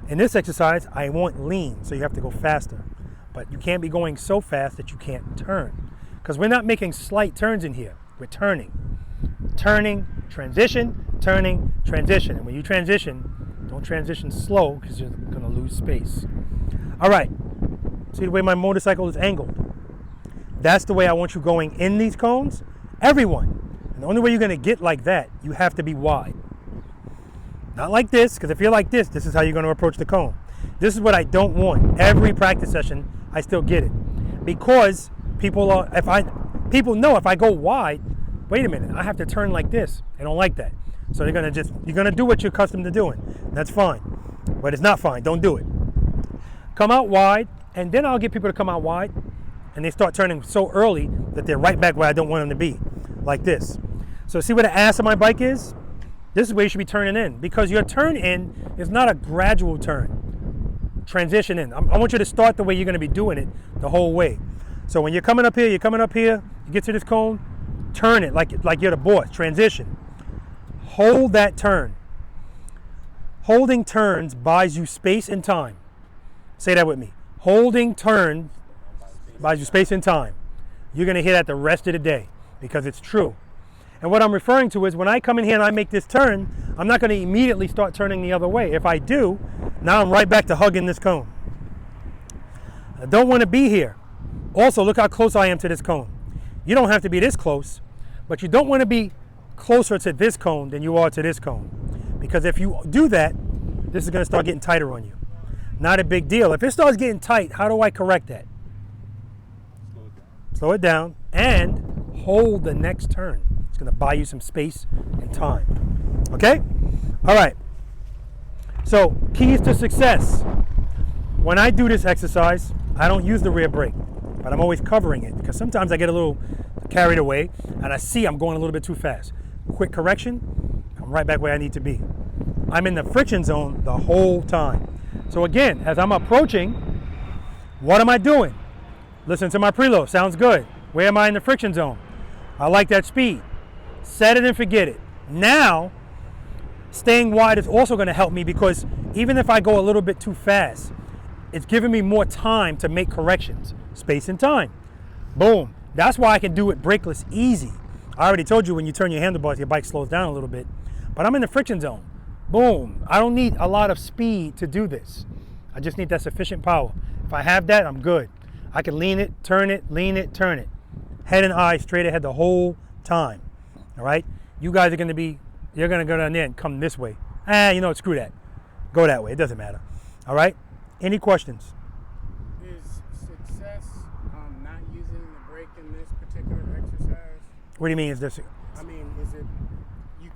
In this exercise, I want lean, so you have to go faster. But you can't be going so fast that you can't turn. Because we're not making slight turns in here. We're turning. Turning, transition, turning, transition. And when you transition, don't transition slow because you're going to lose space. All right. See the way my motorcycle is angled? That's the way I want you going in these cones. Everyone. And the only way you're going to get like that, you have to be wide. Not like this, because if you're like this is how you're going to approach the cone. This is what I don't want. Every practice session, I still get it. Because people know if I go wide, wait a minute, I have to turn like this. They don't like that. So you're going to do what you're accustomed to doing. That's fine. But it's not fine. Don't do it. Come out wide, and then I'll get people to come out wide, and they start turning so early that they're right back where I don't want them to be, like this. So see where the ass of my bike is? This is where you should be turning in, because your turn in is not a gradual turn. Transition in. I want you to start the way you're going to be doing it the whole way. So when you're coming up here, you get to this cone, turn it like you're the boss. Transition. Hold that turn. Holding turns buys you space and time. Say that with me. Holding turns buys you space and time. You're going to hear that the rest of the day because it's true. And what I'm referring to is when I come in here and I make this turn, I'm not going to immediately start turning the other way. If I do, now I'm right back to hugging this cone. I don't want to be here. Also, look how close I am to this cone. You don't have to be this close, but you don't want to be closer to this cone than you are to this cone. Because if you do that, this is going to start getting tighter on you. Not a big deal. If it starts getting tight, how do I correct that? Slow it down and hold the next turn. It's going to buy you some space and time. Okay? All right. So, keys to success. When I do this exercise, I don't use the rear brake, but I'm always covering it because sometimes I get a little carried away and I see I'm going a little bit too fast. Quick correction, I'm right back where I need to be. I'm in the friction zone the whole time. So again, as I'm approaching, what am I doing? Listen to my preload, sounds good. Where am I in the friction zone? I like that speed. Set it and forget it. Now, staying wide is also going to help me because even if I go a little bit too fast, it's giving me more time to make corrections. Space and time. Boom. That's why I can do it brakeless easy. I already told you when you turn your handlebars, your bike slows down a little bit. But I'm in the friction zone. Boom. I don't need a lot of speed to do this. I just need that sufficient power. If I have that, I'm good. I can lean it, turn it, lean it, turn it. Head and eye straight ahead the whole time. All right? You guys are going to you're going to go down there and come this way. Screw that. Go that way. It doesn't matter. All right? Any questions? Is success not using the brake in this particular exercise? What do you mean is this? I mean, is it Can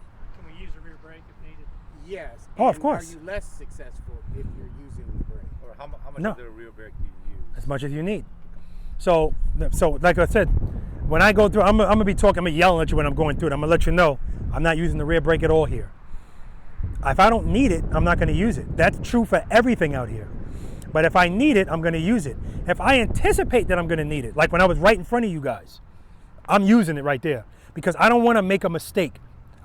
we use the rear brake if needed? yes? Oh, of and course. Are you less successful if you're using the brake? Or how much No. of the rear brake do you use? As much as you need. So like I said, when I go through, I'm going to be talking, I'm going to yell at you when I'm going through it. I'm going to let you know I'm not using the rear brake at all here. If I don't need it, I'm not going to use it. That's true for everything out here. But if I need it, I'm going to use it. If I anticipate that I'm going to need it, like when I was right in front of you guys, I'm using it right there because I don't want to make a mistake.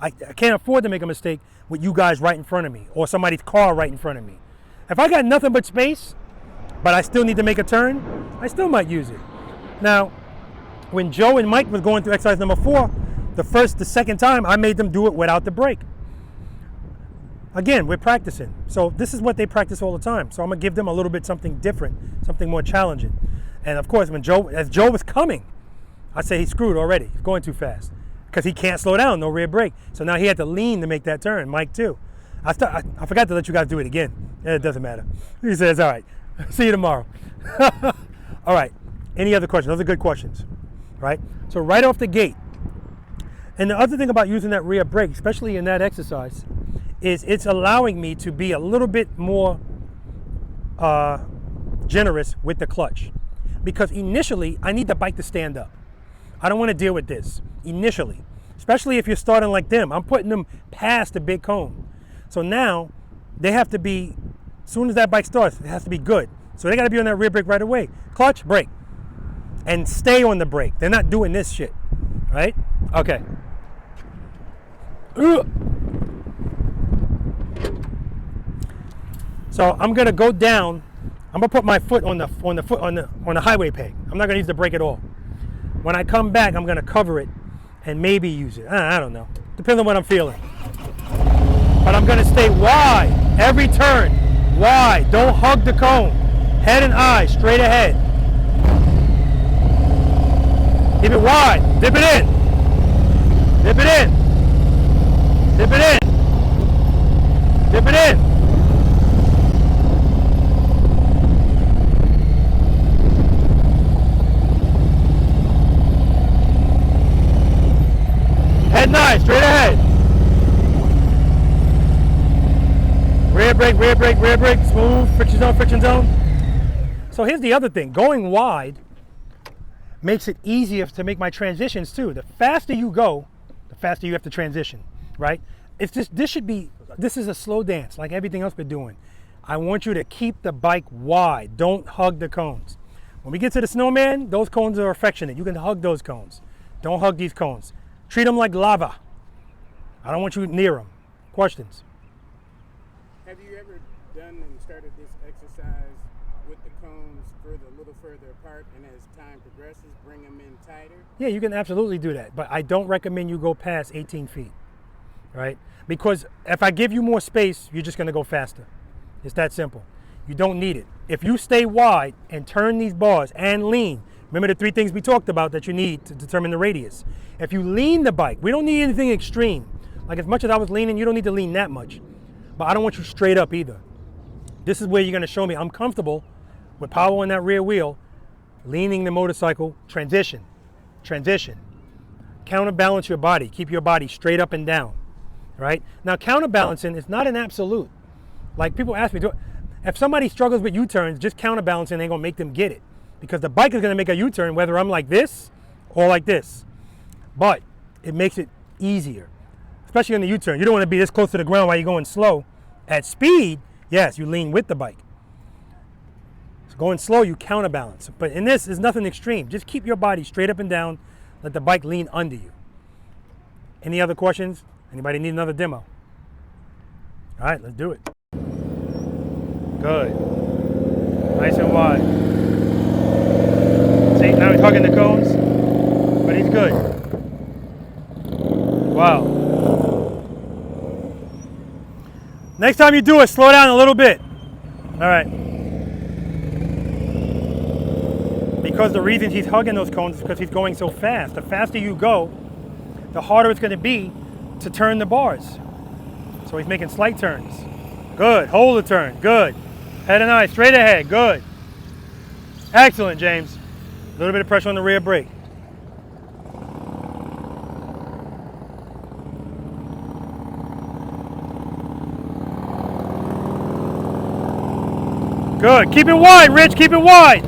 I can't afford to make a mistake with you guys right in front of me or somebody's car right in front of me. If I got nothing but space, but I still need to make a turn, I still might use it. Now, when Joe and Mike was going through exercise number 4, the second time, I made them do it without the brake. Again, we're practicing. So this is what they practice all the time. So I'm going to give them a little bit something different, something more challenging. And of course, as Joe was coming, I say he's screwed already. He's going too fast because he can't slow down, no rear brake. So now he had to lean to make that turn. Mike too. I forgot to let you guys do it again. It doesn't matter. He says, all right, see you tomorrow. All right. Any other questions? Those are good questions, right? So right off the gate. And the other thing about using that rear brake, especially in that exercise, is it's allowing me to be a little bit more generous with the clutch. Because initially, I need the bike to stand up. I don't want to deal with this initially, especially if you're starting like them. I'm putting them past the big cone. So now they have to be, as soon as that bike starts, it has to be good. So they got to be on that rear brake right away. Clutch, brake. And stay on the brake. They're not doing this shit, right? Okay. So I'm gonna go down. I'm gonna put my foot on the highway peg. I'm not gonna use the brake at all. When I come back, I'm gonna cover it and maybe use it. I don't know. Depends on what I'm feeling. But I'm gonna stay wide every turn. Wide. Don't hug the cone. Head and eyes straight ahead. Keep it wide. Dip it in. Dip it in. Dip it in. Dip it in. Head nice, straight ahead. Rear brake, rear brake, rear brake, smooth, friction zone, friction zone. So here's the other thing. Going wide makes it easier to make my transitions too. The faster you go, the faster you have to transition, right? It's just, this is a slow dance like everything else we're doing. I want you to keep the bike wide. Don't hug the cones. When we get to the Snowman, those cones are affectionate. You can hug those cones. Don't hug these cones. Treat them like lava. I don't want you near them. Questions? Have you ever done and started this exercise with the cones a little further apart, and as time progresses, bring them in tighter? Yeah, you can absolutely do that, but I don't recommend you go past 18 feet, right? Because if I give you more space, you're just gonna go faster. It's that simple. You don't need it. If you stay wide and turn these bars and lean, remember the 3 things we talked about that you need to determine the radius. If you lean the bike, we don't need anything extreme. Like as much as I was leaning, you don't need to lean that much. But I don't want you straight up either. This is where you're gonna show me I'm comfortable with power on that rear wheel, leaning the motorcycle, transition. Counterbalance your body, keep your body straight up and down, right? Now counterbalancing is not an absolute. Like people ask me, if somebody struggles with U-turns, just counterbalancing ain't gonna make them get it. Because the bike is gonna make a U-turn whether I'm like this or like this. But it makes it easier, especially on the U-turn. You don't wanna be this close to the ground while you're going slow. At speed, yes, you lean with the bike. So going slow, you counterbalance. But in this, there's nothing extreme. Just keep your body straight up and down. Let the bike lean under you. Any other questions? Anybody need another demo? All right, let's do it. Good. Nice and wide. See, now he's hugging the cones, but he's good. Wow. Next time you do it, slow down a little bit. All right. Because the reason he's hugging those cones is because he's going so fast. The faster you go, the harder it's going to be to turn the bars. So he's making slight turns. Good. Hold the turn. Good. Head and eyes straight ahead. Good. Excellent, James. A little bit of pressure on the rear brake. Good. Keep it wide, Rich. Keep it wide.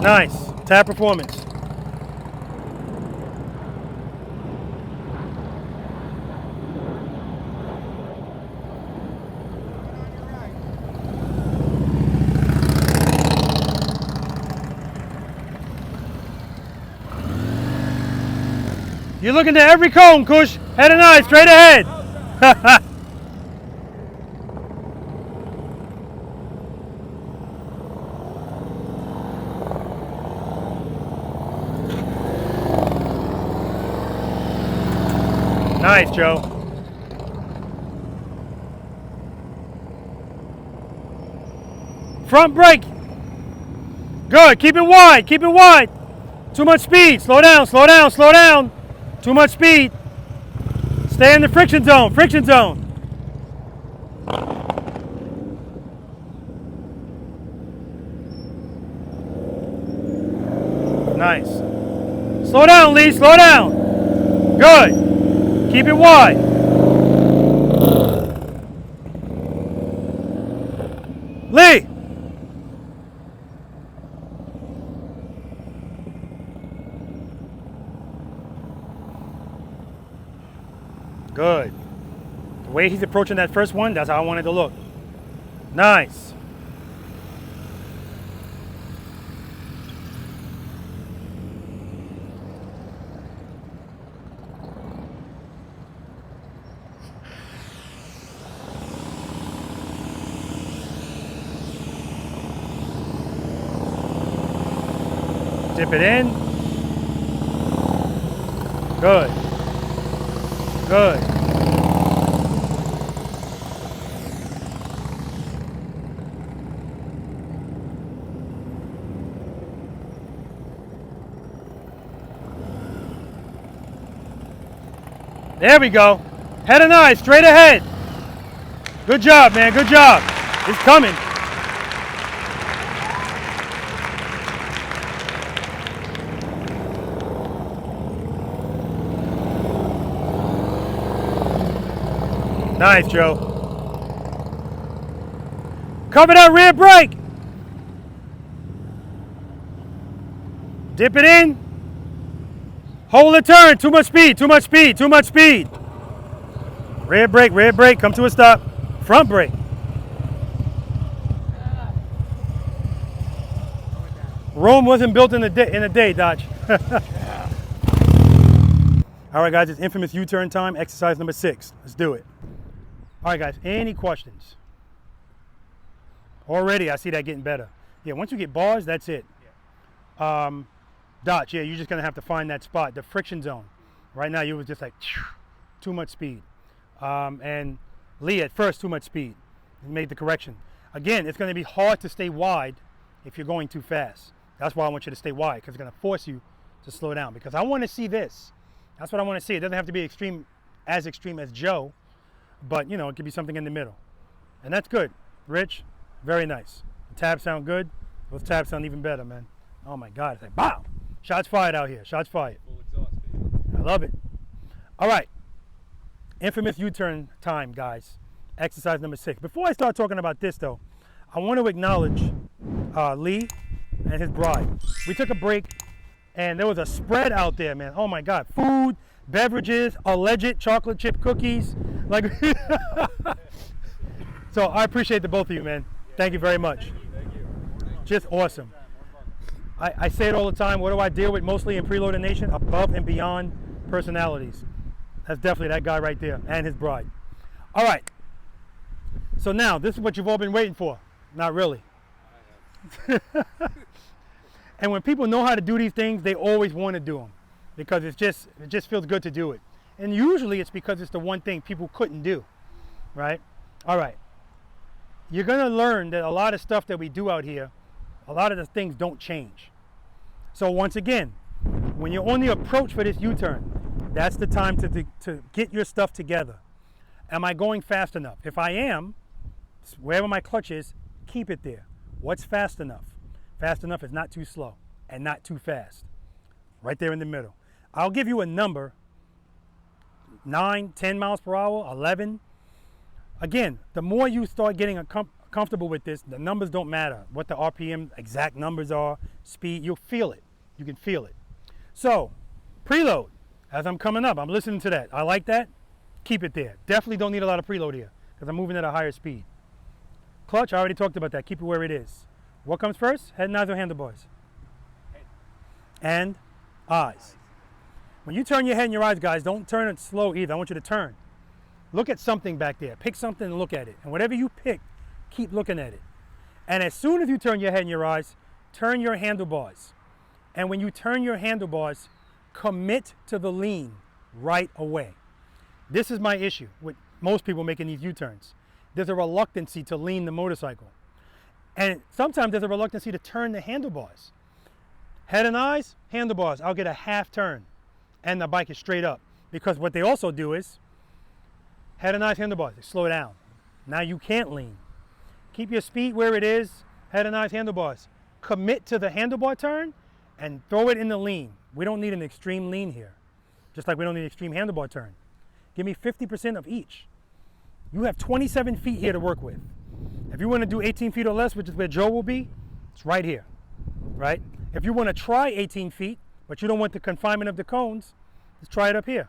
Nice. Tap performance. You're looking at every cone, Kush. Head and eyes, straight ahead. Nice, Joe. Front brake. Good. Keep it wide. Keep it wide. Too much speed. Slow down. Slow down. Slow down. Too much speed. Stay in the friction zone. Friction zone. Nice. Slow down, Lee, slow down. Good. Keep it wide. Lee. Good. The way he's approaching that first one, that's how I wanted to look. Nice. Dip it in. Good. Good. There we go. Head and eyes, straight ahead. Good job, man, good job. It's coming. Nice, Joe. Cover that rear brake. Dip it in. Hold the turn. Too much speed, too much speed, too much speed. Rear brake, come to a stop. Front brake. Rome wasn't built in a day, Dodge. All right, guys, it's infamous U-turn time, exercise number 6. Let's do it. All right, guys, any questions? Already, I see that getting better. Yeah, once you get bars, that's it. Dodge, yeah, you're just gonna have to find that spot, the friction zone. Right now, you was just like, too much speed. And Lee, at first, too much speed. You made the correction. Again, it's gonna be hard to stay wide if you're going too fast. That's why I want you to stay wide, because it's gonna force you to slow down, because I wanna see this. That's what I wanna see. It doesn't have to be extreme as Joe, but you know, it could be something in the middle. And that's good. Rich, very nice. The tabs sound good. Those tabs sound even better, man. Oh my God, it's like, BOW! Shots fired out here, shots fired. Full exhaust, baby. I love it. All right, infamous U-turn time, guys. Exercise number 6. Before I start talking about this though, I want to acknowledge Lee and his bride. We took a break and there was a spread out there, man. Oh my God, food, beverages, alleged chocolate chip cookies. Like, so I appreciate the both of you, man. Thank you very much. Thank you. Just awesome. I say it all the time. What do I deal with mostly in Preloader Nation? Above and beyond personalities. That's definitely that guy right there and his bride. All right. So now, this is what you've all been waiting for. Not really. And when people know how to do these things, they always want to do them because it just feels good to do it. And usually it's because it's the one thing people couldn't do, right? All right. You're going to learn that a lot of stuff that we do out here, a lot of the things don't change. So once again, when you're on the approach for this U-turn, that's the time to get your stuff together. Am I going fast enough? If I am, wherever my clutch is, keep it there. What's fast enough? Fast enough is not too slow and not too fast. Right there in the middle. I'll give you a number, 9, 10 miles per hour, 11. Again, the more you start getting comfortable with this, the numbers don't matter. What the RPM exact numbers are, speed, you'll feel it. You can feel it. So, preload, as I'm coming up, I'm listening to that. I like that. Keep it there. Definitely don't need a lot of preload here because I'm moving at a higher speed. Clutch, I already talked about that. Keep it where it is. What comes first? Head and eyes or handlebars? Head. And eyes. When you turn your head and your eyes, guys, don't turn it slow either. I want you to turn. Look at something back there. Pick something and look at it. And whatever you pick, keep looking at it. And as soon as you turn your head and your eyes, turn your handlebars. And when you turn your handlebars, commit to the lean right away. This is my issue with most people making these U-turns. There's a reluctancy to lean the motorcycle. And sometimes there's a reluctancy to turn the handlebars. Head and eyes, handlebars, I'll get a half turn. And the bike is straight up. Because what they also do is, head and eyes, handlebars, they slow down. Now you can't lean. Keep your speed where it is, head and eyes, handlebars. Commit to the handlebar turn, and throw it in the lean. We don't need an extreme lean here, just like we don't need an extreme handlebar turn. Give me 50% of each. You have 27 feet here to work with. If you want to do 18 feet or less, which is where Joe will be, it's right here, right? If you want to try 18 feet, but you don't want the confinement of the cones, let's try it up here.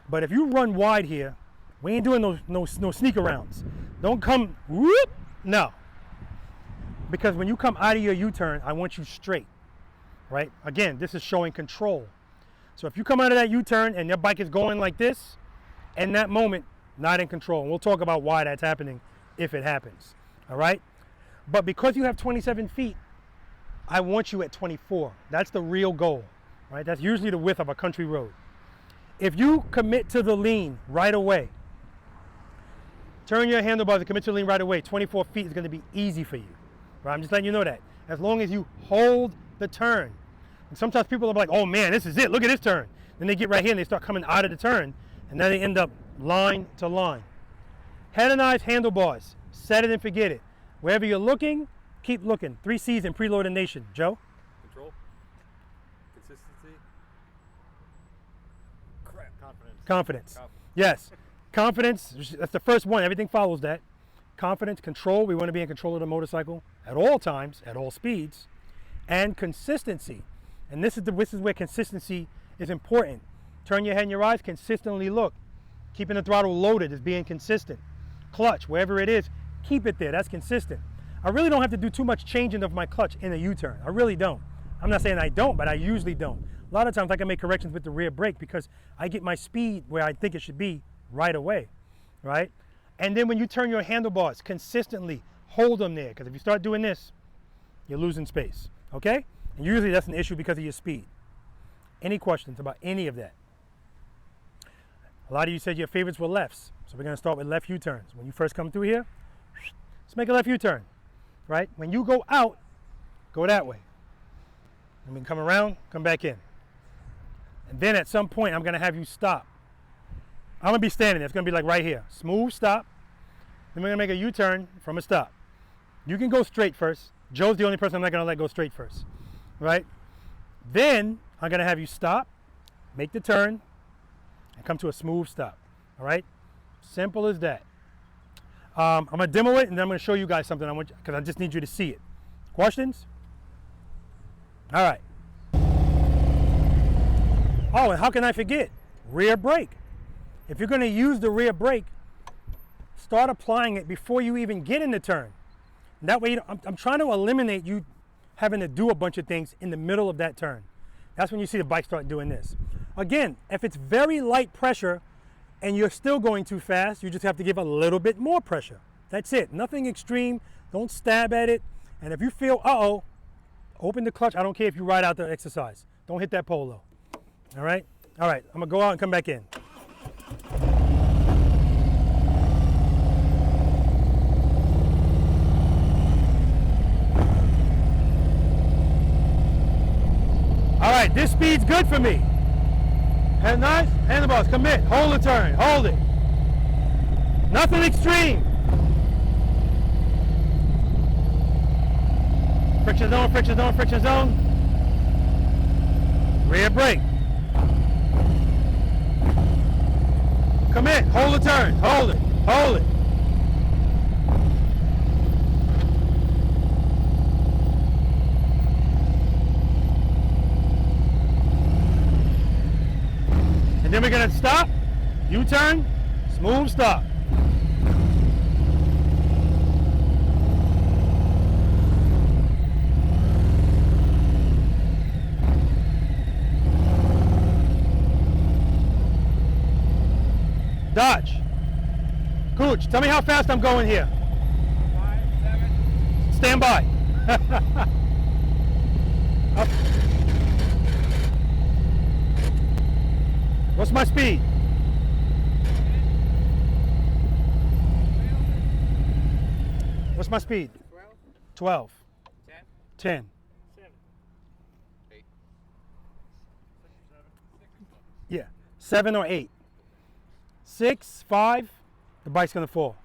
But if you run wide here, we ain't doing no sneak arounds. Don't come, whoop, no. Because when you come out of your U-turn, I want you straight, right? Again, this is showing control. So if you come out of that U-turn and your bike is going like this, in that moment, not in control. And we'll talk about why that's happening if it happens, all right? But because you have 27 feet, I want you at 24. That's the real goal, right? That's usually the width of a country road. If you commit to the lean right away, turn your handlebars and commit to the lean right away, 24 feet is going to be easy for you, right? I'm just letting you know that. As long as you hold the turn. And sometimes people are like, oh man, this is it. Look at this turn. Then they get right here and they start coming out of the turn, and then they end up line to line. Head and eyes, handlebars. Set it and forget it. Wherever you're looking, keep looking. 3 C's in Preloader Nation. Joe? Control. Consistency. Confidence. Yes. Confidence, that's the first one. Everything follows that. Confidence, control. We want to be in control of the motorcycle at all times, at all speeds. And consistency. And this is where consistency is important. Turn your head and your eyes, consistently look. Keeping the throttle loaded is being consistent. Clutch, wherever it is, keep it there. That's consistent. I really don't have to do too much changing of my clutch in a U-turn. I really don't. I'm not saying I don't, but I usually don't. A lot of times I can make corrections with the rear brake because I get my speed where I think it should be right away, right? And then when you turn your handlebars, consistently hold them there, because if you start doing this, you're losing space, okay? And usually that's an issue because of your speed. Any questions about any of that? A lot of you said your favorites were lefts, so we're going to start with left U-turns. When you first come through here, let's make a left U-turn, right? When you go out, go that way. And we can come around, come back in. And then at some point, I'm going to have you stop. I'm going to be standing there. It's going to be like right here. Smooth stop. Then we're going to make a U-turn from a stop. You can go straight first. Joe's the only person I'm not going to let go straight first, right? Then I'm going to have you stop, make the turn, and come to a smooth stop, all right? Simple as that. I'm going to demo it, and then I'm going to show you guys something because I just need you to see it. Questions? All right. Oh, and how can I forget? Rear brake. If you're going to use the rear brake, start applying it before you even get in the turn. That way, I'm trying to eliminate you having to do a bunch of things in the middle of that turn. That's when you see the bike start doing this. Again, if it's very light pressure and you're still going too fast, you just have to give a little bit more pressure. That's it. Nothing extreme. Don't stab at it. And if you feel, uh-oh, open the clutch. I don't care if you ride out the exercise. Don't hit that pole though. All right? All right, I'm going to go out and come back in. All right, this speed's good for me. Head nice, handlebars, commit, hold the turn, hold it. Nothing extreme. Friction zone, friction zone, friction zone. Rear brake. Commit, hold the turn, hold it, hold it. And then we're gonna stop, U-turn, smooth stop. Dodge. Cooch, tell me how fast I'm going here. 5, 7. Stand by. Up. What's my speed? What's my speed? 12. 12. 10. 10. 7. Yeah. 7 or 8. 6, 5, the bike's gonna fall.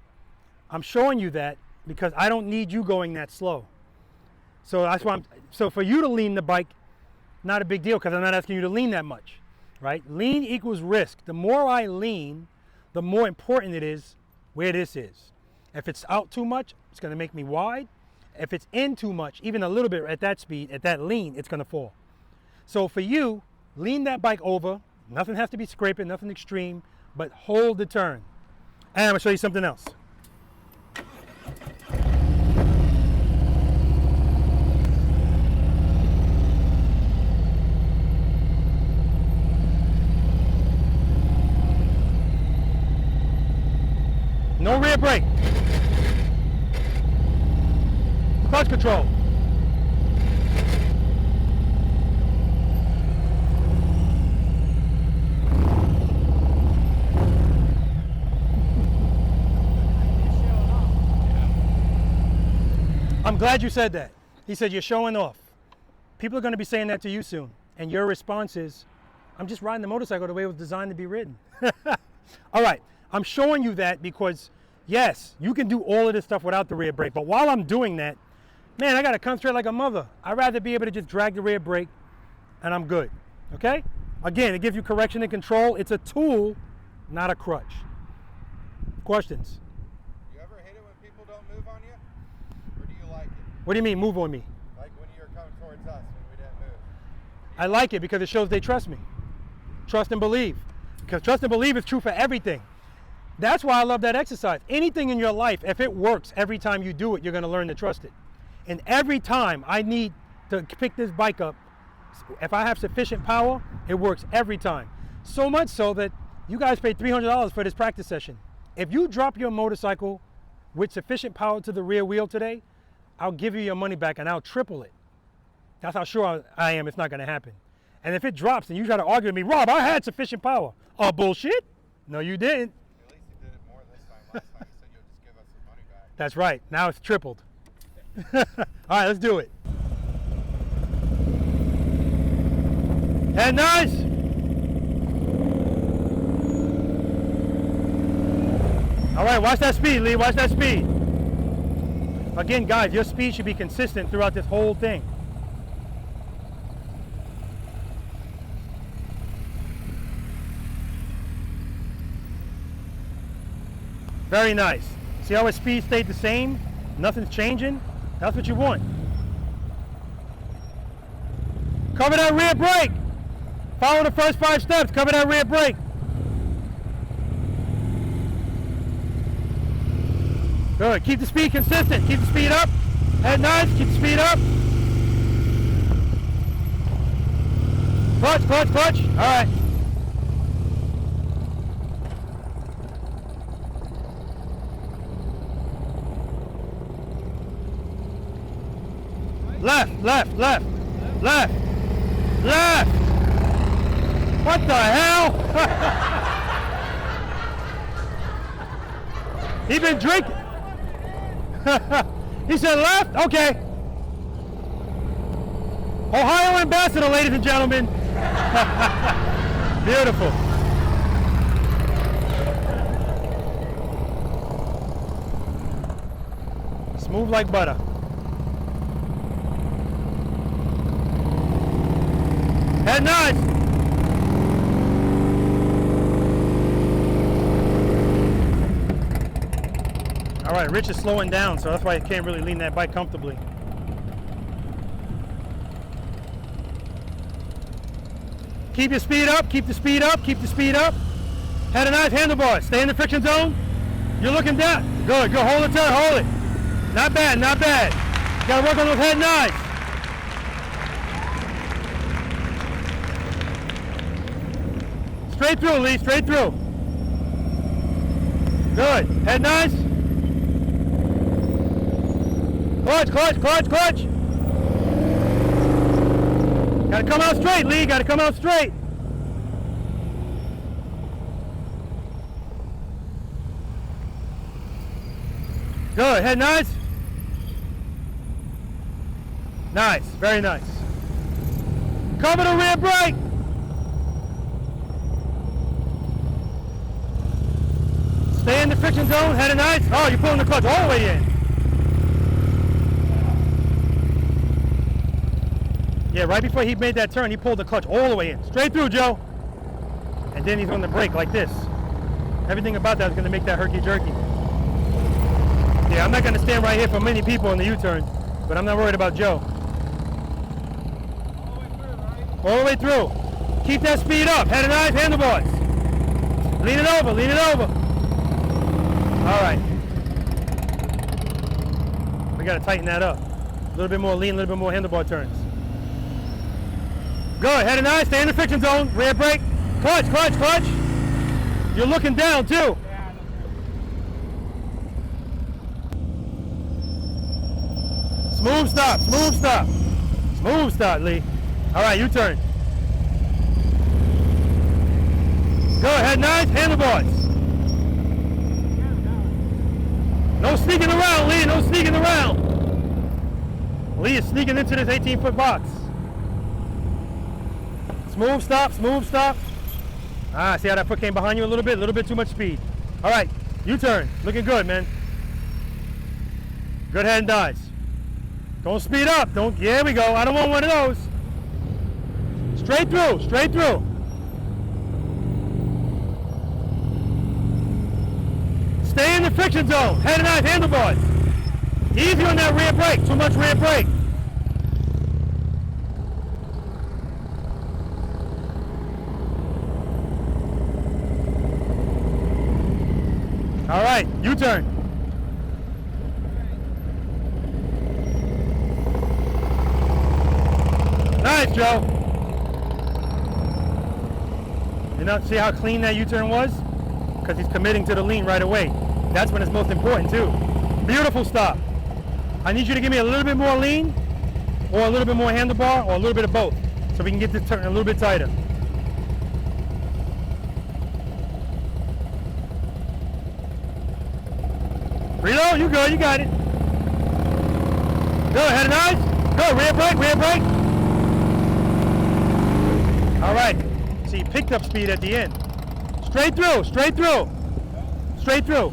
I'm showing you that because I don't need you going that slow. So that's why so for you to lean the bike, not a big deal because I'm not asking you to lean that much, right? Lean equals risk. The more I lean, the more important it is where this is. If it's out too much, it's going to make me wide. If it's in too much, even a little bit at that speed, at that lean, it's going to fall. So for you, lean that bike over. Nothing has to be scraping, nothing extreme, but hold the turn. And I'm going to show you something else. No rear brake. Clutch control. I'm glad you said that. He said you're showing off. People are going to be saying that to you soon. And your response is, I'm just riding the motorcycle the way it was designed to be ridden. All right. I'm showing you that because, yes, you can do all of this stuff without the rear brake. But while I'm doing that, man, I got to come straight like a mother. I'd rather be able to just drag the rear brake and I'm good. Okay? Again, it gives you correction and control. It's a tool, not a crutch. Questions? You ever hate it when people don't move on you? Or do you like it? What do you mean, move on me? Like when you were coming towards us when we didn't move. I like it because it shows they trust me. Trust and believe. Because trust and believe is true for everything. That's why I love that exercise. Anything in your life, if it works every time you do it, you're going to learn to trust it. And every time I need to pick this bike up, if I have sufficient power, it works every time. So much so that you guys paid $300 for this practice session. If you drop your motorcycle with sufficient power to the rear wheel today, I'll give you your money back and I'll triple it. That's how sure I am it's not going to happen. And if it drops and you try to argue with me, Rob, I had sufficient power. Oh, bullshit. No, you didn't. At least you did it more this time. Last time you said you'll just give us some money back. That's right. Now it's tripled. All right, let's do it. And nice. All right, watch that speed, Lee. Watch that speed. Again, guys, your speed should be consistent throughout this whole thing. Very nice. See how his speed stayed the same? Nothing's changing. That's what you want. Cover that rear brake. Follow the first 5 steps. Cover that rear brake. Good. Keep the speed consistent. Keep the speed up. Head nice. Keep the speed up. Clutch, clutch, clutch. All right. Left, left, left, left, left. What the hell? He been drinking. He said left? Okay. Ohio ambassador, ladies and gentlemen. Beautiful. Smooth like butter. Head nice. All right, Rich is slowing down, so that's why he can't really lean that bike comfortably. Keep your speed up, keep the speed up, keep the speed up. Head nice, handlebars. Stay in the friction zone. You're looking down. Good, good. Hold the turn, hold it. Not bad, not bad. You gotta work on those head nice. Straight through, Lee, straight through. Good. Head nice. Clutch, clutch, clutch, clutch. Gotta come out straight, Lee. Gotta come out straight. Good. Head nice. Nice. Very nice. Cover the rear brake. Stay in the friction zone, head nice. Oh, you're pulling the clutch all the way in. Yeah, right before he made that turn, he pulled the clutch all the way in. Straight through, Joe. And then he's on the brake like this. Everything about that is going to make that herky-jerky. Yeah, I'm not going to stand right here for many people in the U-turn, but I'm not worried about Joe. All the way through. Keep that speed up. Head and eyes, handlebars. Lean it over, lean it over. All right. We got to tighten that up. A little bit more lean, a little bit more handlebar turns. Good, head and eyes, stay in the friction zone. Rear brake, clutch, clutch, clutch. You're looking down too. Smooth stop, smooth stop. Smooth stop, Lee. All right, U-turn. Good, head and eyes, handlebars. No sneaking around, Lee, no sneaking around. Lee is sneaking into this 18-foot box. Smooth stop, smooth stop. Ah, see how that foot came behind you a little bit too much speed. All right, U-turn, looking good, man. Good head and eyes. Don't speed up, don't, here we go. I don't want one of those. Straight through, straight through. Stay in the friction zone, head and eyes, handlebars. Easy on that rear brake, too much rear brake. All right, U-turn. Nice, Joe. You know, see how clean that U-turn was? Because he's committing to the lean right away. That's when it's most important too. Beautiful stop. I need you to give me a little bit more lean, or a little bit more handlebar, or a little bit of both, so we can get this turn a little bit tighter. Reload, you good, you got it. Go, head and eyes. Go, rear brake, rear brake. All right, so you picked up speed at the end. Straight through, straight through. Straight through.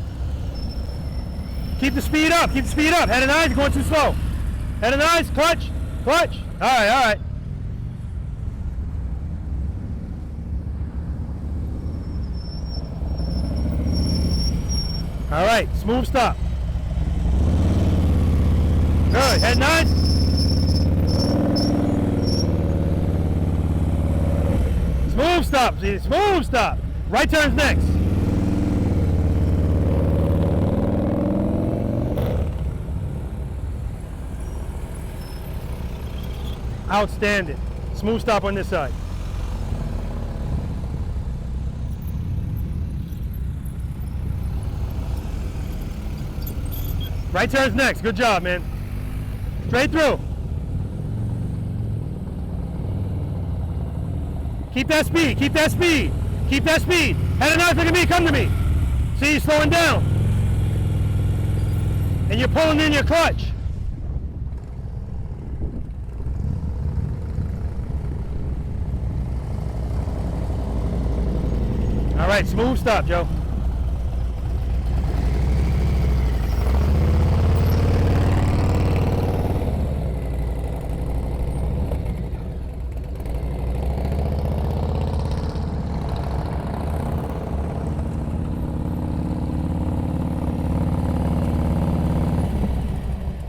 Keep the speed up, keep the speed up. Head and eyes, you're going too slow. Head and eyes, clutch, clutch. All right, all right. All right, smooth stop. Good, head and eyes. Smooth stop, see, smooth stop. Right turns next. Outstanding. Smooth stop on this side. Right turns next. Good job, man. Straight through. Keep that speed. Keep that speed. Keep that speed. Head and eyes, look at me. Come to me. See, you're slowing down. And you're pulling in your clutch. All right, smooth stop, Joe.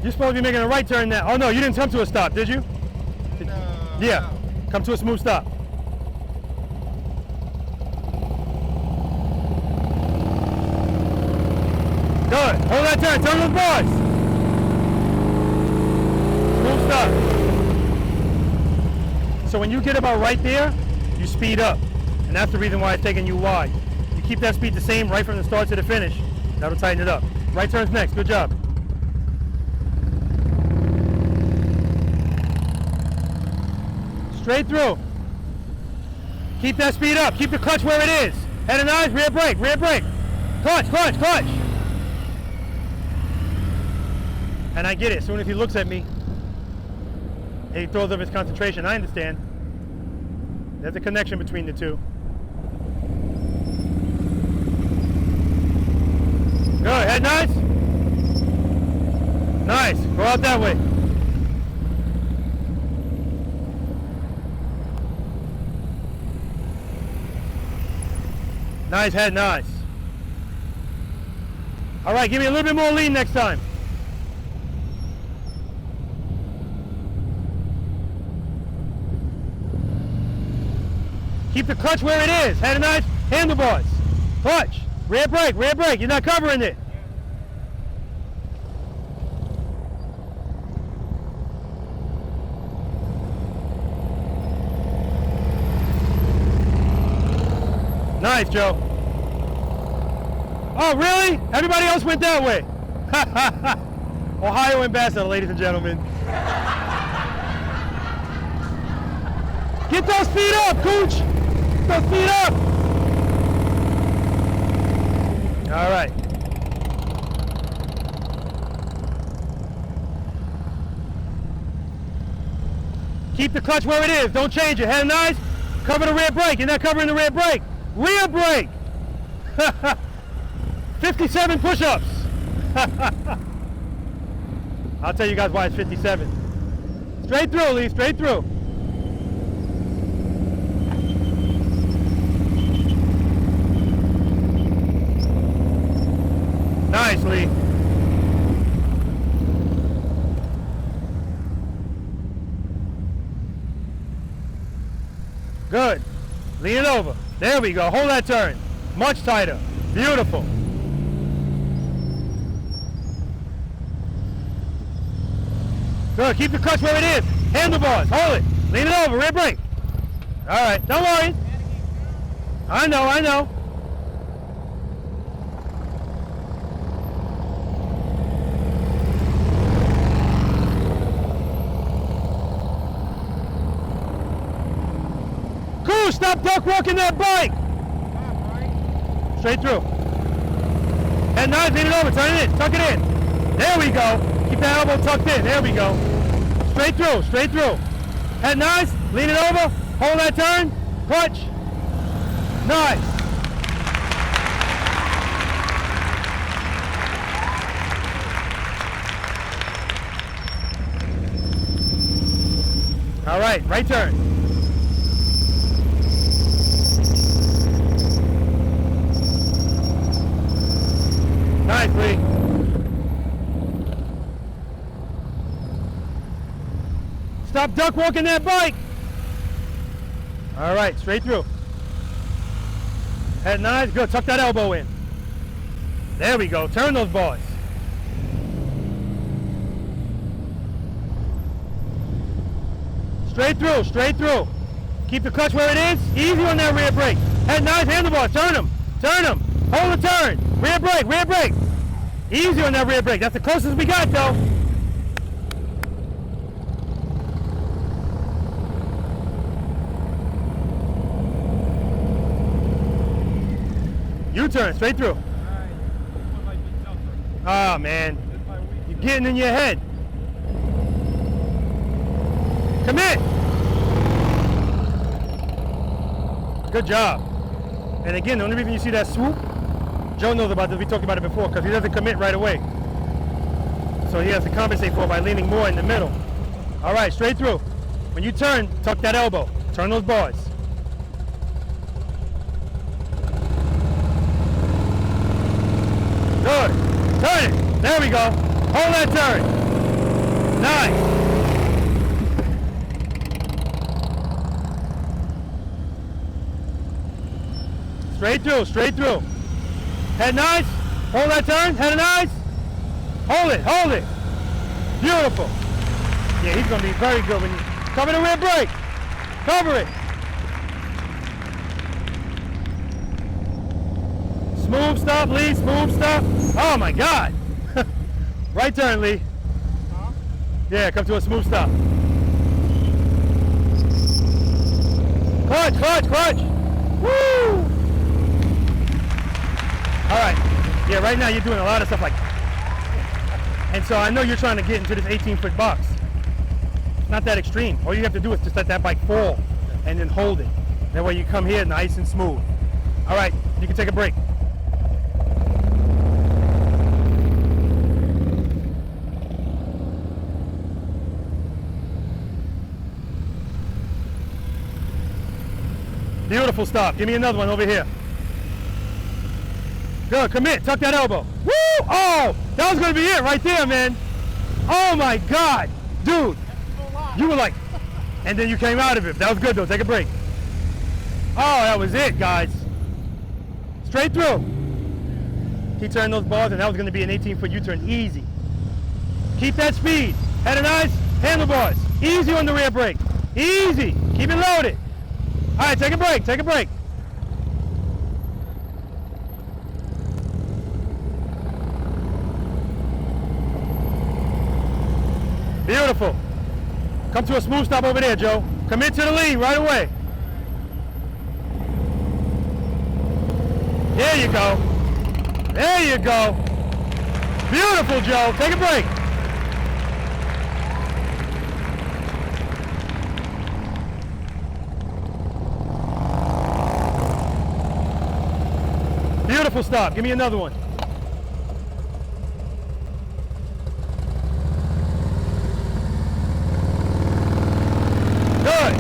You're supposed to be making a right turn now. Oh no, you didn't come to a stop, did you? No. Yeah, come to a smooth stop. Good, hold that turn, turn those bars. Smooth stop. So when you get about right there, you speed up. And that's the reason why it's taking you wide. You keep that speed the same right from the start to the finish. That'll tighten it up. Right turns next, good job. Straight through. Keep that speed up. Keep the clutch where it is. Head and eyes, rear brake, rear brake. Clutch, clutch, clutch. And I get it. As soon as he looks at me, he throws up his concentration. I understand. There's a connection between the two. Good. Head nice. Nice. Go out that way. Nice head, nice. All right, give me a little bit more lean next time. Keep the clutch where it is. Head nice, handlebars. Clutch, rear brake, you're not covering it. Nice, Joe. Oh, really? Everybody else went that way. Ohio ambassador, ladies and gentlemen. Get those feet up, Cooch. Get those feet up. All right. Keep the clutch where it is. Don't change it. Head nice. Cover the rear brake. You're not covering the rear brake. Rear brake. 57 push-ups. I'll tell you guys why it's 57. Straight through, Lee, straight through. Nice, Lee. Good. Lean it over. There we go. Hold that turn. Much tighter. Beautiful. Good. Keep the clutch where it is. Handlebars. Hold it. Lean it over. Rear brake. All right. Don't worry. I know. I know. Cool. Stop duck walking that bike. Straight through. Head nice. Lean it over. Turn it in. Tuck it in. There we go. Keep that elbow tucked in. There we go. Straight through. Straight through. Head nice. Lean it over. Hold that turn. Clutch. Nice. All right. Right turn. Nice, Lee. Stop duck walking that bike. All right, straight through. Head nice, good. Tuck that elbow in. There we go. Turn those bars. Straight through, straight through. Keep the clutch where it is. Easy on that rear brake. Head nice, handlebars. Turn them. Turn them. Hold the turn. Rear brake, rear brake. Easy on that rear brake. That's the closest we got, though. U-turn, straight through. Oh, man. You're getting in your head. Commit. Good job. And again, the only reason you see that swoop, Joe knows about this, we talked about it before, because he doesn't commit right away. So he has to compensate for it by leaning more in the middle. All right, straight through. When you turn, tuck that elbow. Turn those bars. Good. Turn it. There we go. Hold that turn. Nice. Straight through, straight through. Head nice. Hold that turn. Head nice. Hold it, hold it. Beautiful. Yeah, he's going to be very good when you cover the rear brake. Cover it. Smooth stuff, Lee. Smooth stuff. Oh my God. Right turn, Lee. Huh? Yeah, come to a smooth stop. Clutch, clutch, clutch. Woo! All right. Yeah, right now you're doing a lot of stuff like that. And so I know you're trying to get into this 18-foot box. It's not that extreme. All you have to do is just let that bike fall and then hold it. That way you come here nice and smooth. All right, you can take a break. Beautiful stop. Give me another one over here. Good, commit, tuck that elbow. Woo! Oh, that was gonna be it right there, man. Oh my God, dude. You were like, and then you came out of it. That was good though, take a break. Oh, that was it, guys. Straight through. Keep turning those bars, and that was gonna be an 18-foot U-turn, easy. Keep that speed. Head and eyes, handlebars. Easy on the rear brake. Easy, keep it loaded. All right, take a break, take a break. Beautiful. Come to a smooth stop over there, Joe. Commit to the lead right away. There you go. There you go. Beautiful, Joe. Take a break. Beautiful stop. Give me another one. Good.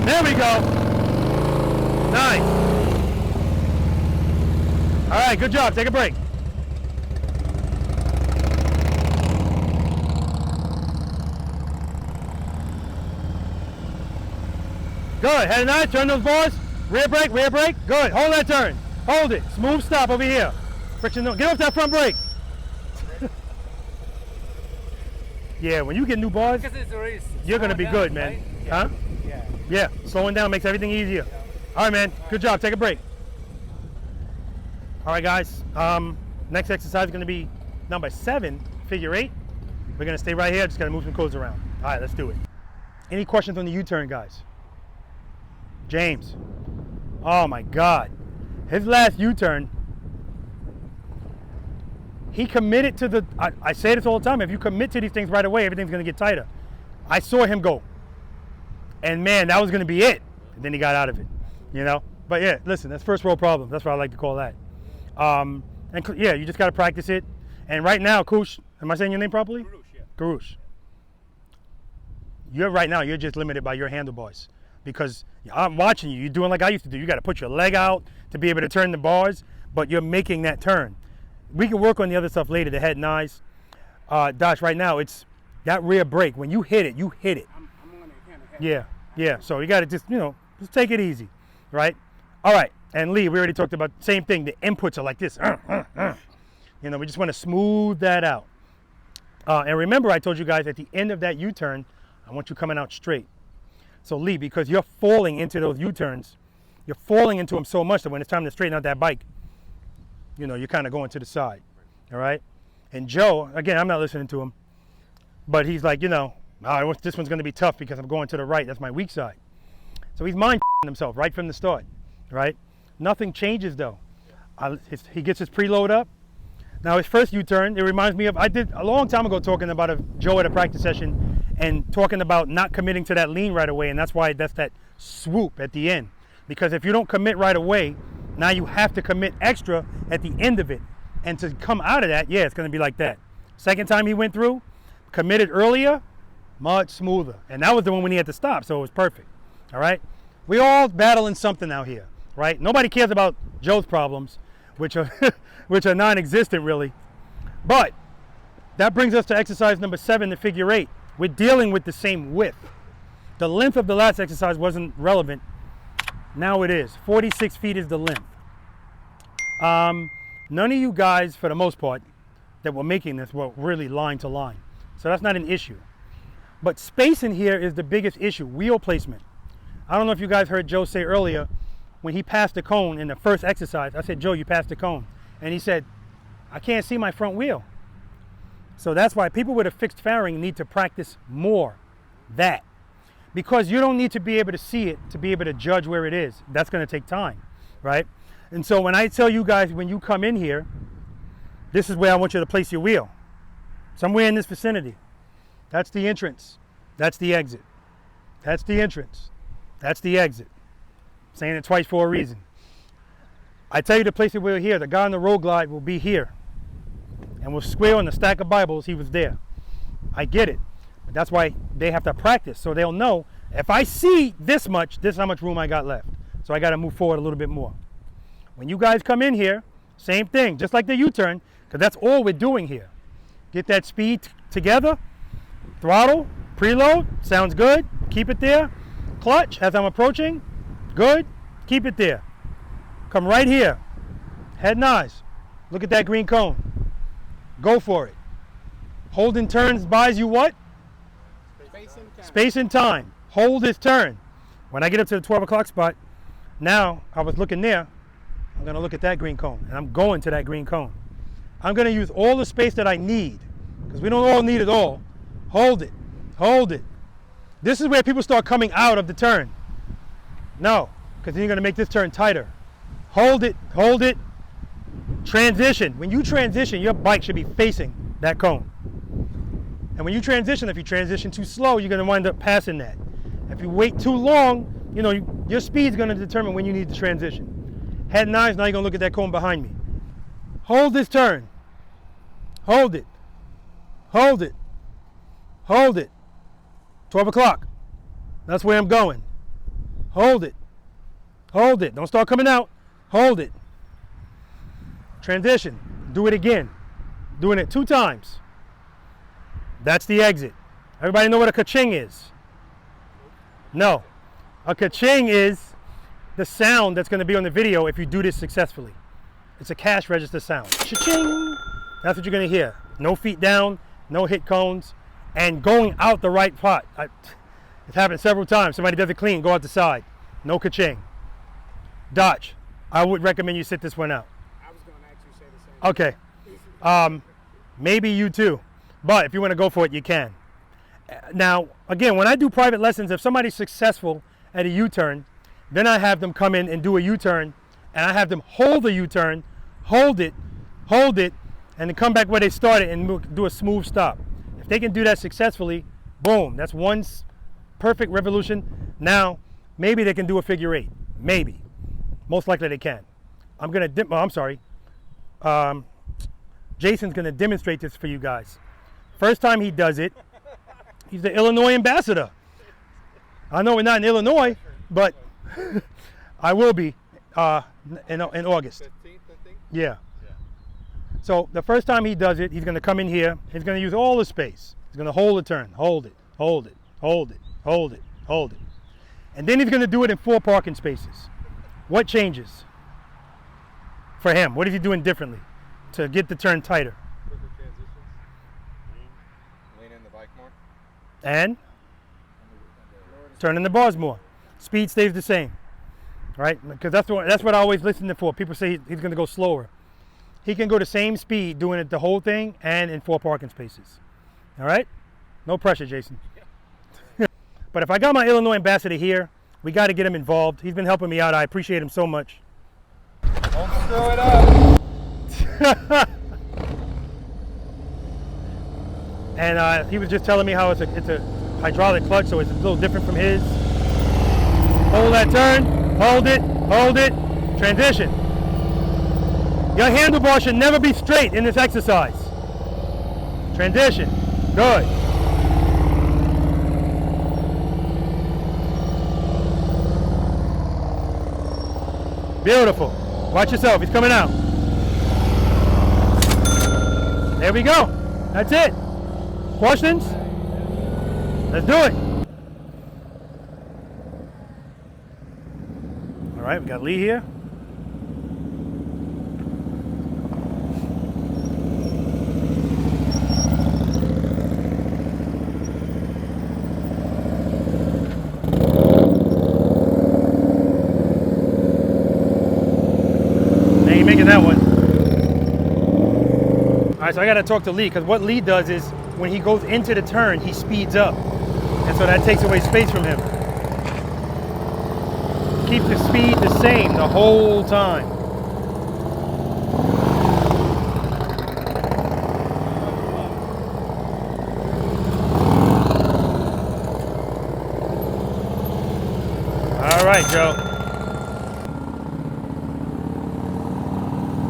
There we go. Nice. All right, good job. Take a break. Good. Head and eye. Turn those bars. Rear brake. Rear brake. Good. Hold that turn. Hold it. Smooth stop over here. Friction. Get off that front brake. Yeah, when you get new bars, you're gonna be good, man. Right? Huh? Yeah. Yeah. Slowing down makes everything easier. All right, man. Good job. Take a break. All right, guys. Next exercise is going to be number 7, figure 8. We're going to stay right here. Just got to move some codes around. All right, let's do it. Any questions on the U-turn, guys? James. Oh, my God. His last U-turn, he committed to the, I say this all the time, if you commit to these things right away, everything's going to get tighter. I saw him go. And, man, that was going to be it. And then he got out of it, you know? But, yeah, listen, that's first world problems. That's what I like to call that. And yeah, you just got to practice it. And right now, Koosh, am I saying your name properly? Karush, yeah. Karush. Right now, you're just limited by your handlebars. Because I'm watching you. You're doing like I used to do. You got to put your leg out to be able to turn the bars, but you're making that turn. We can work on the other stuff later, the head and eyes. Dosh, right now, it's that rear brake. When you hit it, you hit it. I'm going to kind of Yeah, yeah. So you got to just, you know, just take it easy, right? All right. And Lee, we already talked about the same thing. The inputs are like this. You know, we just want to smooth that out. And remember, I told you guys at the end of that U-turn, I want you coming out straight. So Lee, because you're falling into those U-turns, you're falling into them so much that when it's time to straighten out that bike, you know, you're kind of going to the side. All right? And Joe, again, I'm not listening to him, but he's like, you know, this one's going to be tough because I'm going to the right. That's my weak side. So he's mind himself right from the start, right? Nothing changes though. He gets his preload up. Now his first U-turn, it reminds me of, I did a long time ago talking about Joe at a practice session and talking about not committing to that lean right away, and that's why that's that swoop at the end. Because if you don't commit right away, now you have to commit extra at the end of it. And to come out of that, yeah, it's gonna be like that. Second time he went through, committed earlier, much smoother. And that was the one when he had to stop, so it was perfect, all right? We all battling something out here. Right? Nobody cares about Joe's problems, which are which are non-existent really. But that brings us to exercise number 7, the figure 8. We're dealing with the same width. The length of the last exercise wasn't relevant. Now it is. 46 feet is the length. None of you guys, for the most part, that were making this were really line to line. So that's not an issue. But space in here is the biggest issue, wheel placement. I don't know if you guys heard Joe say earlier, when he passed the cone in the first exercise, I said, Joe, you passed the cone. And he said, I can't see my front wheel. So that's why people with a fixed fairing need to practice more that. Because you don't need to be able to see it to be able to judge where it is. That's going to take time, right? And so when I tell you guys, when you come in here, this is where I want you to place your wheel. Somewhere in this vicinity. That's the entrance. That's the exit. That's the entrance. That's the exit. Saying it twice for a reason. I tell you to place your wheel here. The guy on the road glide will be here. And we'll square on the stack of Bibles, he was there. I get it. But that's why they have to practice. So they'll know, if I see this much, this is how much room I got left. So I got to move forward a little bit more. When you guys come in here, Same thing, just like the U-turn, because that's all we're doing here. Get that speed together, throttle, preload, sounds good, keep it there. Clutch, as I'm approaching, good, keep it there. Come right here, head and eyes. Look at that green cone. Go for it. Holding turns buys you what? Space and time. Space and time. Hold this turn. When I get up to the 12 o'clock spot, now I was looking there, I'm going to look at that green cone, and I'm going to that green cone. I'm going to use all the space that I need, because we don't all need it all. Hold it. Hold it. This is where people start coming out of the turn. No, because then you're going to make this turn tighter. Hold it. Hold it. Transition. When you transition, your bike should be facing that cone. And when you transition, if you transition too slow, you're going to wind up passing that. If you wait too long, you know, your speed's going to determine when you need to transition. Head and eyes, now you're going to look at that cone behind me. Hold this turn. Hold it. Hold it. Hold it. 12 o'clock. That's where I'm going. Hold it. Hold it. Don't start coming out. Hold it. Transition. Do it again. Doing it 2 times. That's the exit. Everybody know what a ka-ching is? No. A ka-ching is the sound that's going to be on the video if you do this successfully. It's a cash register sound. Cha-ching! That's what you're going to hear. No feet down, no hit cones, and going out the right spot. It's happened several times. Somebody does it clean, go out the side. No ka-ching. Dodge. I would recommend you sit this one out. I was going to actually say the same. Okay. Maybe you too. But if you want to go for it, you can. Now, again, when I do private lessons, if somebody's successful at a U-turn, then I have them come in and do a U-turn, and I have them hold the U-turn, hold it, and then come back where they started and do a smooth stop. If they can do that successfully, boom, that's one perfect revolution. Now, maybe they can do a figure 8. Maybe. Most likely they can. Jason's going to demonstrate this for you guys. First time he does it, he's the Illinois ambassador. I know we're not in Illinois, but I will be in August. 15th, I think? Yeah. So the first time he does it, he's going to come in here. He's going to use all the space. He's going to hold the turn. Hold it, hold it, hold it, hold it, hold it. And then he's going to do it in 4 parking spaces. What changes for him? What is he doing differently to get the turn tighter? Quicker transitions. Lean in the bike more. And turning the bars more. Speed stays the same, right? Because that's what I always listen to for. People say he's going to go slower. He can go the same speed doing it the whole thing and in 4 parking spaces. All right? No pressure, Jason. But if I got my Illinois ambassador here, we got to get him involved. He's been helping me out. I appreciate him so much. Don't screw it up. And he was just telling me how it's a hydraulic clutch, so it's a little different from his. Hold that turn, hold it, transition. Your handlebar should never be straight in this exercise. Transition, good. Beautiful. Watch yourself, he's coming out. There we go. That's it. Questions? Let's do it. All right, we got Lee here. Now you're making that one. All right, so I got to talk to Lee, because what Lee does is when he goes into the turn, he speeds up. And so that takes away space from him. Keep the speed the same the whole time. All right, Joe.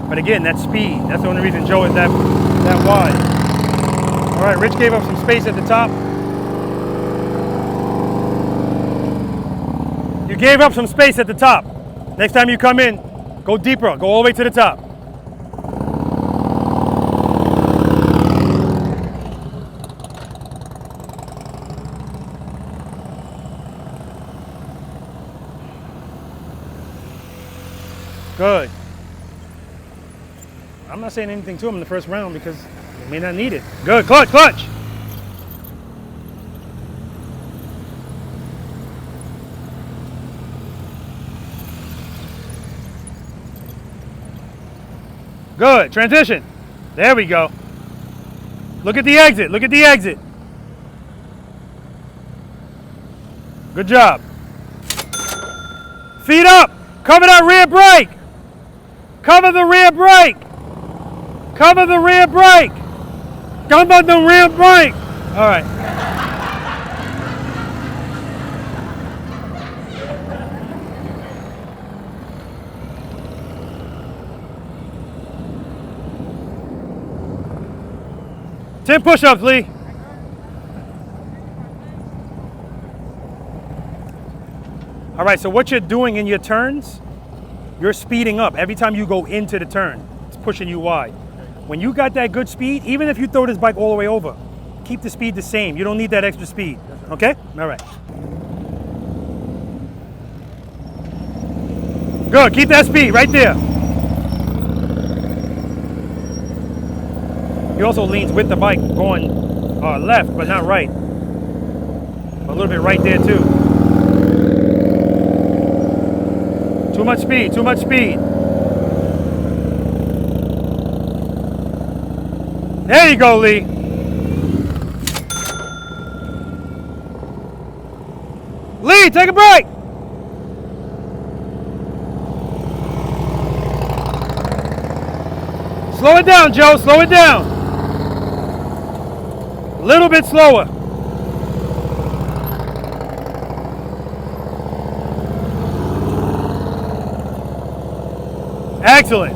But again, that speed, that's the only reason Joe is that wide. All right, Rich gave up some space at the top. You gave up some space at the top. Next time you come in, go deeper, go all the way to the top. Good. I'm not saying anything to him in the first round because they may not need it. Good, clutch, clutch. Good, transition. There we go. Look at the exit, look at the exit. Good job. Feet up, cover that rear brake. Cover the rear brake. Cover the rear brake. Cover the rear brake. All right. Ten push-ups, Lee. All right, so what you're doing in your turns, you're speeding up. Every time you go into the turn, it's pushing you wide. When you got that good speed, even if you throw this bike all the way over, keep the speed the same. You don't need that extra speed, okay? All right. Good, keep that speed right there. He also leans with the bike going left, but not right. A little bit right there too. Too much speed, too much speed. There you go, Lee. Lee, take a break. Slow it down, Joe, slow it down. A little bit slower. Excellent.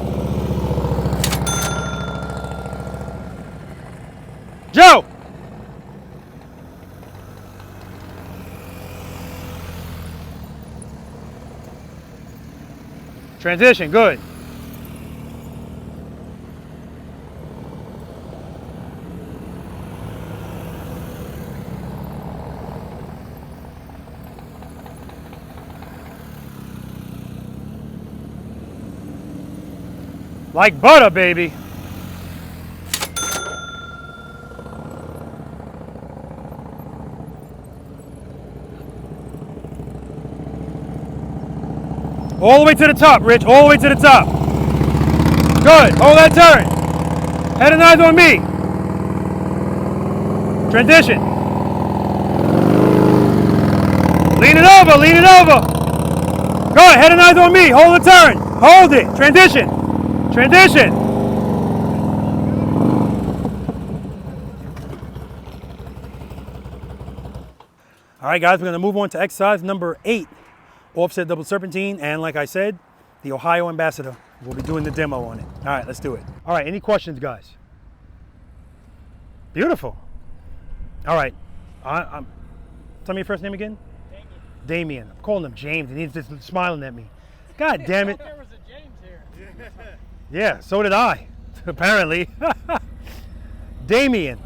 Joe. Transition, good. Like butter, baby. All the way to the top, Rich. All the way to the top. Good. Hold that turn. Head and eyes on me. Transition. Lean it over. Lean it over. Good. Head and eyes on me. Hold the turn. Hold it. Transition. Transition. All right, guys, we're going to move on to exercise number 8, offset double serpentine. And like I said, the Ohio ambassador will be doing the demo on it. All right, let's do it. All right, any questions, guys? Beautiful. All right. Tell me your first name again. Damien. I'm calling him James, and he's just smiling at me. God damn it. There was a James here. Yeah, so did I, apparently. Damien.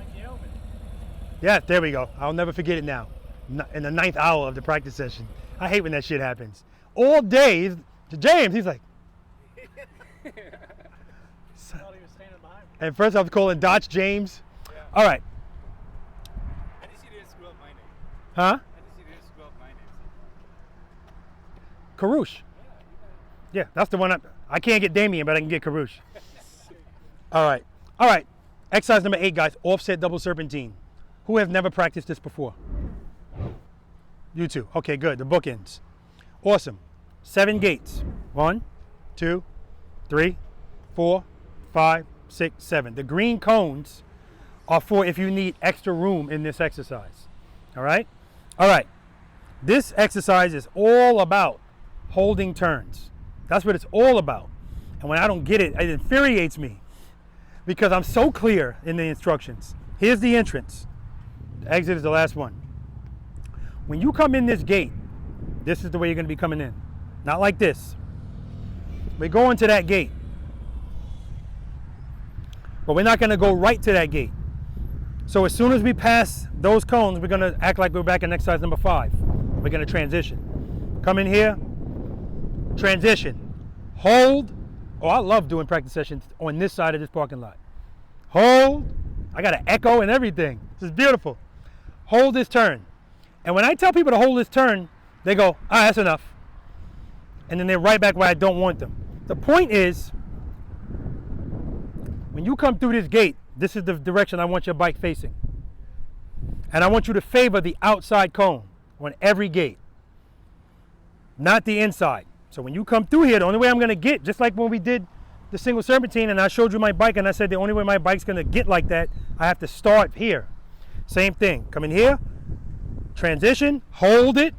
Yeah, there we go. I'll never forget it now. In the 9th hour of the practice session. I hate when that shit happens. All day, James, he's like. And first I was calling Dotch James. Yeah. All right. I just didn't screw up my name. Huh? I just didn't screw up my name. Karouche. Yeah, that's the one. I can't get Damien, but I can get Karouche. All right. All right. Exercise number 8, guys. Offset double serpentine. Who have never practiced this before? You two. Okay, good. The bookends. Awesome. 7 gates. 1, 2, 3, 4, 5, 6, 7. The green cones are for if you need extra room in this exercise. All right? All right. This exercise is all about holding turns. That's what it's all about. And when I don't get it, it infuriates me because I'm so clear in the instructions. Here's the entrance. The exit is the last one. When you come in this gate, this is the way you're going to be coming in. Not like this. We go into that gate. But we're not going to go right to that gate. So as soon as we pass those cones, we're going to act like we're back in exercise number 5. We're going to transition. Come in here, transition. hold. Oh, I love doing practice sessions on this side of this parking lot. Hold. I got an echo and everything. This is beautiful. Hold this turn. And when I tell people to hold this turn, they go, all right, that's enough. And then they're right back where I don't want them. The point is, when you come through this gate, this is the direction I want your bike facing. And I want you to favor the outside cone on every gate, not the inside. So when you come through here, the only way I'm gonna get, just like when we did the single serpentine and I showed you my bike and I said the only way my bike's gonna get like that, I have to start here. Same thing, come in here, transition, hold it,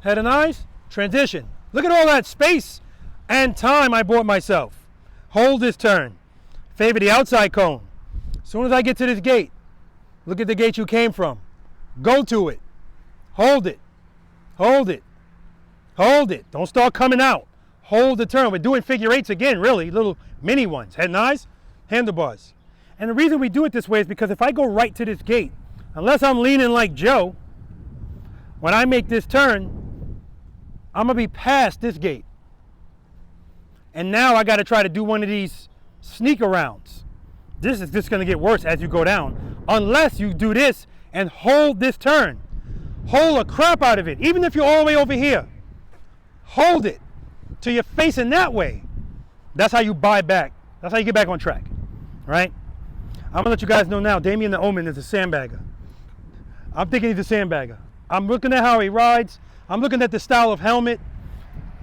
head and eyes, transition. Look at all that space and time I bought myself. Hold this turn, favor the outside cone. As soon as I get to this gate, look at the gate you came from. Go to it, hold it, hold it, hold it. Don't start coming out. Hold the turn. We're doing figure eights again, really, little mini ones. Head and eyes, handlebars. And the reason we do it this way is because if I go right to this gate, unless I'm leaning like Joe, when I make this turn, I'm gonna be past this gate. And now I gotta try to do one of these sneak arounds. This is just gonna get worse as you go down, unless you do this and hold this turn. Hold the crap out of it, even if you're all the way over here. Hold it till you're facing that way. That's how you buy back. That's how you get back on track, right? I'm gonna let you guys know now, Damien the Omen is a sandbagger. I'm thinking he's a sandbagger. I'm looking at how he rides. I'm looking at the style of helmet.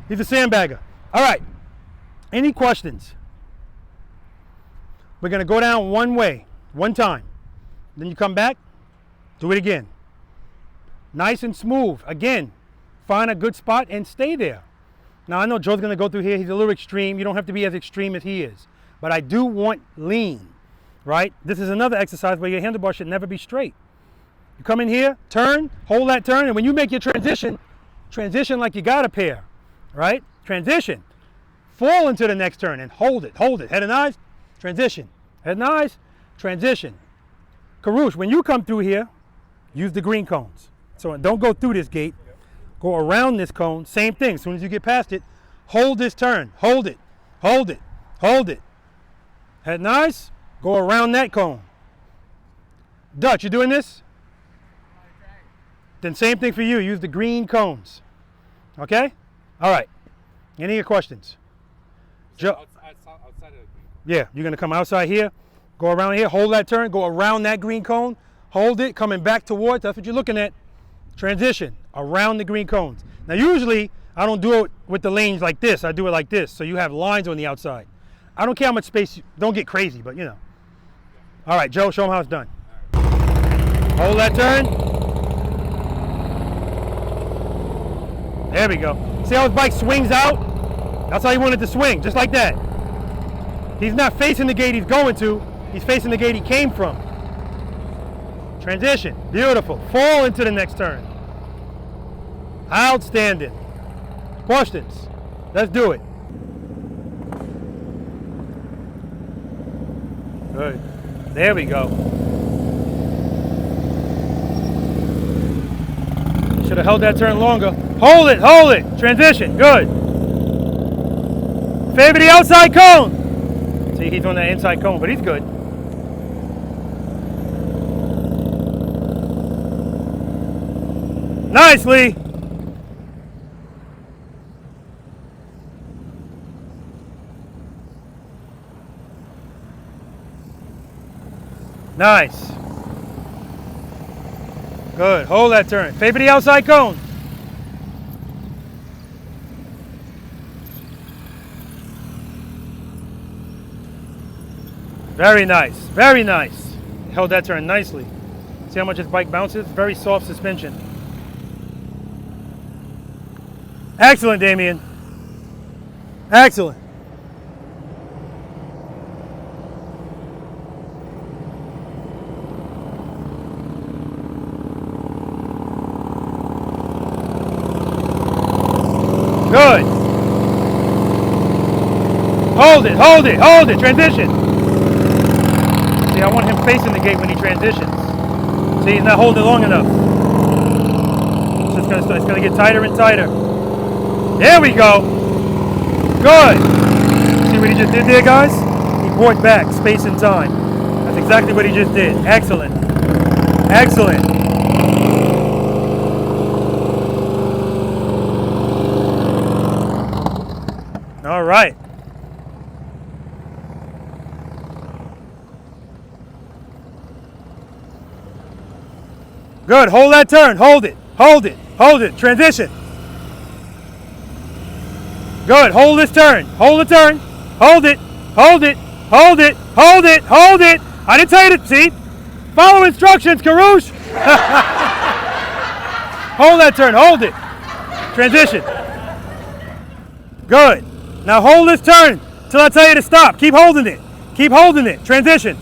He's a sandbagger. All right, any questions? We're gonna go down one way, one time. Then you come back, do it again. Nice and smooth. Again, find a good spot and stay there. Now I know Joe's gonna go through here. He's a little extreme. You don't have to be as extreme as he is. But I do want lean, right? This is another exercise where your handlebar should never be straight. You come in here, turn, hold that turn, and when you make your transition, transition like you got a pair, right? Transition. Fall into the next turn and hold it, head and eyes, transition. Head and eyes, transition. Karush, when you come through here, use the green cones. So don't go through this gate, go around this cone, same thing. As soon as you get past it, hold this turn, hold it, hold it, hold it. Head and eyes, go around that cone. Dutch, you doing this? Then same thing for you, use the green cones. Okay? All right. Any of your questions? Joe. Outside of the green. Yeah, you're gonna come outside here, go around here, hold that turn, go around that green cone, hold it, coming back towards, that's what you're looking at. Transition, around the green cones. Now usually, I don't do it with the lanes like this, I do it like this, so you have lines on the outside. I don't care how much space, don't get crazy, but you know. All right, Joe, show them how it's done. Hold that turn. There we go. See how his bike swings out? That's how you want it to swing, just like that. He's not facing the gate he's going to, he's facing the gate he came from. Transition, beautiful. Fall into the next turn. Outstanding. Questions? Let's do it. Good. There we go. Should have held that turn longer. Hold it, hold it. Transition, good. Favor the outside cone. See, he's on that inside cone, but he's good. Nicely. Nice. Good. Hold that turn. Favor the outside cone. Very nice. Very nice. Held that turn nicely. See how much his bike bounces? Very soft suspension. Excellent, Damien. Excellent. Good. Hold it, hold it, hold it. Transition. See, I want him facing the gate when he transitions. See, he's not holding it long enough. So it's gonna get tighter and tighter. There we go. Good. See what he just did there, guys? He brought back space and time. That's exactly what he just did. Excellent. Excellent. All right. Good. Hold that turn. Hold it. Hold it. Hold it. Transition. Good. Hold this turn. Hold the turn. Hold it. Hold it. Hold it. Hold it. Hold it. I didn't tell you to see. Follow instructions, Karouche. Hold that turn. Hold it. Transition. Good. Now hold this turn till I tell you to stop. Keep holding it. Keep holding it. Transition.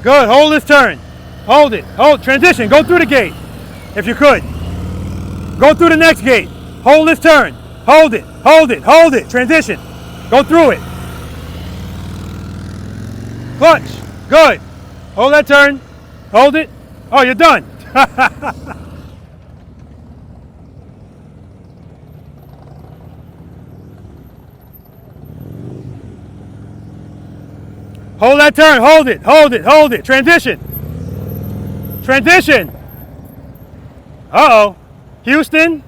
Good. Hold this turn. Hold it. Hold. Transition. Go through the gate. If you could. Go through the next gate. Hold this turn. Hold it. Hold it. Hold it. Transition. Go through it. Clutch. Good. Hold that turn. Hold it. Oh, you're done. Hold that turn. Hold it. Hold it. Hold it. Transition. Transition. Uh-oh. Houston.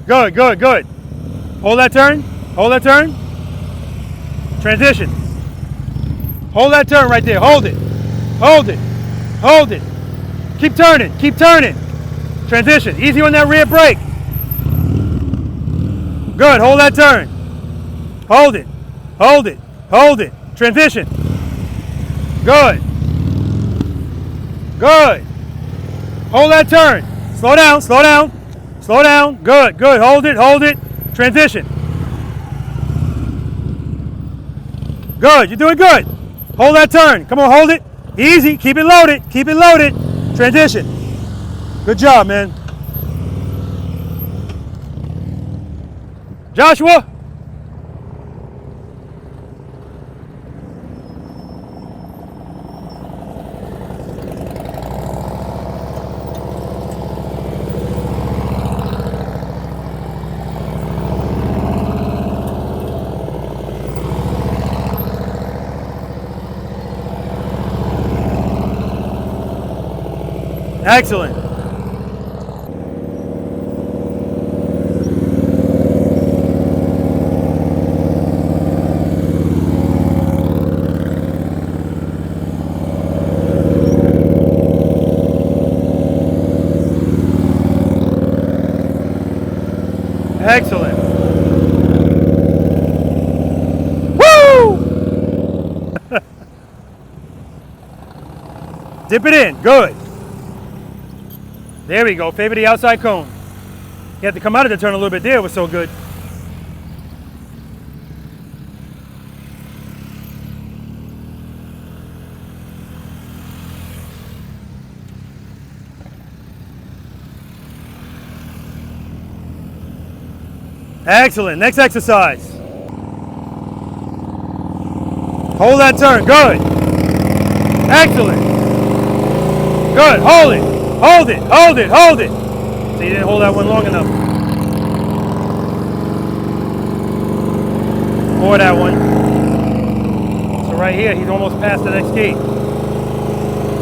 Good, good, good. Hold that turn. Hold that turn. Transition. Hold that turn right there. Hold it. Hold it. Hold it. Keep turning. Keep turning. Transition. Easy on that rear brake. Good. Hold that turn. Hold it. Hold it. Hold it. Transition. Good. Good. Hold that turn. Slow down. Slow down. Slow down. Good. Good. Hold it. Hold it. Transition. Good. You're doing good. Hold that turn. Come on. Hold it. Easy. Keep it loaded. Keep it loaded. Transition. Good job, man. Joshua. Excellent. Excellent. Woo! Dip it in. Good. There we go. Favor the outside cone. You had to come out of the turn a little bit there. It was so good. Excellent. Next exercise. Hold that turn. Good. Excellent. Good. Hold it. Hold it. Hold it. Hold it. So you didn't hold that one long enough. Or that one. So right here, he's almost past the next gate.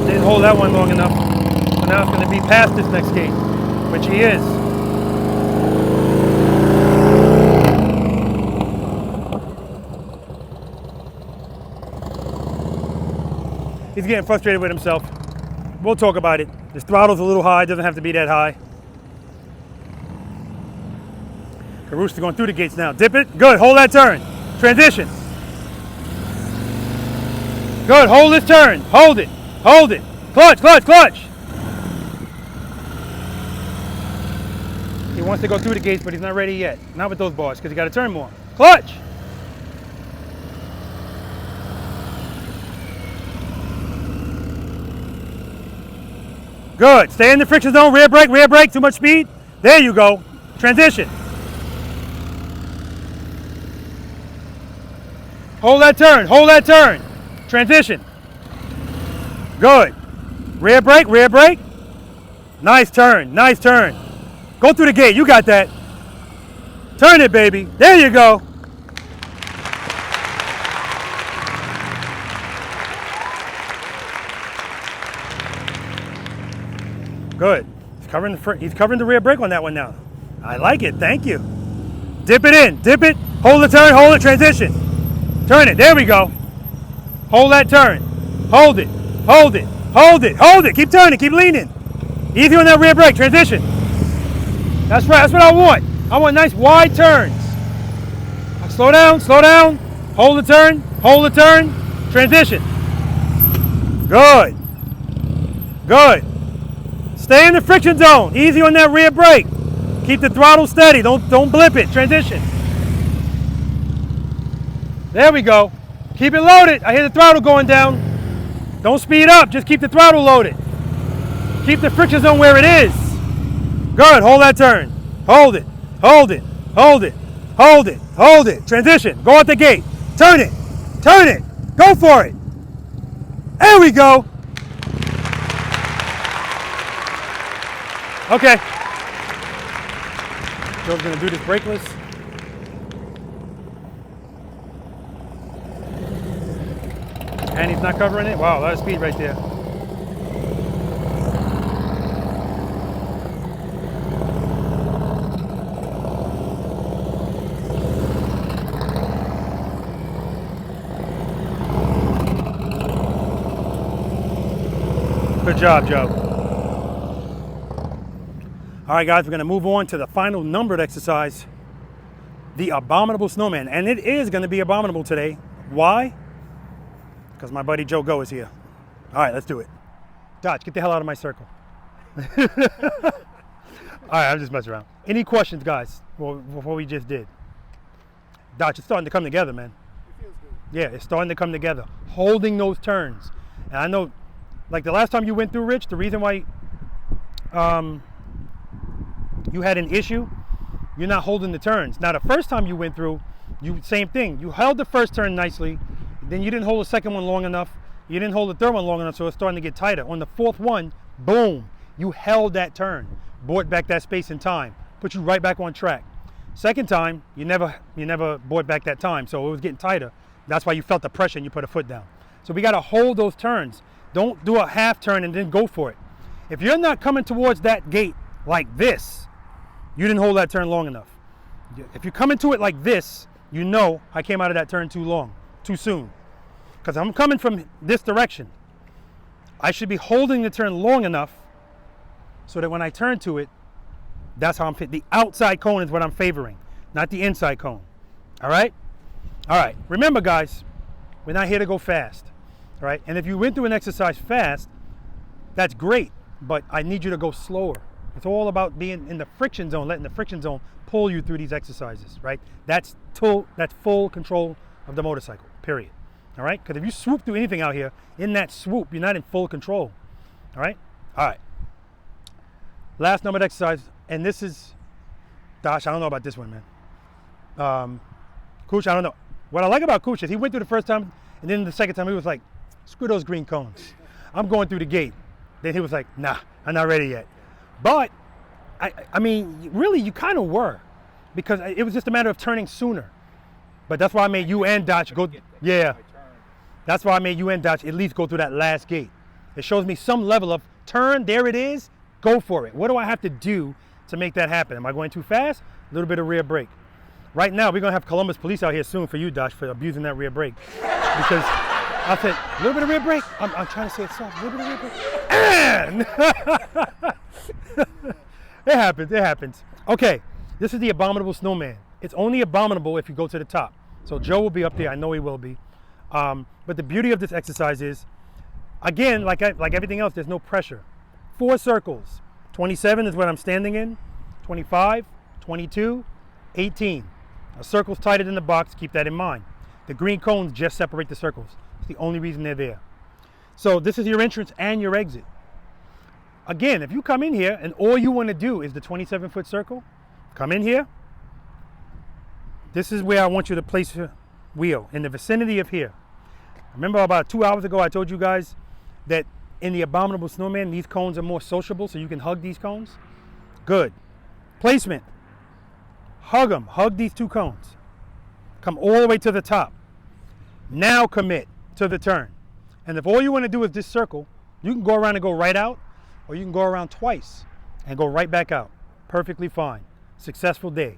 Didn't hold that one long enough. So now it's going to be past this next gate, which he is. He's getting frustrated with himself. We'll talk about it. His throttle's a little high, doesn't have to be that high. Karouche going through the gates now. Dip it. Good. Hold that turn. Transition. Good. Hold this turn. Hold it. Hold it. Clutch, clutch, clutch. He wants to go through the gates, but he's not ready yet. Not with those bars, because he got to turn more. Clutch. Good. Stay in the friction zone. Rear brake, too much speed. There you go. Transition. Hold that turn. Hold that turn. Transition. Good. Rear brake. Nice turn, nice turn. Go through the gate, you got that. Turn it, baby. There you go. Good. He's covering the rear brake on that one now. I like it, thank you. Dip it in, dip it, hold the turn, hold it, transition. Turn it, there we go. Hold that turn. Hold it, hold it, hold it, hold it. Keep turning, keep leaning. Easy on that rear brake, transition. That's right, that's what I want. I want nice wide turns. Slow down, hold the turn, transition. Good, good. Stay in the friction zone, easy on that rear brake. Keep the throttle steady, don't blip it, transition. There we go. Keep it loaded, I hear the throttle going down. Don't speed up, just keep the throttle loaded. Keep the friction zone where it is. Good, hold that turn. Hold it, hold it, hold it, hold it, hold it. Transition, go out the gate. Turn it, go for it. There we go. Okay. Joe's gonna do this brakeless. And he's not covering it. Wow, a lot of speed right there. Good job, Joe. All right, guys, we're gonna move on to the final numbered exercise, the Abominable Snowman. And it is gonna be Abominable today. Why? Because my buddy Joe Go is here. All right, let's do it. Dodge, get the hell out of my circle. All right, I'm just messing around. Any questions, guys, before we just did? Dodge, it's starting to come together, man. It feels good. Yeah, it's starting to come together. Holding those turns. And I know, like the last time you went through, Rich, the reason why you had an issue, you're not holding the turns. Now, the first time you went through, same thing. You held the first turn nicely, then you didn't hold the second one long enough, you didn't hold the third one long enough, so it's starting to get tighter. On the fourth one, boom, you held that turn, bought back that space and time, put you right back on track. Second time, you never bought back that time, so it was getting tighter. That's why you felt the pressure and you put a foot down. So we gotta hold those turns. Don't do a half turn and then go for it. If you're not coming towards that gate like this, you didn't hold that turn long enough. If you're coming to it like this, you know I came out of that turn too soon. Because I'm coming from this direction. I should be holding the turn long enough so that when I turn to it, that's how I'm fit. The outside cone is what I'm favoring, not the inside cone. All right? All right. Remember, guys, we're not here to go fast. All right? And if you went through an exercise fast, that's great, but I need you to go slower. It's all about being in the friction zone, letting the friction zone pull you through these exercises, right? That's full control of the motorcycle, period. All right? Because if you swoop through anything out here, in that swoop, you're not in full control. All right? All right. Last numbered exercise, and this is, Dash, I don't know about this one, man. Cooch, I don't know. What I like about Cooch is he went through the first time, and then the second time he was like, screw those green cones. I'm going through the gate. Then he was like, nah, I'm not ready yet. But, I mean, really, you kind of were, because it was just a matter of turning sooner. But that's why I made you and Dodge go, yeah. That's why I made you and Dodge at least go through that last gate. It shows me some level of turn, there it is, go for it. What do I have to do to make that happen? Am I going too fast? A little bit of rear brake. Right now, we're going to have Columbus police out here soon for you, Dodge, for abusing that rear brake. Because I said, a little bit of rear brake. I'm trying to say it soft. A little bit of rear brake. And it happens. Okay, this is the Abominable Snowman. It's only abominable if you go to the top. So Joe will be up there. I know he will be. But the beauty of this exercise is, again, like everything else, there's no pressure. 4 circles. 27 is what I'm standing in. 25, 22, 18. A circle's tighter than the box. Keep that in mind. The green cones just separate the circles. It's the only reason they're there. So this is your entrance and your exit. Again, if you come in here and all you want to do is the 27-foot circle, come in here. This is where I want you to place your wheel, in the vicinity of here. Remember about 2 hours ago I told you guys that in the Abominable Snowman, these cones are more sociable, so you can hug these cones. Good. Placement. Hug them. Hug these 2 cones. Come all the way to the top. Now commit to the turn. And if all you want to do is this circle, you can go around and go right out, or you can go around twice and go right back out. Perfectly fine. Successful day.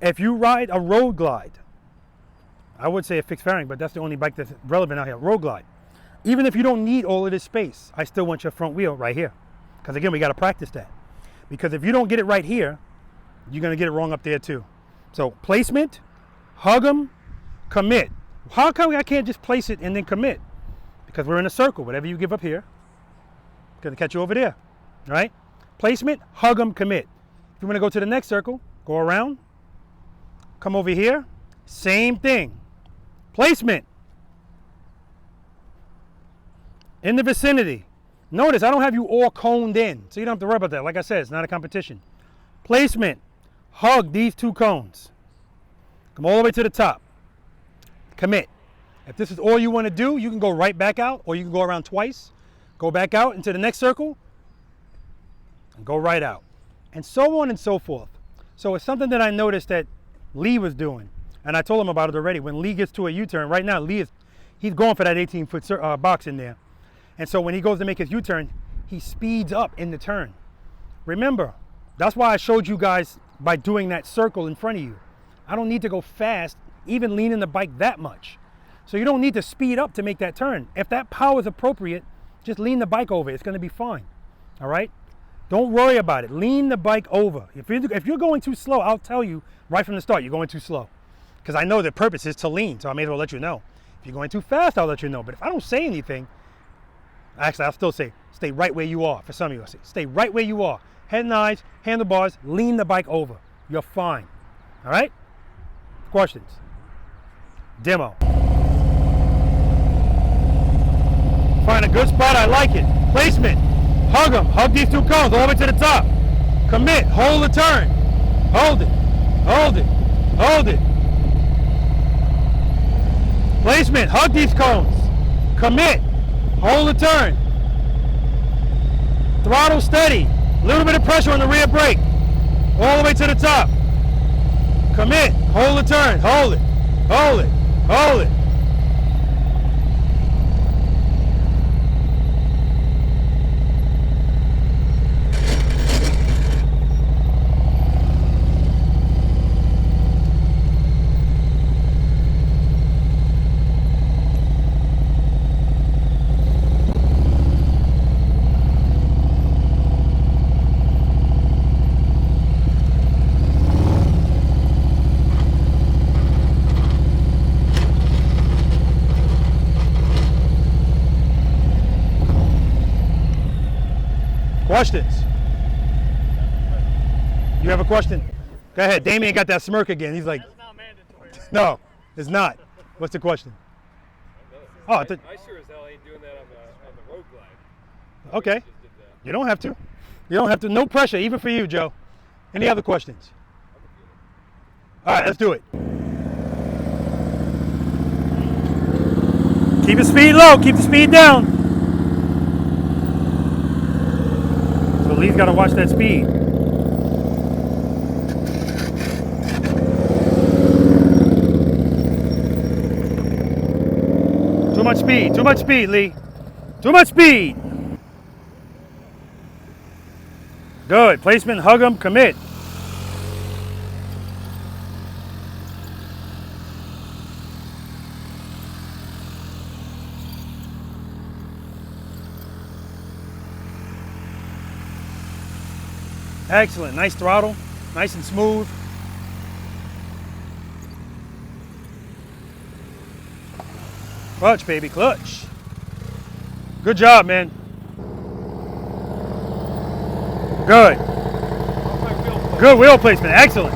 If you ride a road glide, I would say a fixed fairing, but that's the only bike that's relevant out here, road glide. Even if you don't need all of this space, I still want your front wheel right here. Because again, we got to practice that. Because if you don't get it right here, you're going to get it wrong up there too. So placement, hug them, commit. How come I can't just place it and then commit? Because we're in a circle. Whatever you give up here, it's going to catch you over there. All right? Placement, hug them, commit. If you want to go to the next circle, go around, come over here, same thing. Placement. In the vicinity. Notice I don't have you all coned in, so you don't have to worry about that. Like I said, it's not a competition. Placement. Hug these 2 cones. Come all the way to the top. Commit. If this is all you want to do, you can go right back out, or you can go around twice, go back out into the next circle, and go right out. And so on and so forth. So it's something that I noticed that Lee was doing, and I told him about it already. When Lee gets to a U-turn, right now he's going for that 18-foot box in there. And so when he goes to make his U-turn, he speeds up in the turn. Remember, that's why I showed you guys by doing that circle in front of you. I don't need to go fast, even leaning the bike that much. So you don't need to speed up to make that turn. If that power is appropriate, just lean the bike over. It's going to be fine. All right? Don't worry about it. Lean the bike over. If you're going too slow, I'll tell you right from the start, you're going too slow. Because I know the purpose is to lean, so I may as well let you know. If you're going too fast, I'll let you know. But if I don't say anything, actually, I'll still say, stay right where you are. For some of you, I'll say, stay right where you are. Head and eyes, handlebars, lean the bike over. You're fine. All right? Questions? Demo. Find a good spot, I like it. Placement. Hug them. Hug these 2 cones all the way to the top. Commit. Hold the turn. Hold it. Hold it. Hold it. Placement. Hug these cones. Commit. Hold the turn. Throttle steady. A little bit of pressure on the rear brake. All the way to the top. Commit. Hold the turn. Hold it. Hold it. Hold it. Questions? You have a question? Go ahead. Damien got that smirk again. He's like, That's not mandatory. Right? no, it's not. What's the question? Oh, I sure as hell ain't doing that on the road glide. Okay. Just did that. You don't have to. You don't have to. No pressure, even for you, Joe. Any other questions? All right, let's do it. Keep the speed low. Keep the speed down. So Lee's got to watch that speed. Too much speed. Too much speed, Lee. Too much speed. Good. Placement, hug them, commit. Excellent. Nice throttle. Nice and smooth. Clutch, baby, clutch. Good job, man. Good. Good wheel placement. Excellent.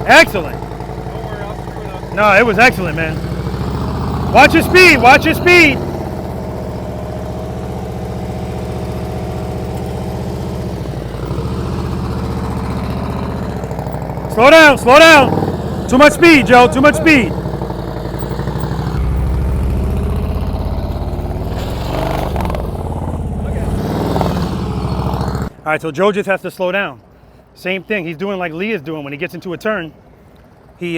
Excellent. Don't worry, I'll screw it up. No, it was excellent, man. Watch your speed. Watch your speed. Slow down. Slow down. Too much speed, Joe. Too much speed. All right, so Joe just has to slow down. Same thing, he's doing like Lee is doing when he gets into a turn. He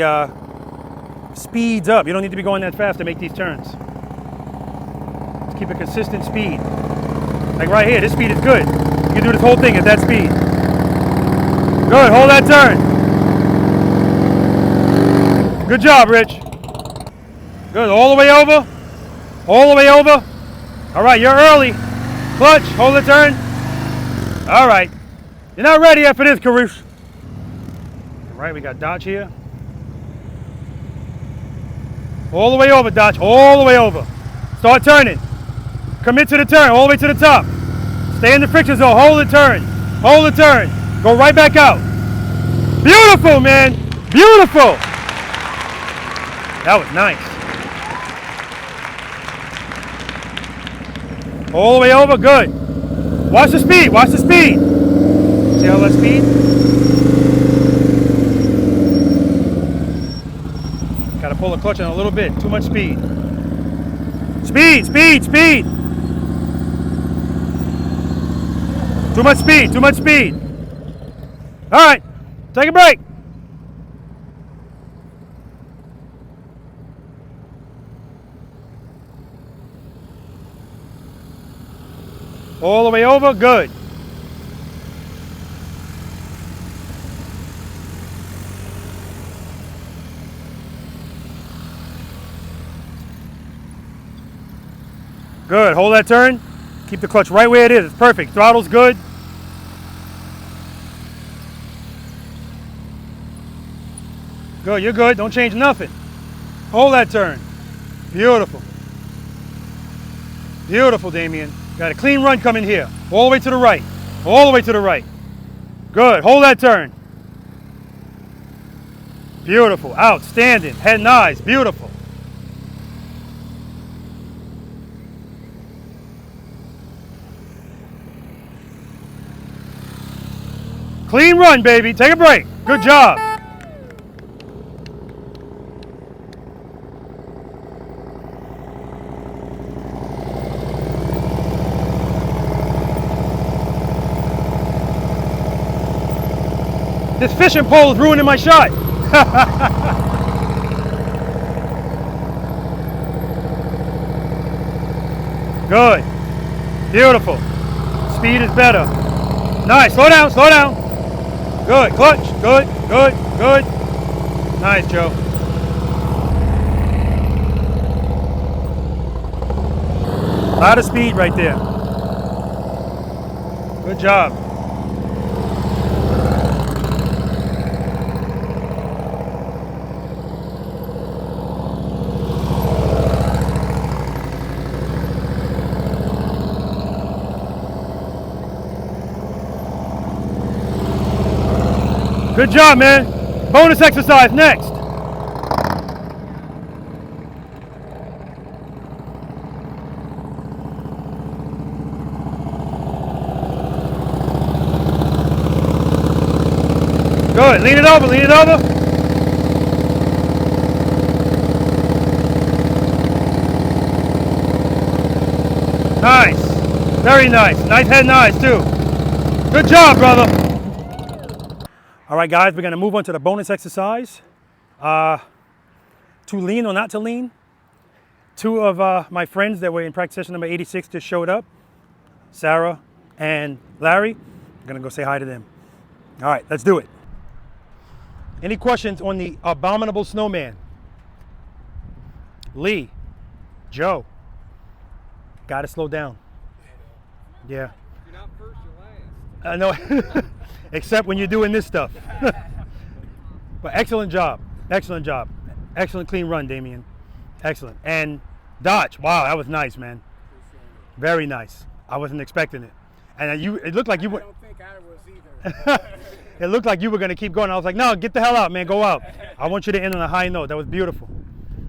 speeds up. You don't need to be going that fast to make these turns. Just keep a consistent speed. Like right here, this speed is good. You can do this whole thing at that speed. Good, hold that turn. Good job, Rich. Good, all the way over. All the way over. All right, you're early. Clutch, hold the turn. All right. You're not ready yet for this, Karush. All right, we got Dodge here. All the way over, Dodge, all the way over. Start turning. Commit to the turn, all the way to the top. Stay in the friction zone, hold the turn. Hold the turn. Go right back out. Beautiful, man. Beautiful. That was nice. All the way over, good. Watch the speed, watch the speed. See all that speed? Gotta pull the clutch on a little bit, too much speed. Speed, speed, speed. Too much speed, too much speed. All right, take a break. All the way over, good. Good, hold that turn. Keep the clutch right where it is, it's perfect. Throttle's good. Good, you're good, don't change nothing. Hold that turn. Beautiful. Beautiful, Damien. Got a clean run coming here. All the way to the right. All the way to the right. Good. Hold that turn. Beautiful. Outstanding. Head and eyes. Beautiful. Clean run, baby. Take a break. Good job. This fishing pole is ruining my shot. Good. Beautiful. Speed is better. Nice. Slow down, slow down. Good. Clutch. Good, good, good. Nice, Joe. A lot of speed right there. Good job. Good job, man. Bonus exercise next. Good. Lean it over, lean it over. Nice. Very nice. Nice head and eyes, too. Good job, brother. All right, guys, we're going to move on to the bonus exercise. To lean or not to lean. Two of my friends that were in practice session number 86 just showed up. Sarah and Larry. I'm going to go say hi to them. All right, let's do it. Any questions on the Abominable Snowman? Lee, Joe, got to slow down. Yeah. You're not first, you're last. I know. Except when you're doing this stuff. But excellent job. Excellent job. Excellent clean run, Damien. Excellent. And Dodge, wow, that was nice, man. Very nice. I wasn't expecting it. And it looked like you were. I don't think I was either. It looked like you were going to keep going. I was like, no, get the hell out, man. Go out. I want you to end on a high note. That was beautiful.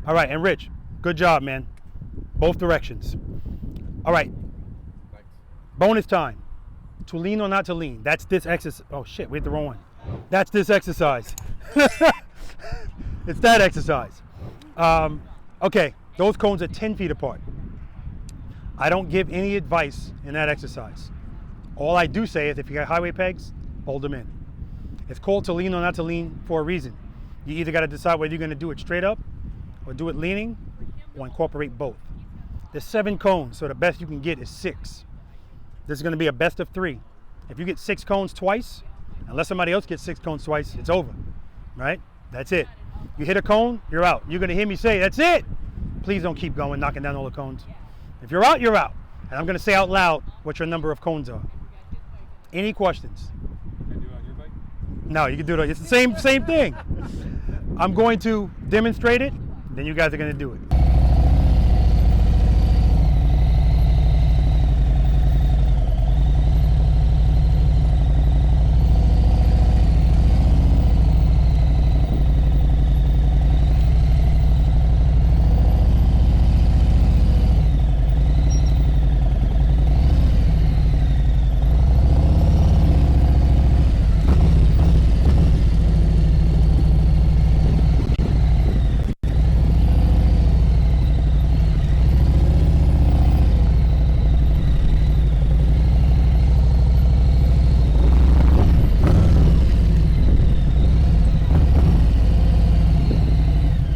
All right, and Rich, good job, man. Both directions. All right. Bonus time. To lean or not to lean. That's this exercise. Oh shit, we hit the wrong one. That's this exercise. It's that exercise. Okay, those cones are 10 feet apart. I don't give any advice in that exercise. All I do say is if you got highway pegs, hold them in. It's called to lean or not to lean for a reason. You either got to decide whether you're going to do it straight up or do it leaning or incorporate both. There's 7 cones, so the best you can get is 6. This is going to be a best of 3. If you get 6 cones twice, unless somebody else gets 6 cones twice, it's over, right? That's it. You hit a cone, you're out. You're going to hear me say, that's it. Please don't keep going, knocking down all the cones. If you're out, you're out. And I'm going to say out loud what your number of cones are. Any questions? Can I do it on your bike? No, you can do it. It's the same thing. I'm going to demonstrate it, then you guys are going to do it.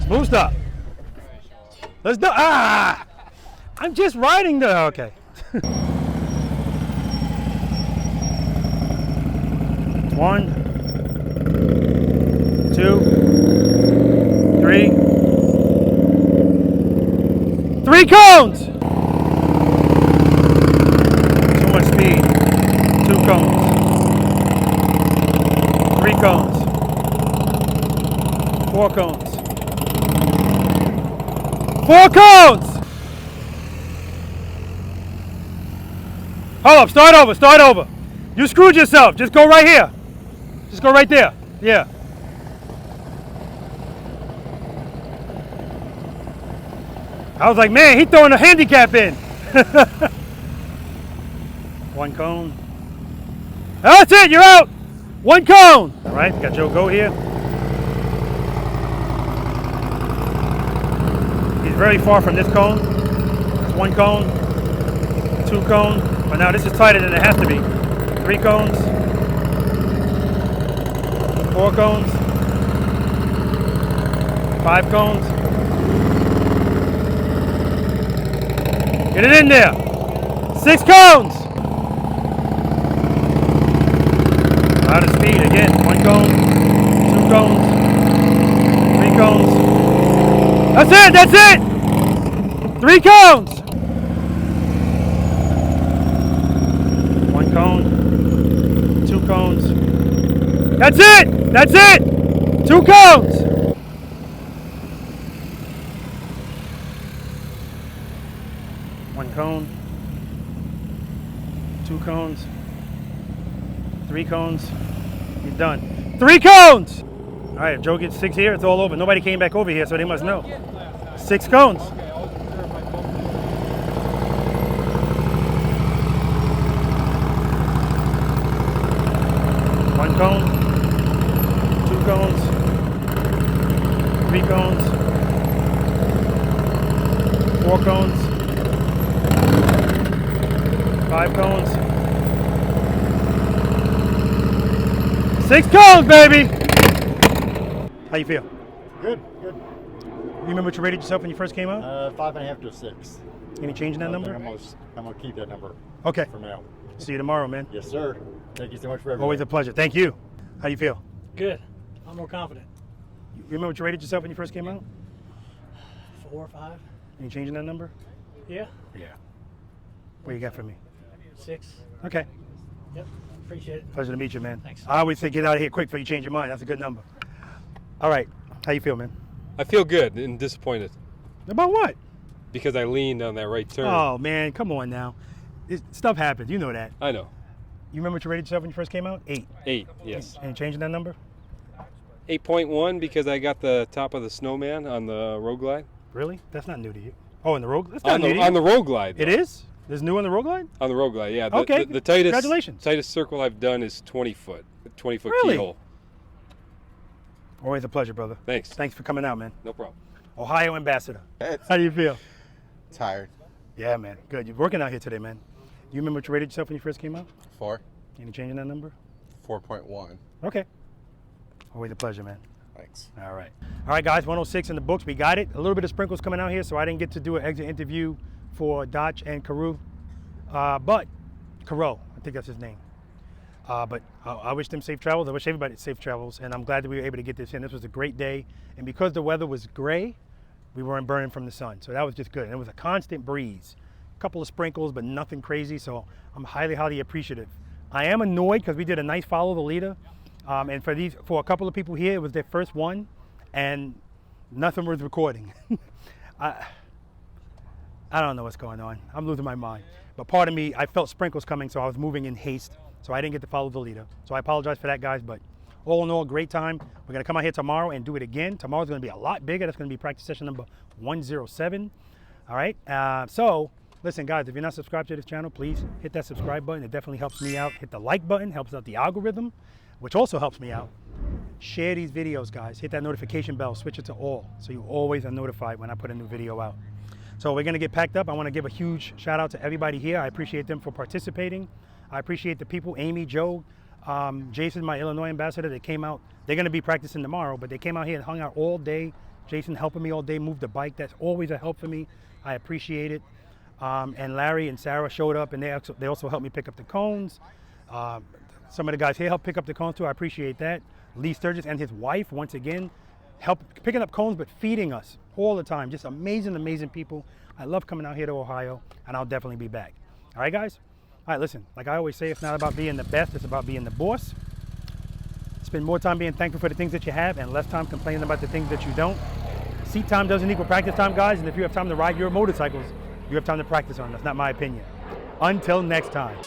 Smooth stop. Let's do. I'm just riding the. Okay. 1, 2, 3. 3 cones. Too much speed. 2 cones. 3 cones. 4 cones. 4 cones! Hold up, start over. You screwed yourself, just go right here. Just go right there, yeah. I was like, man, he throwing a handicap in. 1 cone. That's it, you're out. 1 cone. All right, got Joe Go here. Very far from this cone. It's 1 cone, 2 cone, but now this is tighter than it has to be. 3 cones, 4 cones, 5 cones. Get it in there. 6 cones. Out of speed again. 1 cone, 2 cones, 3 cones. That's it, that's it! 3 cones! 1 cone, 2 cones. That's it! That's it! 2 cones! 1 cone, 2 cones, 3 cones. You're done. 3 cones! All right, if Joe gets 6 here, it's all over. Nobody came back over here, so they must know. 6 cones. Okay, I'll observe my phone. 1 cone, 2 cones, 3 cones, 4 cones, 5 cones, 6 cones, baby! How you feel? Good, good. You remember what you rated yourself when you first came out? 5.5 to 6. Any change in that number? I'm gonna keep that number. Okay. For now. See you tomorrow, man. Yes, sir. Thank you so much for everything. Always a pleasure. Thank you. How you feel? Good. I'm more confident. You remember what you rated yourself when you first came out? 4 or 5. Any change in that number? Yeah. Yeah. What you got for me? 6. Okay. Yep. Appreciate it. Pleasure to meet you, man. Thanks. I always say get out of here quick before you change your mind. That's a good number. All right. How you feel, man? I feel good and disappointed About what? because I leaned on that right turn. Oh, man. Come on now. Stuff happens. You know that. I know. You remember what you rated yourself when you first came out? 8. 8, yes. Any change in that number? 8.1 because I got the top of the Snowman on the Road Glide. Really? That's not new to you. Oh, in the road? That's not On new to the, you. on the Road Glide. It though. is? There's new on the road glide? On the Road Glide, yeah. The, Okay, the tightest, congratulations. tightest circle I've done is 20 foot. 20 foot Really? keyhole. Always a pleasure, brother. Thanks. Thanks for coming out, man. No problem. Ohio ambassador. It's How do you feel? tired. Yeah, man. Good. You're working out here today, man. You remember what you rated yourself when you first came out? 4. Any change in that number? 4.1. Okay. Always a pleasure, man. Thanks. All right. All right, guys, 106 in the books. We got it. A little bit of sprinkles coming out here, so I didn't get to do an exit interview for Dodge and Carew. But Caro, I think that's his name. But I wish them safe travels. I wish everybody safe travels, and I'm glad that we were able to get this in. This was a great day, and because the weather was gray, we weren't burning from the sun, so that was just good. And it was a constant breeze. A couple of sprinkles, but nothing crazy, so I'm highly, highly appreciative. I am annoyed because we did a nice follow the leader, and for a couple of people here, it was their first one, and nothing was recording. I don't know what's going on. I'm losing my mind. But part of me, I felt sprinkles coming, so I was moving in haste, so I didn't get to follow the leader. So I apologize for that, guys, but all in all, great time. We're gonna come out here tomorrow and do it again. Tomorrow's gonna be a lot bigger. That's gonna be practice session number 107. All right, so listen, guys, if you're not subscribed to this channel, please hit that subscribe button. It definitely helps me out. Hit the like button, helps out the algorithm, which also helps me out. Share these videos, guys. Hit that notification bell, switch it to all, so you always are notified when I put a new video out. So we're gonna get packed up. I wanna give a huge shout out to everybody here. I appreciate them for participating. I appreciate the people, Amy, Joe, Jason, my Illinois ambassador, that came out. They're gonna be practicing tomorrow, but they came out here and hung out all day. Jason helping me all day, move the bike. That's always a help for me. I appreciate it. And Larry and Sarah showed up, and they also helped me pick up the cones. Some of the guys here helped pick up the cones too. I appreciate that. Lee Sturgis and his wife, once again, help picking up cones, but feeding us all the time. Just amazing, amazing people. I love coming out here to Ohio, and I'll definitely be back. All right, guys? All right, listen, like I always say, it's not about being the best, it's about being the boss. Spend more time being thankful for the things that you have and less time complaining about the things that you don't. Seat time doesn't equal practice time, guys, and if you have time to ride your motorcycles, you have time to practice on them. That's not my opinion. Until next time.